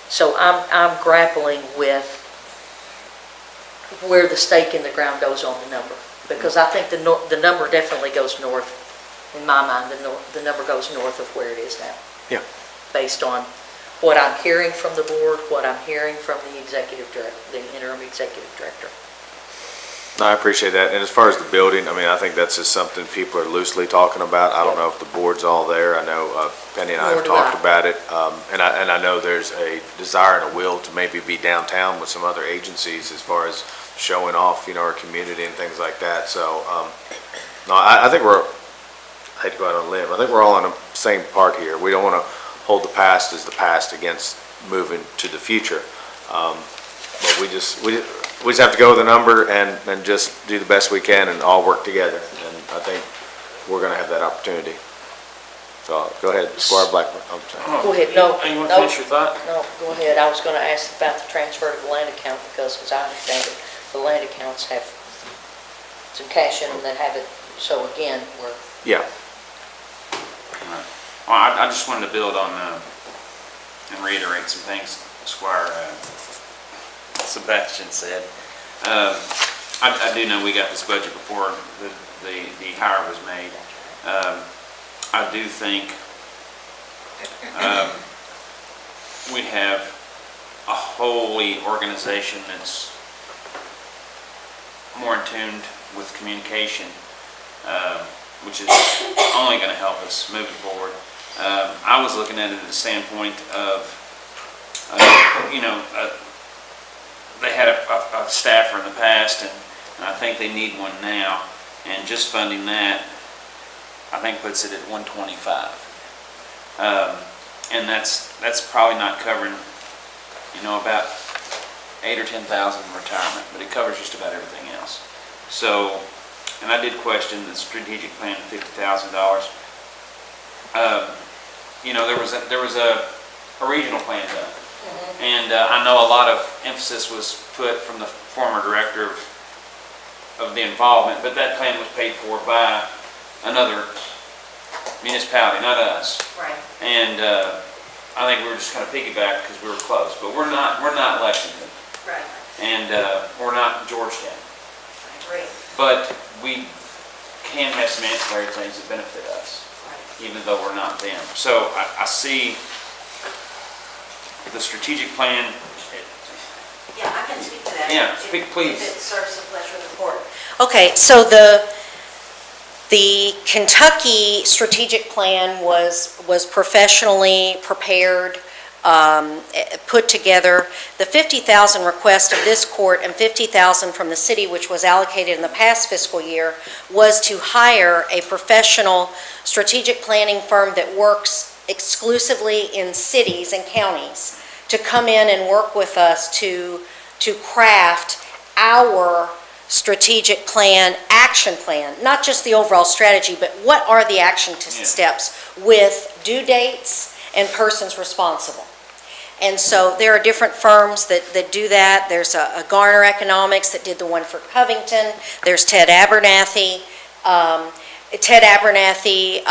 So I'm grappling with where the stake in the ground goes on the number, because I think the number definitely goes north. In my mind, the number goes north of where it is now. Yeah. Based on what I'm hearing from the board, what I'm hearing from the interim executive director. No, I appreciate that. And as far as the building, I mean, I think that's just something people are loosely talking about. I don't know if the board's all there. I know Penny and I Nor have do talked I. about it. And I know there's a desire and a will to maybe be downtown with some other agencies as far as showing off, our community and things like that. So, no, I think I hate to go out on a limb. I think we're all on the same part here. We don't want to hold the past as the past against moving to the future. But we just have to go with the number and just do the best we can and all work together. And I think we're going to have that opportunity. So go ahead, Squire Blackburn. I'm sorry. Go ahead, no. You want to no, finish your thought? No, go ahead. I was going to ask about the transfer to the land account because, as I understand it, the land accounts have some cash in them that have it. So again, we're... Yeah. Well, I just wanted to build on and reiterate some things Squire Sebastian said. I do know we got this budget before the hire was made. I do think we have a holy organization that's more in tune with communication, which is only going to help us moving forward. I was looking at it at the standpoint of, they had a staffer in the past, and I think they need one now, and just funding that, I think puts it at 125. And that's probably not covering, about 8,000 or 10,000 in retirement, but it covers just about everything else. So, and I did question the strategic plan of $50,000. There was a regional plan done. And I know a lot of emphasis was put from the former director of the involvement, but that plan was paid for by another municipality, not us. Right. And I think we were just kind of piggyback because we were close, but we're not Lexington, Right. and we're not Georgetown. I agree. But we can have some ancillary things that benefit us, even though we're not them. So I see the strategic plan. Yeah, I can speak to that. Yeah, speak, please. If it serves the pleasure of the court. Okay, so the Kentucky strategic plan was professionally prepared, put together. The 50,000 request of this court and 50,000 from the city, which was allocated in the past fiscal year, was to hire a professional strategic planning firm that works exclusively in cities and counties to come in and work with us to craft our strategic plan, action plan, not just the overall strategy, but what are the action steps with due dates and persons responsible. And so there are different firms that do that. There's a Garner Economics that did the one for Covington. There's Ted Abernathy. Ted Abernathy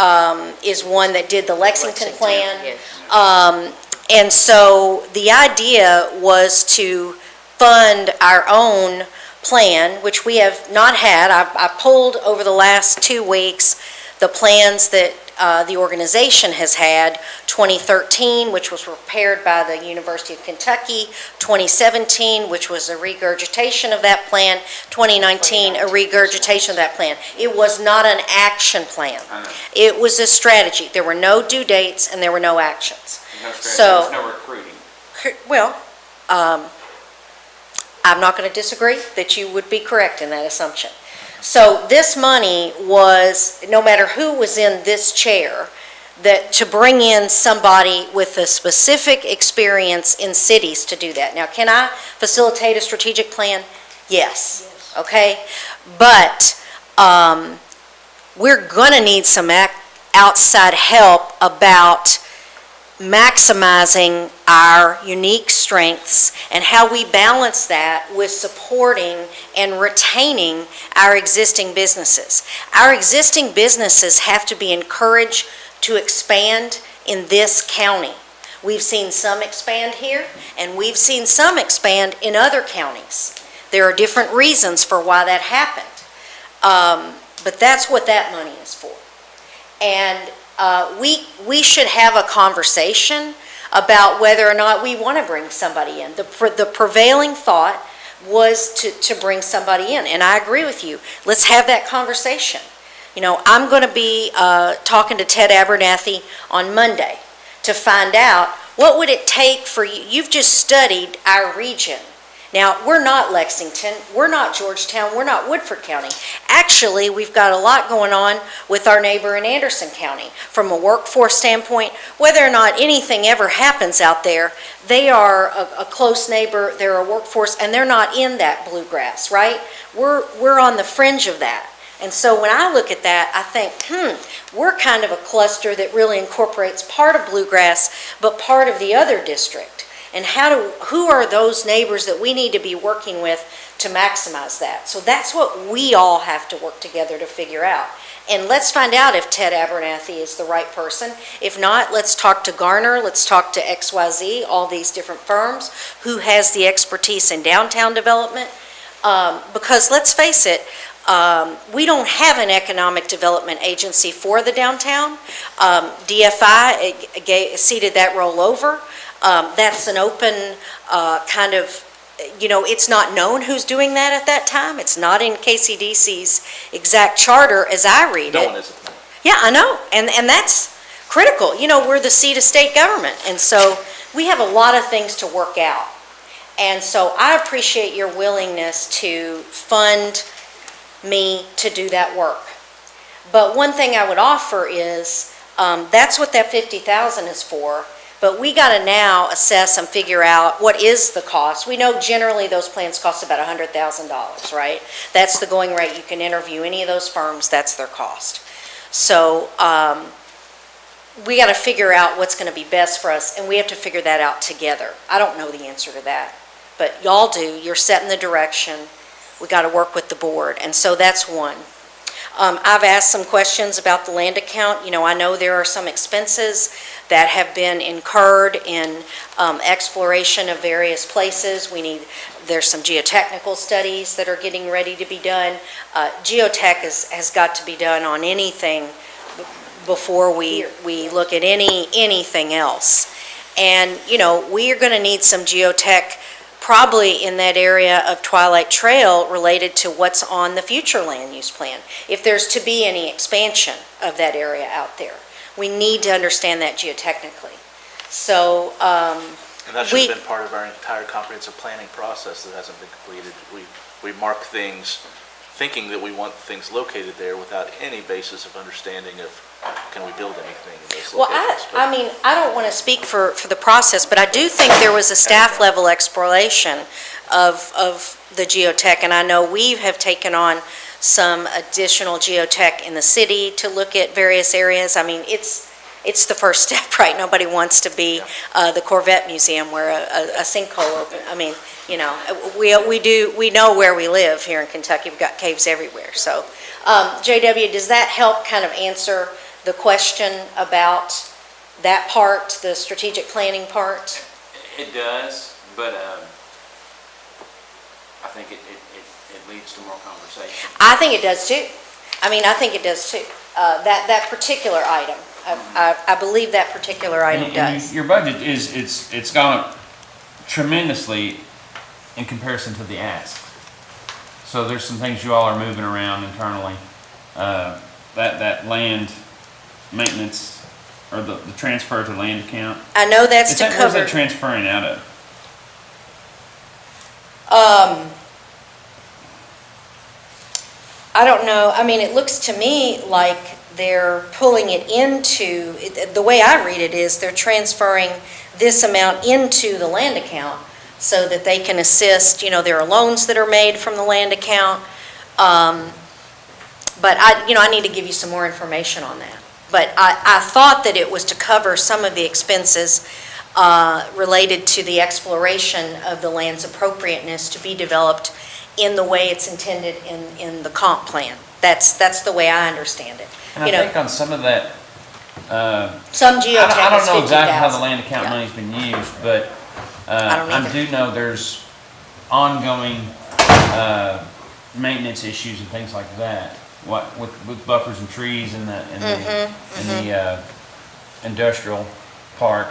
is one that did the Lexington plan. Yes. And so the idea was to fund our own plan, which we have not had. I pulled over the last 2 weeks the plans that the organization has had, 2013, which was prepared by the University of Kentucky, 2017, which was a regurgitation of that plan, 2019, a regurgitation of that plan. It was not an action plan. It was a strategy. There were no due dates and there were no actions. No strategy, So- there's no recruiting. Well, I'm not going to disagree that you would be correct in that assumption. So this money was, no matter who was in this chair, that to bring in somebody with a specific experience in cities to do that. Now, can I facilitate a strategic plan? Yes. Okay? But we're going to need some outside help about maximizing our unique strengths and how we balance that with supporting and retaining our existing businesses. Our existing businesses have to be encouraged to expand in this county. We've seen some expand here, and we've seen some expand in other counties. There are different reasons for why that happened. But that's what that money is for. And we should have a conversation about whether or not we want to bring somebody in. The prevailing thought was to bring somebody in, and I agree with you. Let's have that conversation. You know, I'm going to be talking to Ted Abernathy on Monday to find out what would it take for you. You've just studied our region. Now, we're not Lexington, we're not Georgetown, we're not Woodford County. Actually, we've got a lot going on with our neighbor in Anderson County. From a workforce standpoint, whether or not anything ever happens out there, they are a close neighbor, they're a workforce, and they're not in that bluegrass, right? We're on the fringe of that. And so when I look at that, I think, we're kind of a cluster that really incorporates part of bluegrass, but part of the other district. And who are those neighbors that we need to be working with to maximize that? So that's what we all have to work together to figure out. And let's find out if Ted Abernathy is the right person. If not, let's talk to Garner, let's talk to XYZ, all these different firms, who has the expertise in downtown development. Because let's face it, we don't have an economic development agency for the downtown. DFI ceded that role over. That's an open kind of, it's not known who's doing that at that time. It's not in KCDC's exact charter as I read it. No one is. Yeah, I know, and that's critical. We're the seat of state government, and so we have a lot of things to work out. And so I appreciate your willingness to fund me to do that work. But one thing I would offer is, that's what that $50,000 is for, but we got to now assess and figure out what is the cost. We know generally those plans cost about $100,000, right? That's the going rate. You can interview any of those firms, that's their cost. So we got to figure out what's going to be best for us, and we have to figure that out together. I don't know the answer to that, but y'all do. You're setting the direction. We got to work with the board, and so that's one. I've asked some questions about the land account. I know there are some expenses that have been incurred in exploration of various places. There's some geotechnical studies that are getting ready to be done. Geotech has got to be done on anything before we look at anything else. And, we are going to need some geotech probably in that area of Twilight Trail related to what's on the future land use plan. If there's to be any expansion of that area out there, we need to understand that geotechnically. So, And that should have been part of our entire comprehensive planning process that hasn't been completed. We mark things thinking that we want things located there without any basis of understanding of can we build anything in those locations. Well, I don't want to speak for the process, but I do think there was a staff level exploration of the geotech, and I know we have taken on some additional geotech in the city to look at various areas. I mean, it's the first step, right? Nobody wants to be the Corvette Museum where a sinkhole open. I mean, we know where we live here in Kentucky. We've got caves everywhere. So, JW, does that help kind of answer the question about that part, the strategic planning part? It does, but I think it leads to more conversation. I think it does too. I think it does too. That particular item, I believe that particular item does. Your budget it's gone up tremendously in comparison to the ask. So there's some things you all are moving around internally. That land maintenance or the transfer to land account. I know that's to Where's cover. that transferring out of? I don't know. It looks to me like they're pulling it into, the way I read it is they're transferring this amount into the land account so that they can assist, there are loans that are made from the land account. But I need to give you some more information on that. But I thought that it was to cover some of the expenses related to the exploration of the land's appropriateness to be developed in the way it's intended in the comp plan. That's the way I understand it. And I think on some of that, Some geotech I don't is know exactly how the 50,000. land account Yeah. money's been used, but don't I either. do know there's ongoing maintenance issues and things like that. With buffers and trees in the industrial park.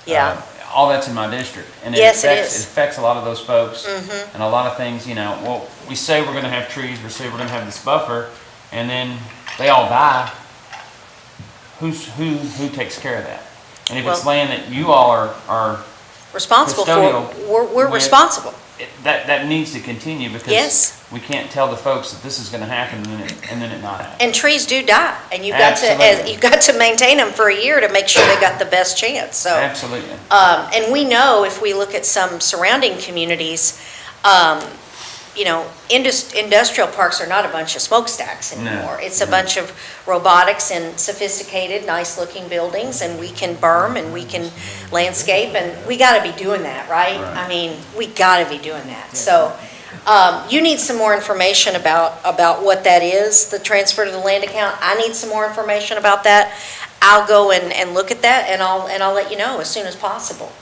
Yeah. All that's in my district. And Yes, it affects- is. It affects a lot of those folks. Mhm. And a lot of things, well, we say we're gonna have trees, we say we're gonna have this buffer, and then they all die. Who takes care of that? And if it's Well- land that you all are Responsible for, custodial we're with- responsible. that needs to continue because Yes. we can't tell the folks that this is gonna happen and then it not happen. And trees do die, and Absolutely. you've got to maintain them for a year to make sure they got the best chance, so. Absolutely. And we know if we look at some surrounding communities, industrial parks are not a bunch of smokestacks anymore. It's a bunch of robotics and sophisticated, nice-looking buildings, and we can berm and we can landscape, and we gotta be doing that, right? I mean, we gotta be doing that. So, you need some more information about what that is, the transfer to the land account. I need some more information about that. I'll go and look at that, and I'll let you know as soon as possible.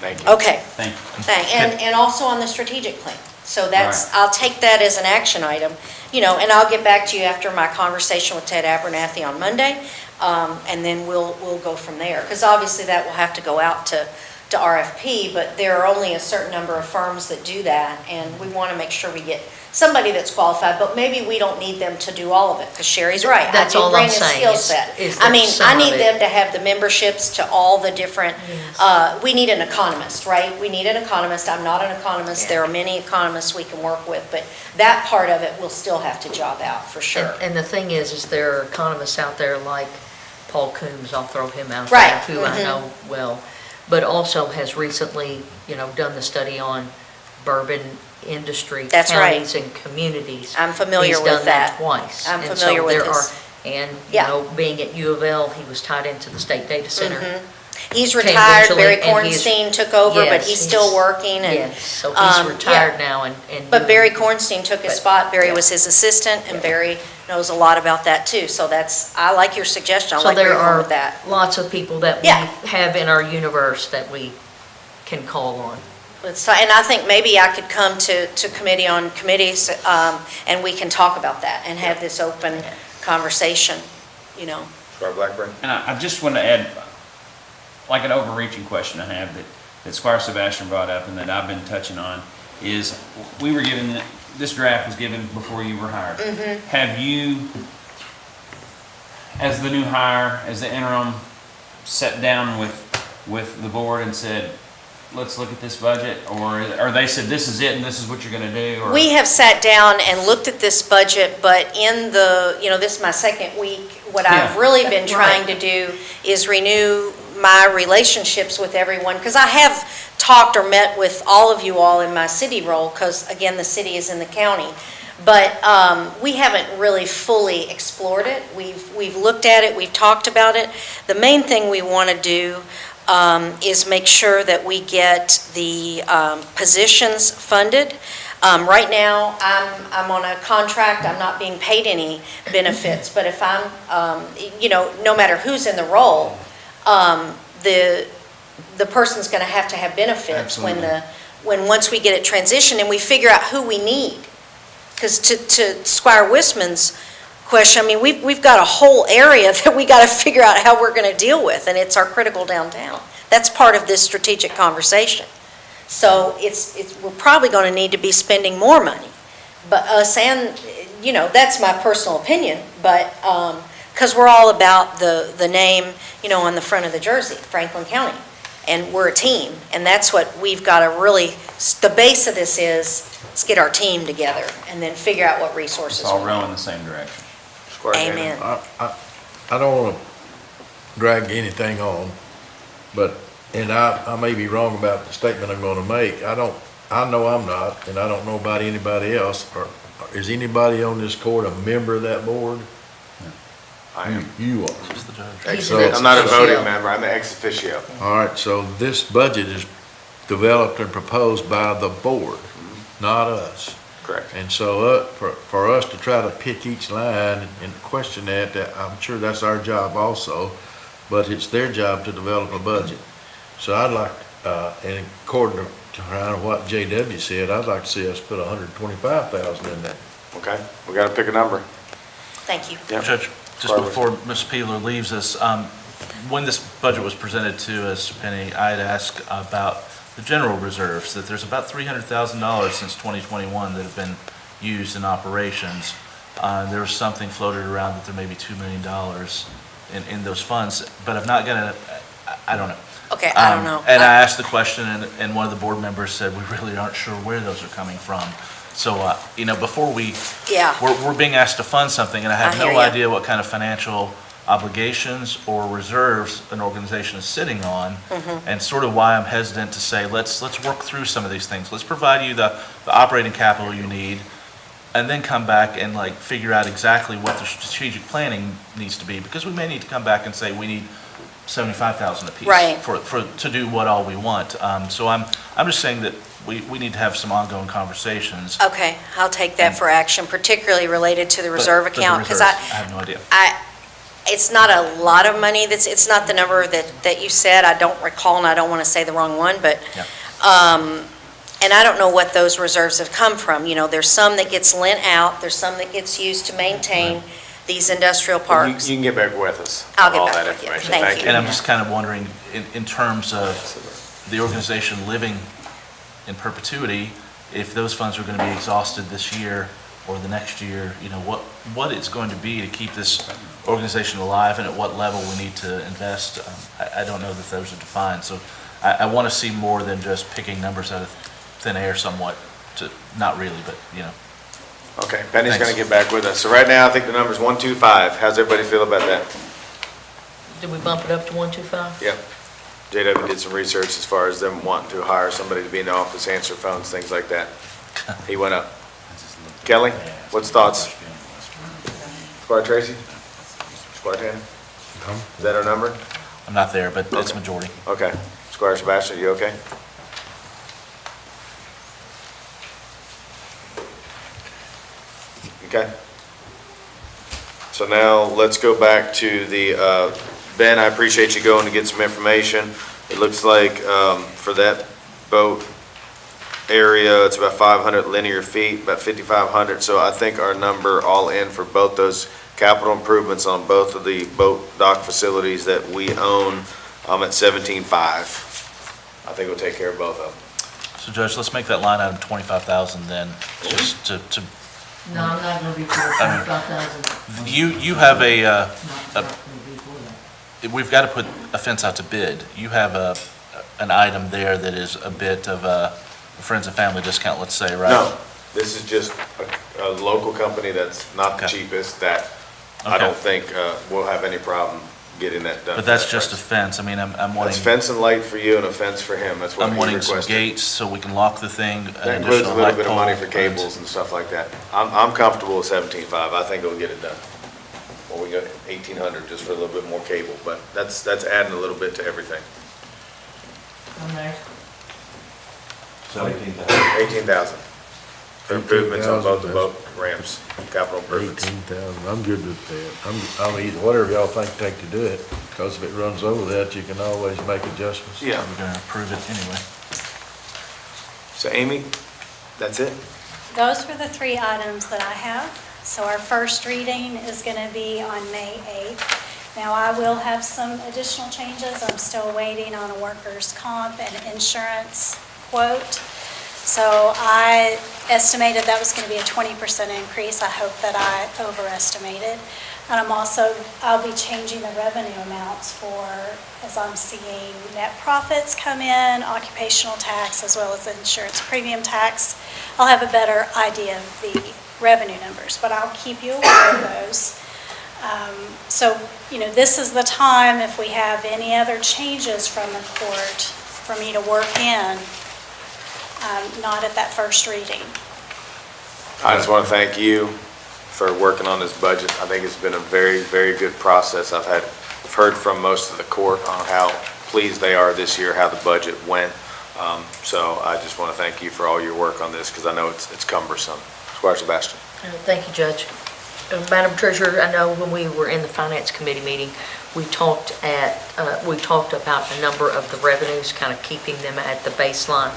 Thank you. Okay. Thank you. And also on the strategic plan. So that's, Right. I'll take that as an action item, and I'll get back to you after my conversation with Ted Abernathy on Monday, and then we'll go from there. Because obviously that will have to go out to RFP, but there are only a certain number of firms that do that, and we want to make sure we get somebody that's qualified, but maybe we don't need them to do all of it, because Sherry's right. That's I do all bring I'm a saying skill is- set. is I that mean, some I of need it- them to have the memberships to all the different, we need an economist, right? We need an economist. I'm not an economist. There are many economists we can work with, but that part of it we'll still have to job out, for sure. And the thing is there are economists out there like Paul Coombs, I'll throw him out Right, there, who I know well, but also has recently, done the study on bourbon industry That's right. counties and communities. I'm familiar He's with done that that. twice. I'm And familiar so with there this. are- And, Yeah. being at U of L, he was tied into the state data center. He's Came retired, eventually, Barry and he's- Kornstein took over, but Yes, he's still working, and. Yes, so he's yeah. retired now and. But doing- Barry Kornstein took his But- spot. Barry yeah. was his assistant, and Barry knows a lot about that too. So I like your suggestion. I So like where there you're going are with that. lots of people that we Yeah. have in our universe that we can call on. And I think maybe I could come to committee on committees, and we can talk about that and have this open conversation, Squire Blackburn? And I just want to add, like an overreaching question I have that Squire Sebastian brought up and that I've been touching on, is we were given, this draft was given before you were hired. Have you, as the new hire, as the interim, sat down with the board and said, let's look at this budget? Or they said, this is it and this is what you're going to do? Or- We have sat down and looked at this budget, but in this is my second week. What I've Yeah. really been trying to do is renew my relationships with everyone, because I have talked or met with all of you all in my city role, because again, the city is in the county. But we haven't really fully explored it. We've looked at it, we've talked about it. The main thing we want to do is make sure that we get the positions funded. Right now, I'm on a contract, I'm not being paid any benefits, but if I'm, no matter who's in the role, the person's going to have benefits once we get it transitioned and we figure out who we need. Because to Squire Wisman's question, I mean, we've got a whole area that we got to figure out how we're going to deal with, and it's our critical downtown. That's part of this strategic conversation. So we're probably going to need to be spending more money. But us and, that's my personal opinion, but, because we're all about the name, on the front of the jersey, Franklin County. And we're a team, and that's what we've got to really, the base of this is, let's get our team together and then figure out what resources. It's all we rowing need. in the same direction. Squire Gainer? Amen. I don't want to drag anything on, but, and I may be wrong about the statement I'm going to make. I know I'm not, and I don't know about anybody else. Is anybody on this court a member of that board? I am. You are. I'm not a voting member, I'm an ex officio. All right, so this budget is developed and proposed by the board, not us. Correct. And so, for us to try to pick each line and question that, I'm sure that's our job also, but it's their job to develop a budget. So I'd like, and according to kind of what JW said, I'd like to see us put 125,000 in there. Okay, we gotta pick a number. Thank you. Yep. Judge, just Barbara. before Ms. Peeler leaves us, when this budget was presented to us, Penny, I had asked about the general reserves, that there's about $300,000 since 2021 that have been used in operations. There was something floated around that there may be $2 million in those funds, but I've not gotten, I don't know. Okay, I don't know. And I asked the question, and one of the board members said, we really aren't sure where those are coming from. So, before Yeah. we're being asked to fund something, and I have I hear no ya. idea what kind of financial obligations or reserves an organization is sitting on, and sort of why I'm hesitant to say, let's work through some of these things. Let's provide you the operating capital you need, and then come back and figure out exactly what the strategic planning needs to be, because we may need to come back and say, we need 75,000 apiece. Right. To do what all we want. So I'm just saying that we need to have some ongoing conversations. Okay, I'll take that for action, particularly related to the reserve But the account, because reserves, I have no idea. it's not a lot of money, it's not the number that you said, I don't recall, and I don't want to say the wrong one, but, Yeah. and I don't know what those reserves have come from. There's some that gets lent out, there's some that gets used to maintain these industrial You parks. you can get back with us I'll on get all back that with you. information. Thank you. And I'm just kind of wondering, in terms of the organization living in perpetuity, if those funds are going to be exhausted this year or the next year, what it's going to be to keep this organization alive, and at what level we need to invest. I don't know that those are defined. So I want to see more than just picking numbers out of thin air somewhat, not really, but. Okay, Penny's Thanks. gonna get back with us. So right now, I think the number's 125. How's everybody feel about that? Did we bump it up to 125? Yep. JW did some research as far as them wanting to hire somebody to be in the office, answer phones, things like that. He went up. Kelly, what's thoughts? Squire Tracy? Squire Tanner? Is that our number? I'm not there, but it's majority. Okay. Squire Sebastian, you okay? Okay. So now, let's go back to the, Ben, I appreciate you going to get some information. It looks like for that boat area, it's about 500 linear feet, about 5,500. So I think our number all in for both those capital improvements on both of the boat dock facilities that we own, at 17.5. I think we'll take care of both of them. So Judge, let's make that line item 25,000 then, just to No, I'm not gonna be for 25,000. You have we've got to put a fence out to bid. You have an item there that is a bit of a friends and family discount, let's say, right? No, this is just a local company that's not the Okay. cheapest that I Okay. don't think we'll have any problem getting that done. But that's for that just a price. fence. I mean, I'm That's wanting, fence and light for you and a fence for him. That's what I'm he wanting some requested. gates so we can lock the thing. That an includes a additional little light bit of money pole, for cables and stuff like that. I'm comfortable with 17.5. I think it'll get it done. Or we go 1,800 just for a little bit more cable, but that's adding a little bit to everything. I'm there. 18,000. For improvements on both the 18,000, boat ramps, capital improvements. 18,000, I'm good with that. I mean, whatever y'all think take to do it, because if it runs over that, you can always make adjustments. Yeah. We're going to approve it anyway. So Amy, that's it? Those were the three items that I have. So our first reading is going to be on May 8th. Now, I will have some additional changes. I'm still waiting on a workers' comp and insurance quote. So I estimated that was going to be a 20% increase. I hope that I overestimated. And I'll be changing the revenue amounts for, as I'm seeing net profits come in, occupational tax, as well as insurance premium tax. I'll have a better idea of the revenue numbers, but I'll keep you aware of those. So, this is the time, if we have any other changes from the court, for me to work in, not at that first reading. I just want to thank you for working on this budget. I think it's been a very, very good process. I've heard from most of the court on how pleased they are this year, how the budget went. So I just want to thank you for all your work on this, because I know it's cumbersome. Squire Sebastian. Thank you, Judge. Madam Treasurer, I know when we were in the Finance Committee meeting, we talked about a number of the revenues, kind of keeping them at the baseline.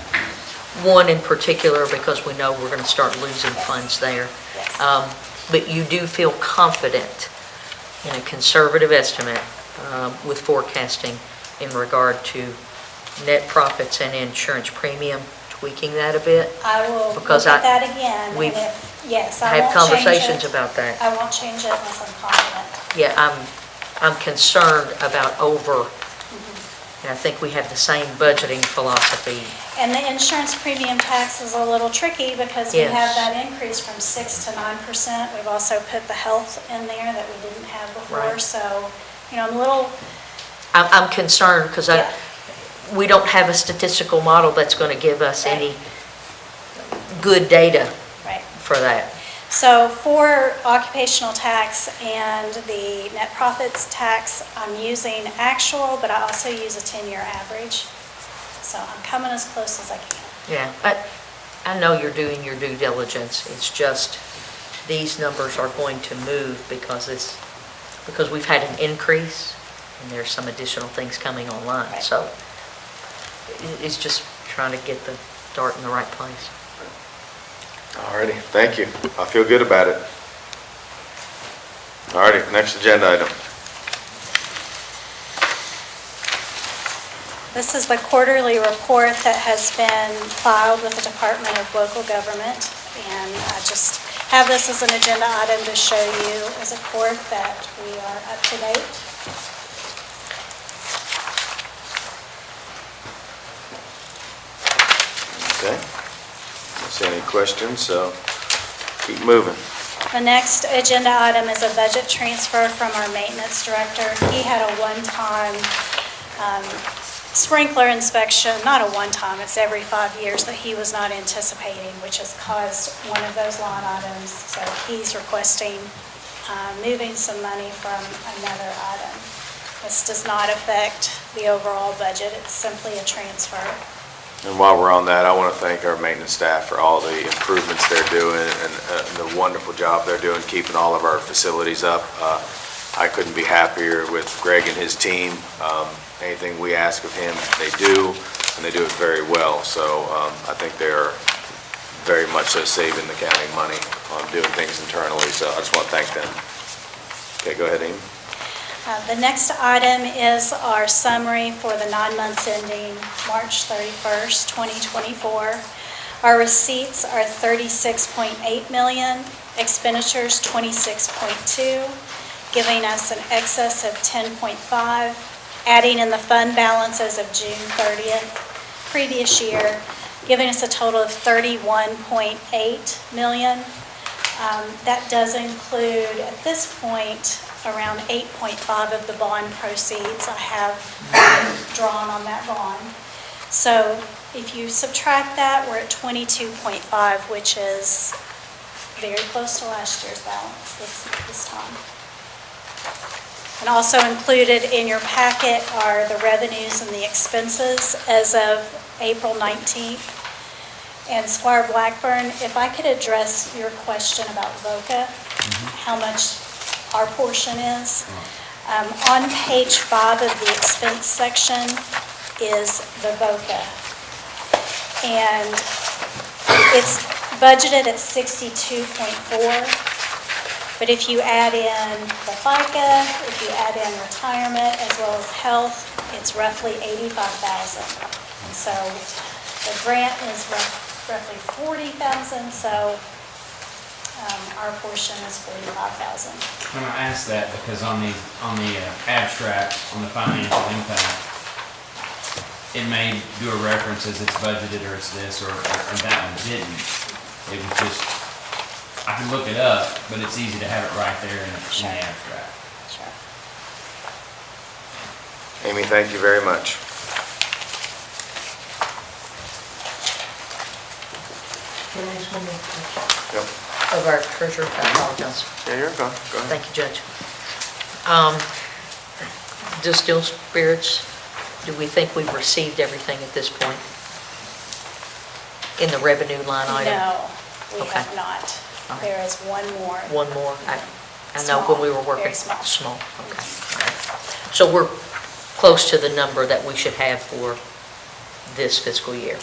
One in particular, because we know we're going to start losing funds there. But you do feel confident in a conservative estimate with forecasting in regard to net profits and insurance premium, tweaking that a bit? I will look Because at that again. we've and if- Yes, I had won't change conversations it. about that. I won't change it unless I'm confident. Yeah, I'm concerned about and I think we have the same budgeting philosophy. And the insurance premium tax is a little tricky because we Yes. have that increase from 6 to 9%. We've also put the health in there that we didn't have before. Right. So, I'm a little, I'm concerned because we don't have a statistical model that's going to give us any good data right. for that. So for occupational tax and the net profits tax, I'm using actual, but I also use a 10-year average. So I'm coming as close as I can. Yeah, I know you're doing your due diligence. It's just these numbers are going to move because we've had an increase and there's some additional things coming online. Right. So it's just trying to get the dart in the right place. Alrighty, thank you. I feel good about it. Alrighty, next agenda item. This is the quarterly report that has been filed with the Department of Local Government. And I just have this as an agenda item to show you as a court that we are up to date. Okay. Don't see any questions, so keep moving. The next agenda item is a budget transfer from our maintenance director. He had a one-time sprinkler inspection, not a one-time, it's every 5 years that he was not anticipating, which has caused one of those line items. So he's requesting moving some money from another item. This does not affect the overall budget, it's simply a transfer. And while we're on that, I want to thank our maintenance staff for all the improvements they're doing and the wonderful job they're doing keeping all of our facilities up. I couldn't be happier with Greg and his team. Anything we ask of him, they do, and they do it very well. So I think they're very much so saving the county money on doing things internally. So I just want to thank them. Okay, go ahead, Amy. The next item is our summary for the 9 months ending March 31st, 2024. Our receipts are $36.8 million, expenditures $26.2, giving us an excess of $10.5, adding in the fund balances of June 30th previous year, giving us a total of $31.8 million. That does include, at this point, around 8.5 of the bond proceeds I have drawn on that bond. So if you subtract that, we're at 22.5, which is very close to last year's balance this time. And also included in your packet are the revenues and the expenses as of April 19th. And Squire Blackburn, if I could address your question about VOCA, how much our portion is. On page 5 of the expense section is the VOCA. And it's budgeted at 62.4. But if you add in the FICA, if you add in retirement as well as health, it's roughly $85,000. And so the grant is roughly $40,000, so our portion is $45,000. When I ask that, because on the abstract, on the financial impact, it may do a reference as it's budgeted or it's this, or that one didn't. It was just, I can look it up, but it's easy to have it right there in the abstract. Sure. Amy, thank you very much. Can I ask one more question? Yep. Of our treasurer, I apologize. Yeah, you're good. Go ahead. Thank you, Judge. Distilled spirits, do we think we've received everything at this point? in the revenue line item? No, we Okay. have not. All right. There is one more. One more? I know when we were working. Very small. Small, okay. All right. So we're close to the number that we should have for this fiscal year.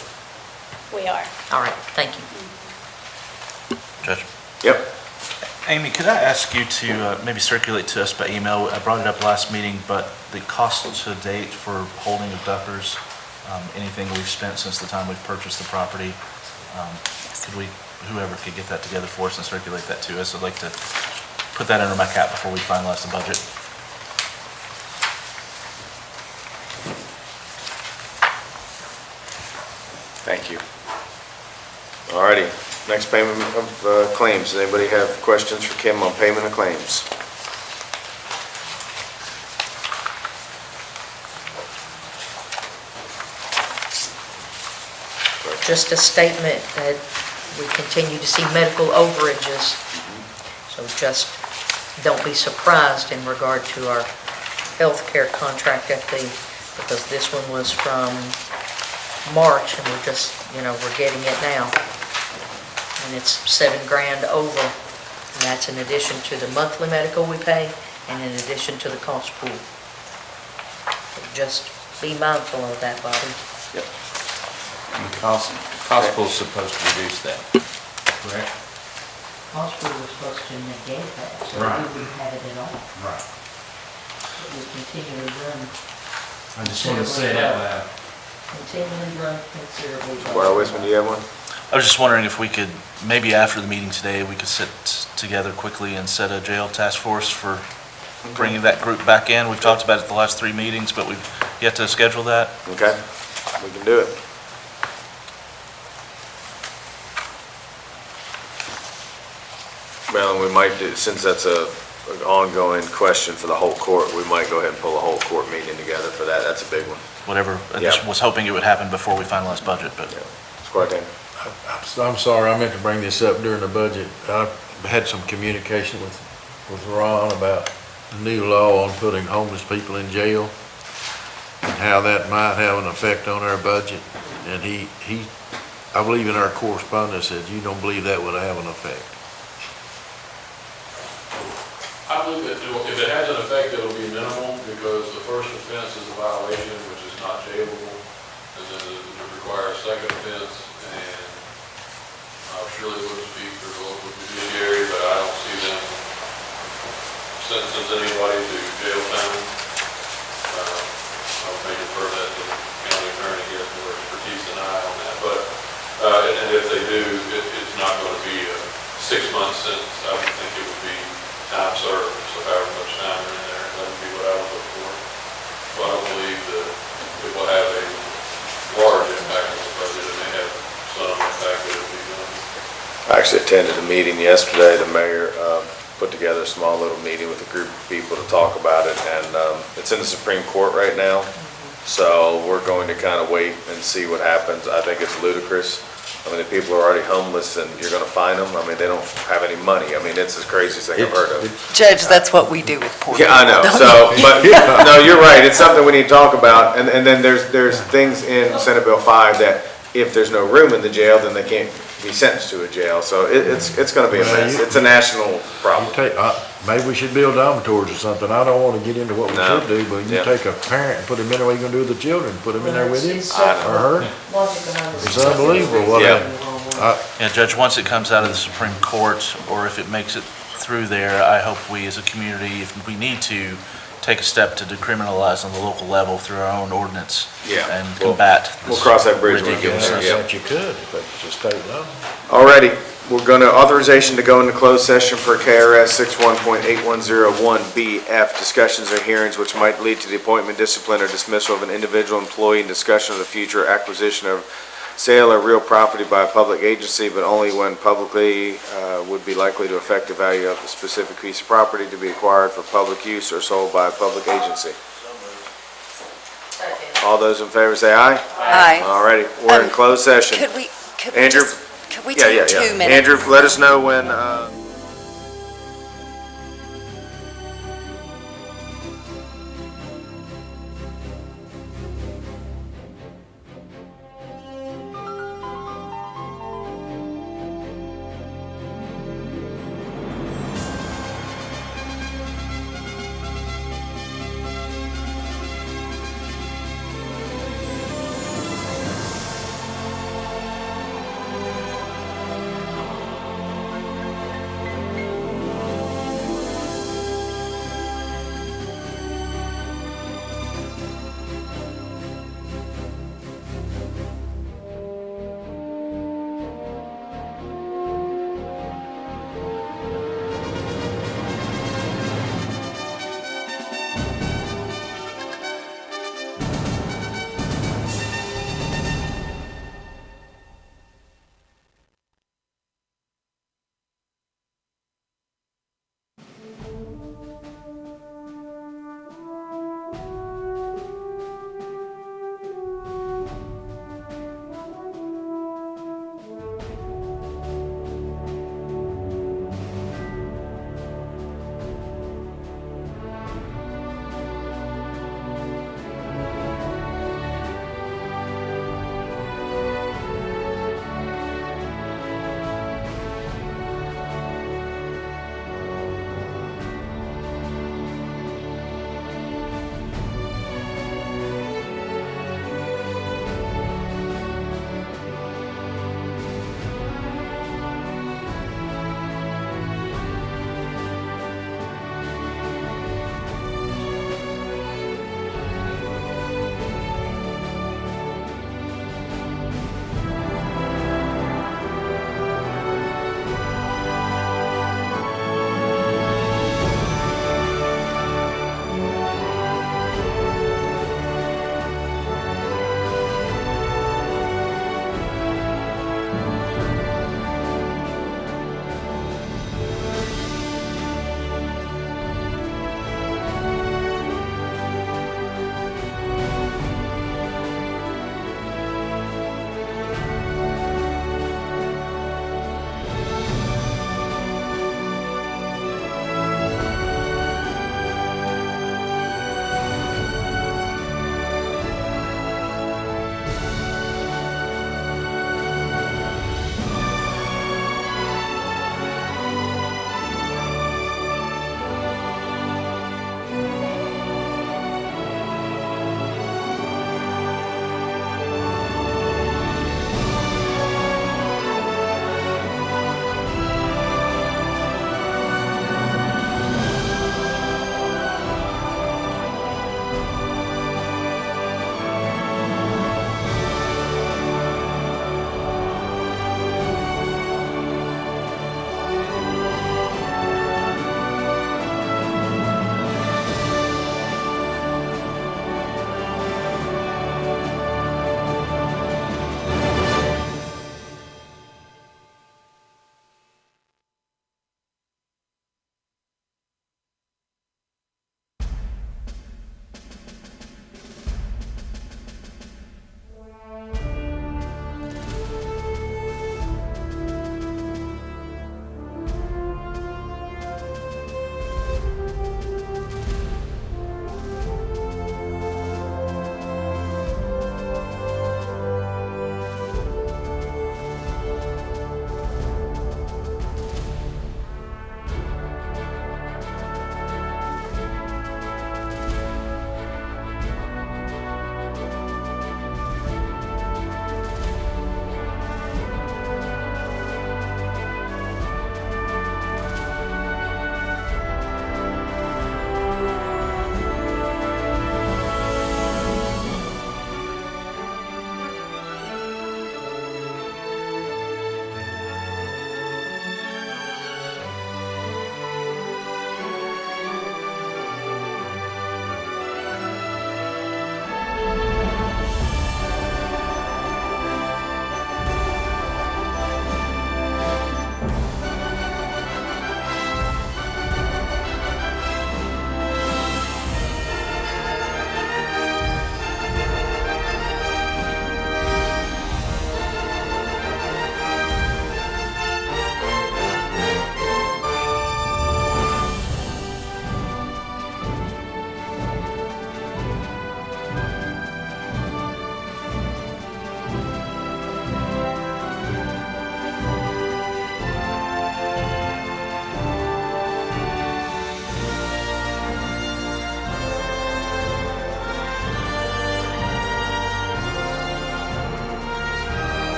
We are. All right, thank you. Judge? Yep. Amy, could I ask you to maybe circulate to us by email? I brought it up last meeting, but the cost to date for holding of duffers, anything we've spent since the time we've purchased the property, whoever could get that together for us and circulate that to us, I'd like to put that under my cap before we finalize the budget. Thank you. All righty, next payment of claims. Does anybody have questions for Kim on payment of claims? Just a statement that we continue to see medical overages. So just don't be surprised in regard to our healthcare contract because this one was from March and we're just, we're getting it now. And it's $7,000 over. And that's in addition to the monthly medical we pay and in addition to the cost pool. So just be mindful of that, Bobby. Yep. And cost pool's supposed to reduce that, correct? Cost pool was supposed to negate that, so Right. we wouldn't have it at all. Right. It would continually run. I just want to say it out loud. Continually run considerably. Squire Wisman, do you have one? I was just wondering if we could, maybe after the meeting today, we could sit together quickly and set a jail task force for bringing that group back in. We've talked about it the last 3 meetings, but we've yet to schedule that. Okay, we can do it. Well, we might do, since that's an ongoing question for the whole court, we might go ahead and pull a whole court meeting together for that. That's a big one. Whatever, I just was hoping it would happen before we finalize budget, but. Squire Dan. I'm sorry, I meant to bring this up during the budget. I had some communication with Ron about the new law on putting homeless people in jail and how that might have an effect on our budget. And I believe in our correspondence said, you don't believe that would have an effect. I believe that if it has an effect, it'll be minimal, because the first offense is a violation, which is not jailable, and then it requires a second offense, and surely wouldn't speak for the local judiciary, but I don't see them sentencing anybody to jail time. I would may defer that to the county attorney here for expertise and eye on that, but, and if they do, it's not going to be a 6-month sentence. I would think it would be time served, so however much time are in there, that would be what I would look for. So I don't believe that it will have a large impact on the budget. It may have some impact, but it'll be done. I actually attended a meeting yesterday. The mayor put together a small little meeting with a group of people to talk about it, and it's in the Supreme Court right now. So we're going to kind of wait and see what happens. I think it's ludicrous. I mean, the people are already homeless and you're going to fine them. I mean, they don't have any money. I mean, it's the craziest thing I've heard of. Judge, that's what we do with poor people. Yeah, I know. So, but, no, you're right. It's something we need to talk about. And then there's things in Senate Bill 5 that if there's no room in the jail, then they can't be sentenced to a jail. So it's going to be a mess. It's a national problem. Maybe we should build dormitories or something. I don't want to get into what we should do, but you take a parent and put them in there, what are you going to do with the children? Put them in there with him or her? It's unbelievable what Yeah, Judge, once it comes out of the Supreme Court, or if it makes it through there, I hope we as a community, if we need to, take a step to decriminalize on the local level through our own ordinance and combat this. We'll cross that bridge when we get ridiculousness. there. That you could, if it's a state law. Alrighty, we're going to authorization to go into closed session for KRS 61.8101BF, discussions or hearings which might lead to the appointment, discipline, or dismissal of an individual employee and discussion of the future acquisition of sale or real property by a public agency, but only when publicly would be likely to affect the value of the specific piece of property to be acquired for public use or sold by a public agency. All those in favor say aye. Aye. Alrighty, we're in closed session. Could we Andrew? take 2 minutes? Andrew, let us know when,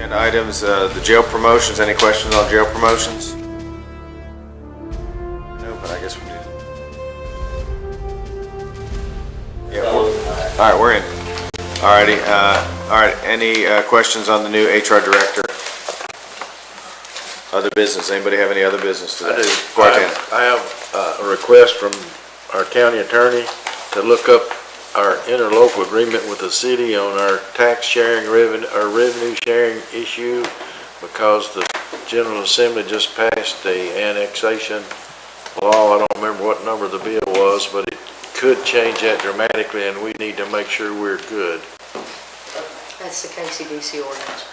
Agenda items, the jail promotions, any questions on jail promotions? No, but I guess we did. Yeah, all right, we're in. Alrighty, all right, any questions on the new HR director? Other business, anybody have any other business today? I do. Go ahead, Tanner. I have a request from our county attorney to look up our interlocal agreement with the city on our tax sharing revenue, our revenue sharing issue, because the General Assembly just passed a annexation law. I don't remember what number the bill was, but it could change that dramatically, and we need to make sure we're good. That's the KCDC ordinance.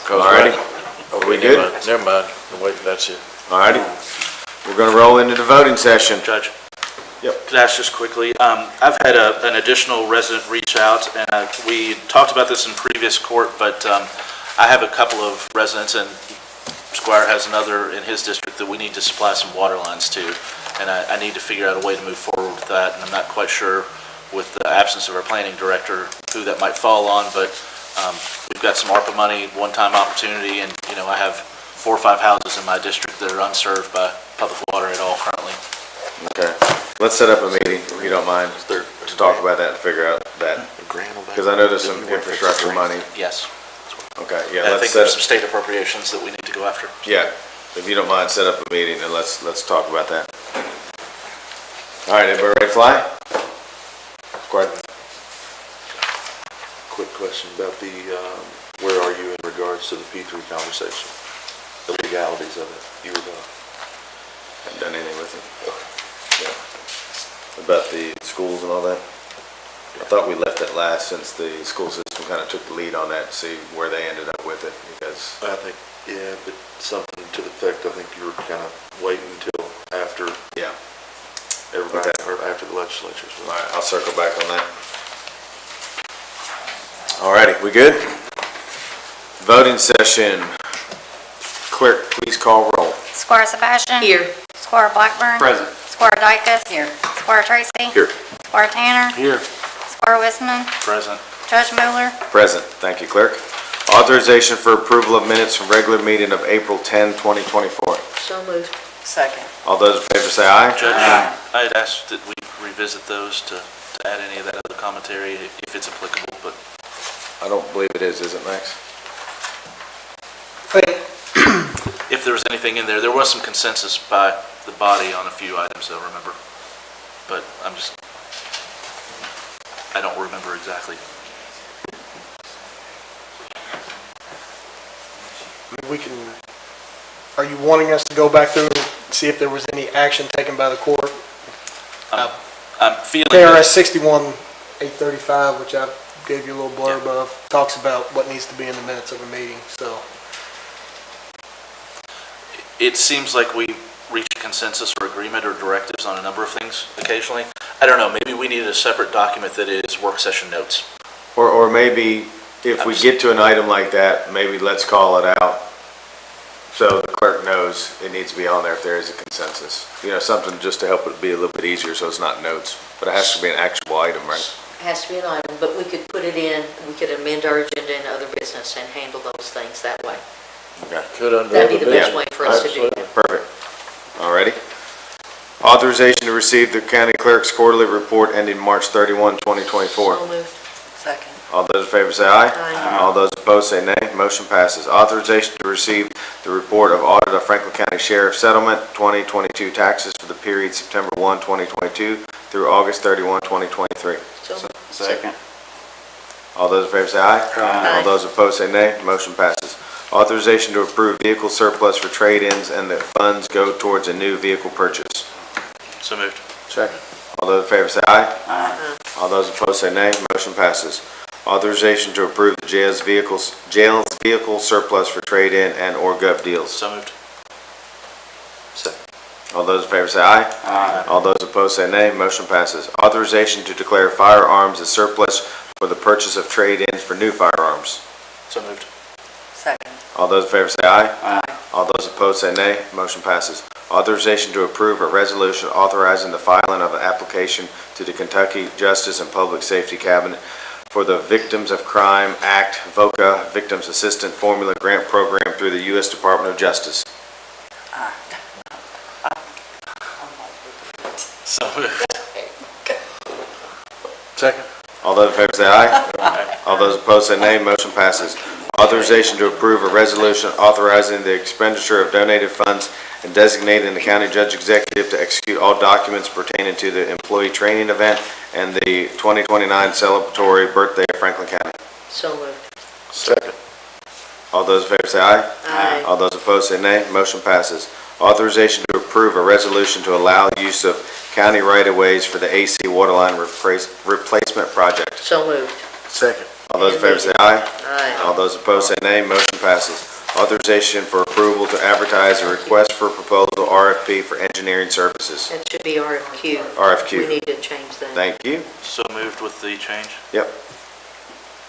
Alrighty. Okay, We good? Never mind. Wait, that's it. Alrighty, we're gonna roll into the voting session. Judge? Yep. Could I ask just quickly, I've had an additional resident reach out, and we talked about this in previous court, but I have a couple of residents, and Squire has another in his district that we need to supply some water lines to, and I need to figure out a way to move forward with that, and I'm not quite sure with the absence of our planning director who that might fall on, but we've got some ARPA money, one-time opportunity, and, you know, I have 4 or 5 houses in my district that are unserved by public water at all currently. Okay, let's set up a meeting, if you don't mind, to talk about that and figure out that. Because I know there's some infrastructure money. Yes. Okay, yeah, And I let's think set, there's some state appropriations that we need to go after. yeah, if you don't mind, set up a meeting and let's talk about that. All right, everybody ready to fly? Go ahead. Quick question about the, where are you in regards to the P3 conversation? The legalities of it, you were done. Haven't done anything with it. Yeah. About the schools and all that? I thought we left it last since the school system kind of took the lead on that, to see where they ended up with it, because. I think, yeah, but something to the effect, I think you were kind of waiting until after. Yeah. Everybody, Okay. or after the legislatures. All right, I'll circle back on that. All righty, we good? Voting session. Clerk, please call roll. Squire Sebastian. Here. Squire Blackburn. Present. Squire Dykus. Here. Squire Tracy. Here. Squire Tanner. Here. Squire Wisman. Present. Judge Mueller. Present. Thank you, clerk. Authorization for approval of minutes from regular meeting of April 10, 2024. So moved. Second. All those in favor say aye. Judge, I had asked that we revisit those to add any of that other commentary if it's applicable, but I don't believe it is it, Max? if there was anything in there, there was some consensus by the body on a few items, I remember. But I don't remember exactly. We can, are you wanting us to go back through and see if there was any action taken by the court? I'm feeling KRS 61-835, which I gave you a little blurb of, talks about what needs to be in the minutes of a meeting, so. it seems like we reach consensus or agreement or directives on a number of things occasionally. I don't know, maybe we needed a separate document that is work session notes. Or maybe if we get to an item like that, maybe let's call it out so the clerk knows it needs to be on there if there is a consensus. You know, something just to help it be a little bit easier so it's not notes. But it has to be an actual item, right? It has to be an item, but we could put it in, we could amend our agenda in other business and handle those things that way. Okay. Could under That'd be the other best business. way for us to do that. Perfect. Alrighty. Authorization to receive the county clerk's quarterly report ending March 31, 2024. So moved. Second. All those in favor say aye. Aye. All those opposed say nay. Motion passes. Authorization to receive the report of audit of Franklin County Sheriff Settlement 2022 taxes for the period September 1, 2022 through August 31, 2023. So Second. All those in favor say aye. Aye. All those opposed say nay. Motion passes. Authorization to approve vehicle surplus for trade-ins and that funds go towards a new vehicle purchase. So moved. Second. All those in favor say aye. Aye. All those opposed say nay. Motion passes. Authorization to approve the jail's vehicle surplus for trade-in and or gov deals. So moved. Second. All those in favor say aye. Aye. All those opposed say nay. Motion passes. Authorization to declare firearms as surplus for the purchase of trade-ins for new firearms. So moved. Second. All those in favor say aye. Aye. All those opposed say nay. Motion passes. Authorization to approve a resolution authorizing the filing of an application to the Kentucky Justice and Public Safety Cabinet for the Victims of Crime Act VOCA Victims Assistant Formula Grant Program through the U.S. Department of Justice. So moved. Second. All those in favor say aye. All those opposed say nay. Motion passes. Authorization to approve a resolution authorizing the expenditure of donated funds and designating the county judge executive to execute all documents pertaining to the employee training event and the 2029 celebratory birthday of Franklin County. So moved. Second. All those in favor say aye. Aye. All those opposed say nay. Motion passes. Authorization to approve a resolution to allow use of county right-of-ways for the AC waterline replacement project. So moved. Second. All those in favor say aye. Aye. All those opposed say nay. Motion passes. Authorization for approval to advertise a request for proposal RFP for engineering services. That should be RFQ. RFQ. We need to change that. Thank you. So moved with the change? Yep.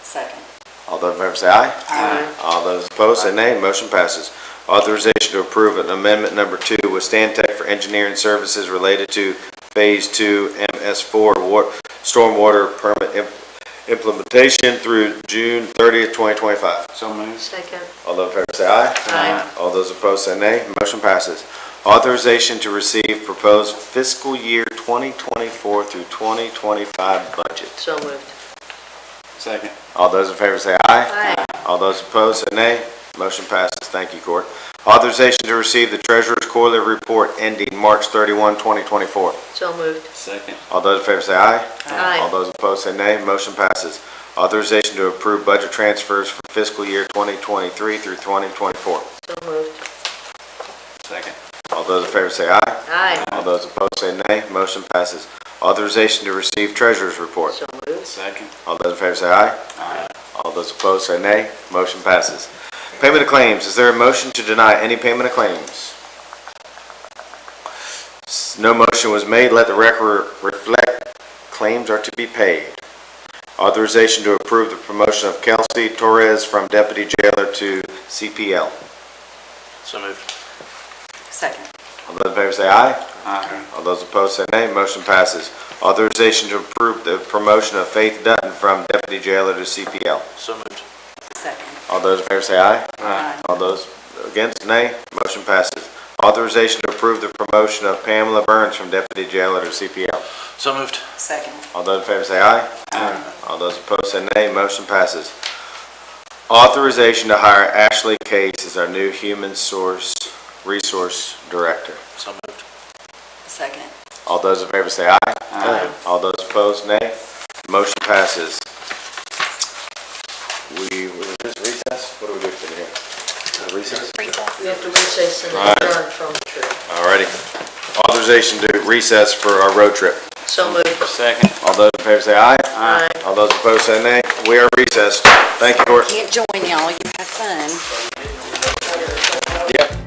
Second. All those in favor say aye. Aye. All those opposed say nay. Motion passes. Authorization to approve an amendment number 2 with Stantec for engineering services related to Phase 2 MS4 stormwater permit implementation through June 30th, 2025. So moved. Second. All those in favor say aye. Aye. All those opposed say nay. Motion passes. Authorization to receive proposed fiscal year 2024 through 2025 budget. So moved. Second. All those in favor say aye. Aye. All those opposed say nay. Motion passes. Thank you, Court. Authorization to receive the Treasurer's Quarterly Report ending March 31, 2024. So moved. Second. All those in favor say aye. Aye. All those opposed say nay. Motion passes. Authorization to approve budget transfers for fiscal year 2023 through 2024. So moved. Second. All those in favor say aye. Aye. All those opposed say nay. Motion passes. Authorization to receive Treasurer's Report. So moved. Second. All those in favor say aye. Aye. All those opposed say nay. Motion passes. Payment of claims. Is there a motion to deny any payment of claims? No motion was made. Let the record reflect claims are to be paid. Authorization to approve the promotion of Kelsey Torres from Deputy Jailer to CPL. So moved. Second. All those in favor say aye. Aye. All those opposed say nay. Motion passes. Authorization to approve the promotion of Faith Dutton from Deputy Jailer to CPL. So moved. Second. All those in favor say aye. Aye. All those against, nay. Motion passes. Authorization to approve the promotion of Pamela Burns from Deputy Jailer to CPL. So moved. Second. All those in favor say aye. Aye. All those opposed say nay. Motion passes. Authorization to hire Ashley Case as our new Human Resource Director. So moved. Second. All those in favor say aye. Aye. All those opposed, nay. Motion passes. We just recess? What do we do in here? Recess? We have to recess and All right. adjourn from the trip. Alrighty. Authorization to recess for our road trip. So moved. Second. All those in favor say aye. Aye. All those opposed say nay. We are recessed. Thank you, Court. Can't join y'all. You have fun. Yep.